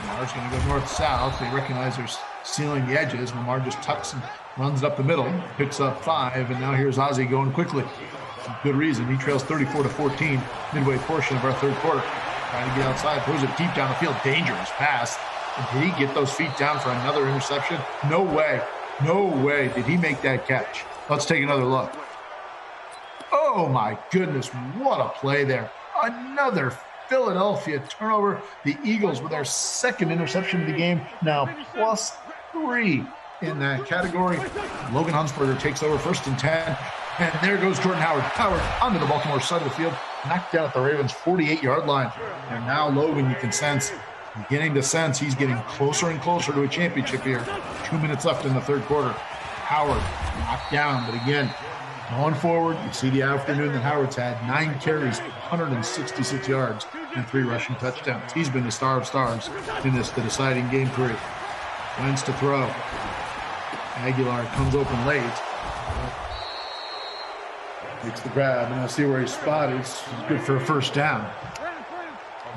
Lamar's going to go north-south. They recognize they're sealing the edges. Lamar just tucks and runs up the middle, picks up 5, and now here's Ozzie going quickly. Good reason. He trails 34-14 midway portion of our third quarter. Trying to get outside, throws it deep down the field. Dangerous pass. And did he get those feet down for another interception? No way. No way did he make that catch. Let's take another look. Oh my goodness, what a play there. Another Philadelphia turnover. The Eagles with their second interception of the game, now plus 3 in that category. Logan Hunsberger takes over 1st and 10. And there goes Jordan Howard. Howard onto the Baltimore side of the field, knocked down at the Ravens' 48-yard line. And now Logan, you can sense, beginning to sense he's getting closer and closer to a championship here. 2 minutes left in the third quarter. Howard knocked down, but again, going forward, you see the afternoon that Howard's had. 9 carries, 166 yards, and 3 rushing touchdowns. He's been the star of stars in the deciding game period. Wentz to throw. Aguilar comes open late. Makes the grab, and I'll see where he's spotted. It's good for a first down.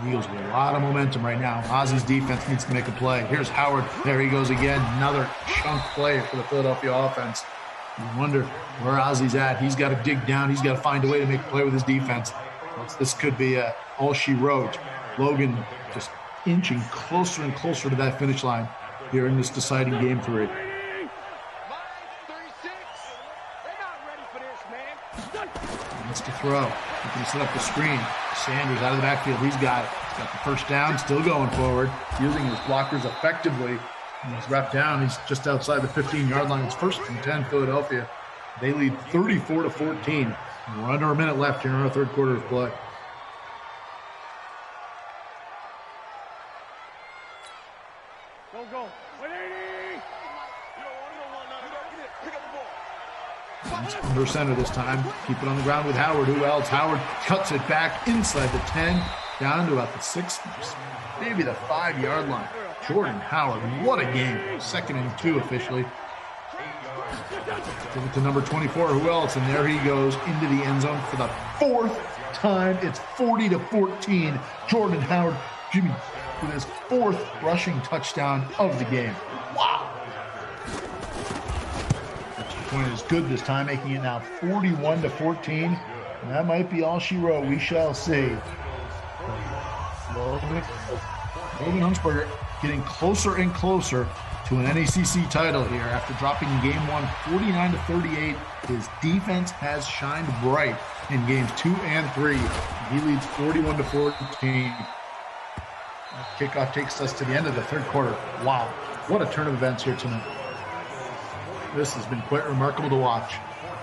Eagles with a lot of momentum right now. Ozzie's defense needs to make a play. Here's Howard. There he goes again. Another chunk play for the Philadelphia offense. You wonder where Ozzie's at. He's got to dig down. He's got to find a way to make a play with his defense. This could be all she wrote. Logan just inching closer and closer to that finish line here in this deciding game period. Wants to throw. He can set up the screen. Sanders out of the backfield. He's got it. He's got the first down. Still going forward. Using his blockers effectively. And he's wrapped down. He's just outside the 15-yard line. It's 1st and 10 Philadelphia. They lead 34-14. And we're under a minute left here in our third quarter of play. Go. 180. Under center this time. Keep it on the ground with Howard. Who else? Howard cuts it back inside the 10, down to about the 6, maybe the 5-yard line. Jordan Howard, what a game. 2nd and 2 officially. Give it to number 24. Who else? And there he goes into the end zone for the 4th time. It's 40-14. Jordan Howard, with his 4th rushing touchdown of the game. Wow. Point is good this time, making it now 41-14. And that might be all she wrote. We shall see. Logan Hunsberger getting closer and closer to an NECC title here after dropping in game 1 49-38. His defense has shined bright in games 2 and 3. He leads 41-14. Kickoff takes us to the end of the third quarter. Wow, what a turn of events here tonight. This has been quite remarkable to watch.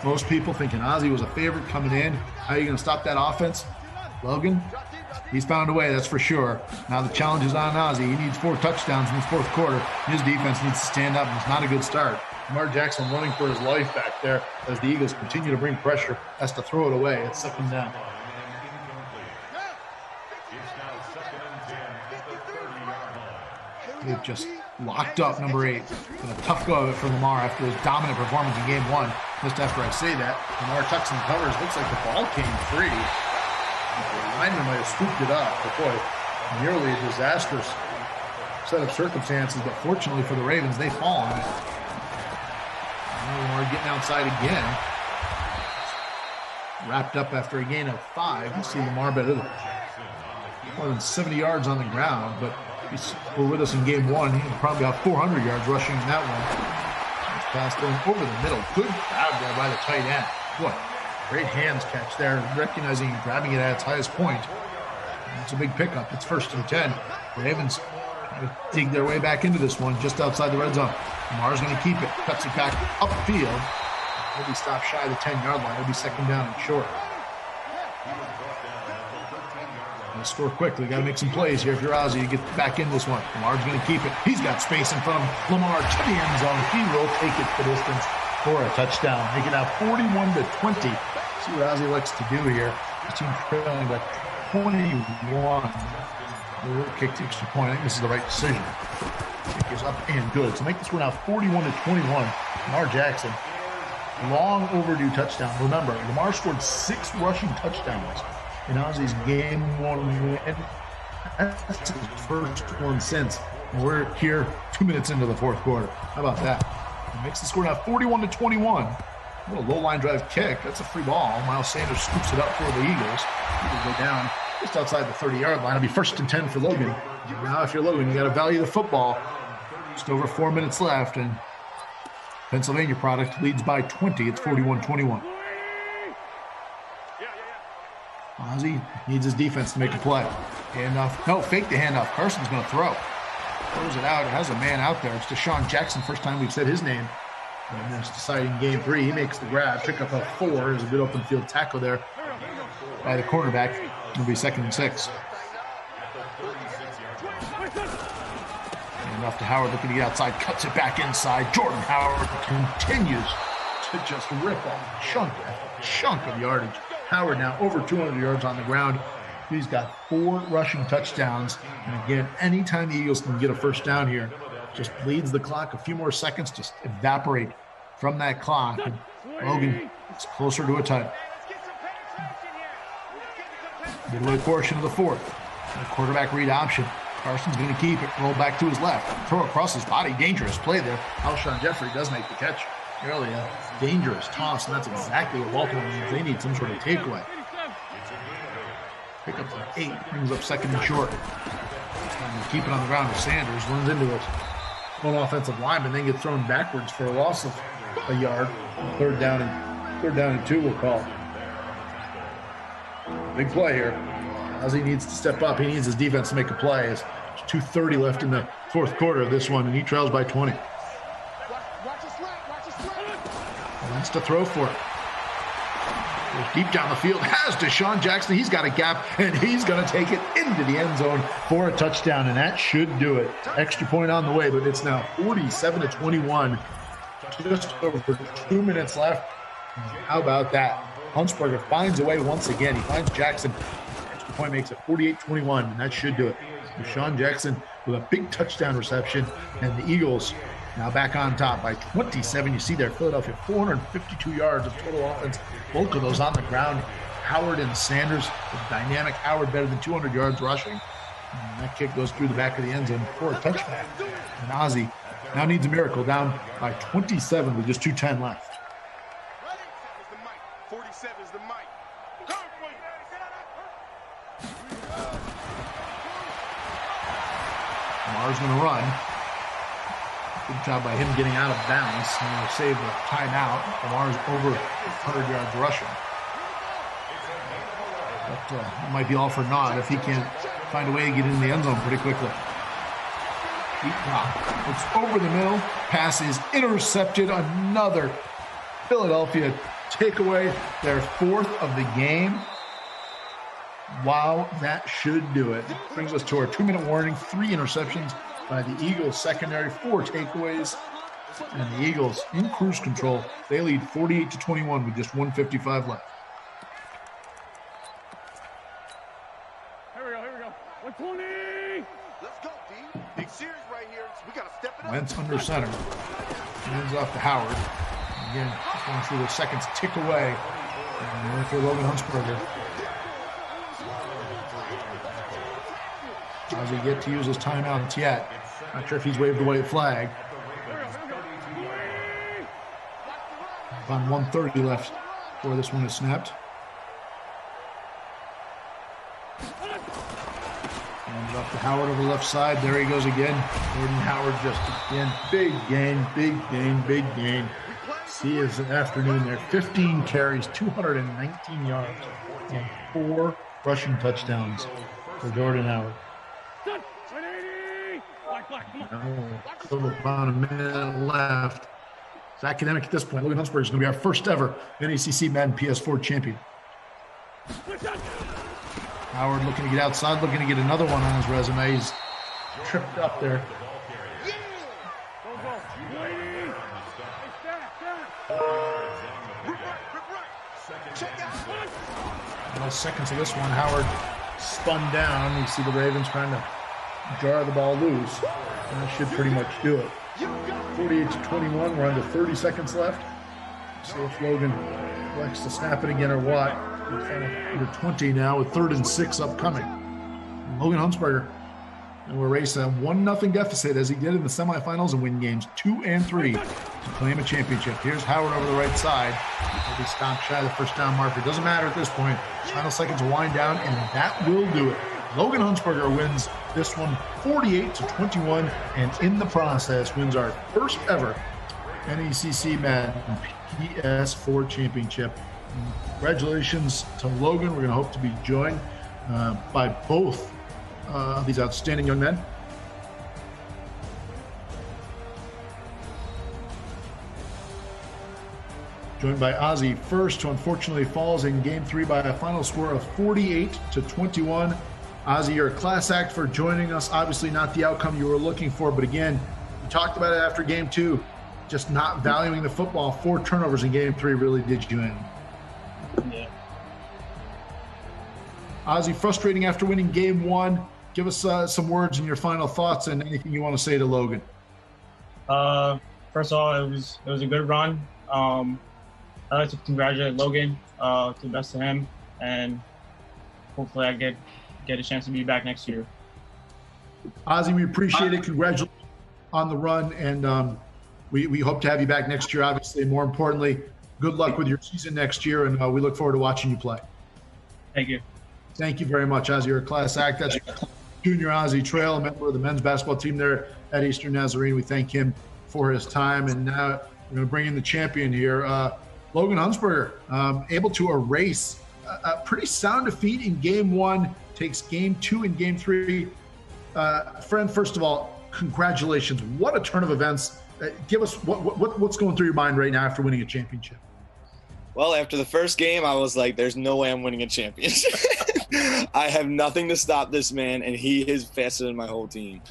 Most people thinking Ozzie was a favorite coming in. How are you going to stop that offense? Logan, he's found a way, that's for sure. Now the challenge is on Ozzie. He needs 4 touchdowns in this fourth quarter. His defense needs to stand up, and it's not a good start. Lamar Jackson running for his life back there as the Eagles continue to bring pressure. Has to throw it away. It's 2nd down. They've just locked up number 8. Been a tough go of it for Lamar after his dominant performance in game 1. Just after I say that, Lamar tucks and covers. Looks like the ball came free. The lineman might have scooped it up. But boy, nearly a disastrous set of circumstances. But fortunately for the Ravens, they fall on it. Now Lamar getting outside again. Wrapped up after a gain of 5. You see Lamar better than more than 70 yards on the ground, but we're with us in game 1. He had probably about 400 yards rushing in that one. It's pass going over the middle. Good grab there by the tight end. Boy, great hands catch there, recognizing and grabbing it at its highest point. It's a big pickup. It's 1st and 10. Ravens dig their way back into this one just outside the red zone. Lamar's going to keep it. Cuts it back upfield. He'll be stopped shy of the 10-yard line. It'll be 2nd down and short. Gonna score quickly. Got to make some plays here. If you're Ozzy, you get back in this one. Lamar's going to keep it. He's got space in front of him. Lamar to the end zone. He will take it the distance for a touchdown. Make it now 41-20. See what Ozzy likes to do here. This team trailing by 21. We'll kick the extra point. I think this is the right decision. Kick is up and good. So make this one now 41-21. Lamar Jackson, long overdue touchdown. Remember, Lamar scored 6 rushing touchdowns in Ozzy's game 1 win. That's his first one since. And we're here 2 minutes into the 4th quarter. How about that? It makes the score now 41-21. A little low line drive kick. That's a free ball. Miles Sanders scoops it up for the Eagles. He will go down just outside the 30-yard line. It'll be 1st and 10 for Logan. Now, if you're Logan, you got to value the football. Just over 4 minutes left, and Pennsylvania product leads by 20. It's 41-21. Ozzy needs his defense to make a play. Handoff. No, fake the handoff. Carson's going to throw. Throws it out. It has a man out there. It's Deshaun Jackson. First time we've said his name. And that's deciding game 3. He makes the grab. Pick up a 4. There's a good open field tackle there by the quarterback. It'll be 2nd and 6. And off to Howard looking to get outside. Cuts it back inside. Jordan Howard continues to just rip off chunk of yardage. Howard now over 200 yards on the ground. He's got 4 rushing touchdowns. And again, anytime the Eagles can get a 1st down here, just bleeds the clock. A few more seconds just evaporate from that clock. And Logan is closer to a tie. Midway portion of the 4th. The quarterback read option. Carson's going to keep it. Roll back to his left. Throw across his body. Dangerous play there. Alshon Jeffrey does make the catch. Really a dangerous toss, and that's exactly what Baltimore needs. They need some sort of takeaway. Pick up to 8. Brings up 2nd and short. And keep it on the ground with Sanders. Runs into it. One offensive lineman, then gets thrown backwards for a loss of a yard. 3rd down and 2 we'll call. Big play here. Ozzy needs to step up. He needs his defense to make a play. There's 2:30 left in the 4th quarter of this one, and he trails by 20. Wants to throw for it. Goes deep down the field. Has Deshaun Jackson. He's got a gap, and he's going to take it into the end zone for a touchdown, and that should do it. Extra point on the way, but it's now 47-21. Just over 2 minutes left. How about that? Huntsberger finds a way once again. He finds Jackson. Extra point makes it 48-21, and that should do it. Deshaun Jackson with a big touchdown reception, and the Eagles now back on top by 27. You see there, Philadelphia, 452 yards of total offense. Both of those on the ground. Howard and Sanders, the dynamic Howard better than 200 yards rushing. And that kick goes through the back of the end zone for a touchback. And Ozzy now needs a miracle, down by 27 with just 2:10 left. 47 is the mic. Lamar's going to run. Good job by him getting out of bounds. And he'll save the timeout. Lamar's over 100 yards rushing. But it might be all for naught if he can't find a way to get in the end zone pretty quickly. Deep drop. It's over the middle. Pass is intercepted. Another Philadelphia takeaway. Their 4th of the game. Wow, that should do it. Brings us to our 2-minute warning. 3 interceptions by the Eagles secondary, 4 takeaways, and the Eagles in cruise control. They lead 48-21 with just 1:55 left. Here we go. 120. Let's go, D. Big series right here. We got to step it up. Wentz under center. Hands off to Howard. Again, just going through the seconds tick away. And for Logan Huntsberger. Does he get to use his timeouts yet? Not sure if he's waved the white flag. About 1:30 left before this one is snapped. Hands off to Howard over the left side. There he goes again. Jordan Howard just again. Big gain, big gain, big gain. See his afternoon there. 15 carries, 219 yards, and 4 rushing touchdowns for Jordan Howard. About a minute left. It's academic at this point. Logan Huntsberger is going to be our first ever NECC Madden PS4 champion. Howard looking to get outside, looking to get another one on his resume. He's tripped up there. No seconds of this one. Howard spun down. You see the Ravens trying to jar the ball loose. And that should pretty much do it. 48-21. We're under 30 seconds left. See if Logan likes to snap it again or what. Under 20 now with 3rd and 6 upcoming. And Logan Huntsberger, and we're racing a 1-0 deficit as he did in the semifinals and win games 2 and 3 to claim a championship. Here's Howard over the right side. He'll be stopped shy of the first down marker. Doesn't matter at this point. Final seconds will wind down, and that will do it. Logan Huntsberger wins this one 48-21, and in the process wins our first ever NECC Madden PS4 championship. Congratulations to Logan. We're going to hope to be joined by both these outstanding young men. Joined by Ozzie first, who unfortunately falls in Game 3 by a final score of 48-21. Ozzie, you're a class act for joining us. Obviously not the outcome you were looking for, but again, you talked about it after Game 2, just not valuing the football. 4 turnovers in Game 3 really did you in. Yeah. Ozzie, frustrating after winning Game 1. Give us some words and your final thoughts and anything you want to say to Logan. First of all, it was a good run. I'd like to congratulate Logan, to the best of him, and hopefully I get a chance to be back next year. Ozzie, we appreciate it. Congratulations on the run, and we hope to have you back next year, obviously. More importantly, good luck with your season next year, and we look forward to watching you play. Thank you. Thank you very much, Ozzie. You're a class act. That's Junior Ozzie Trail, a member of the men's basketball team there at Eastern Nazarene. We thank him for his time, and now we're going to bring in the champion here. Logan Huntsberger, able to erase a pretty sound defeat in Game 1, takes Game 2 and Game 3. Friend, first of all, congratulations. What a turn of events. Give us what's going through your mind right now after winning a championship. Well, after the first game, I was like, there's no way I'm winning a championship. I have nothing to stop this man, and he is faster than my whole team.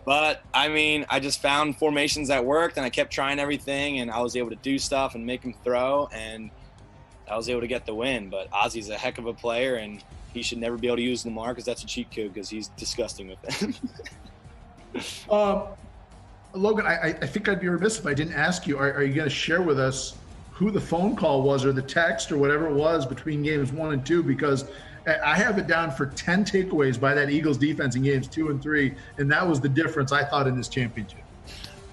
But, I mean, I just found formations that worked, and I kept trying everything, and I was able to do stuff and make him throw, and I was able to get the win. But Ozzie's a heck of a player, and he should never be able to use Lamar because that's a cheat code because he's disgusting with it. Logan, I think I'd be remiss if I didn't ask you, are you going to share with us who the phone call was or the text or whatever it was between games 1 and 2? Because I have it down for 10 takeaways by that Eagles defense in games 2 and 3, and that was the difference, I thought, in this championship.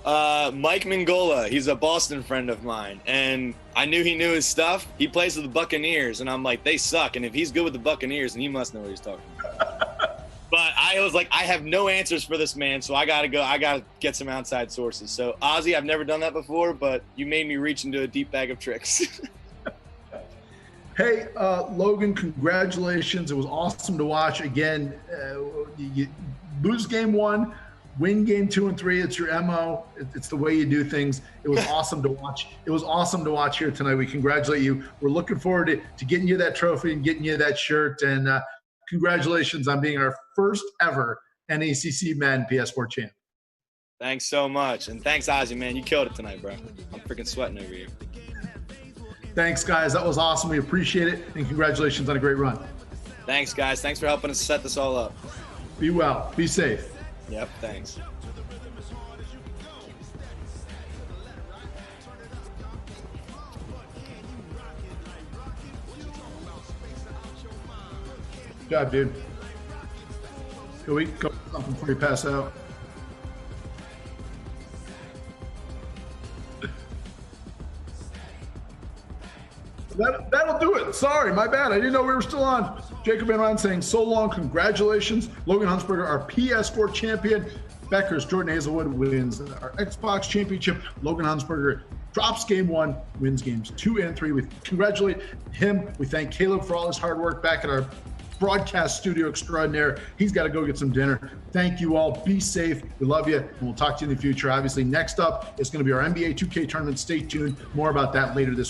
Mike Mingola, he's a Boston friend of mine, and I knew he knew his stuff. He plays with the Buccaneers, and I'm like, they suck, and if he's good with the Buccaneers, then he must know what he's talking about. But I was like, I have no answers for this man, so I gotta get some outside sources. So Ozzie, I've never done that before, but you made me reach into a deep bag of tricks. Hey, Logan, congratulations. It was awesome to watch. Again, you lose Game 1, win Game 2 and 3. It's your MO. It's the way you do things. It was awesome to watch. It was awesome to watch here tonight. We congratulate you. We're looking forward to getting you that trophy and getting you that shirt. And congratulations on being our first ever NECC Madden PS4 champ. Thanks so much. And thanks, Ozzie, man. You killed it tonight, bro. I'm freaking sweating over here. Thanks, guys. That was awesome. We appreciate it. And congratulations on a great run. Thanks, guys. Thanks for helping us set this all up. Be well. Be safe. Yep, thanks. Good job, dude. Go eat something before you pass out. That'll do it. Sorry, my bad. I didn't know we were still on. Jacob Van Ryan saying so long. Congratulations. Logan Huntsberger, our PS4 champion. Becker's Jordan Hazelwood wins our Xbox championship. Logan Huntsberger drops game 1, wins games 2 and 3. We congratulate him. We thank Caleb for all his hard work back at our broadcast studio extraordinaire. He's got to go get some dinner. Thank you all. Be safe. We love you, and we'll talk to you in the future. Obviously, next up is going to be our NBA 2K tournament. Stay tuned. More about that later this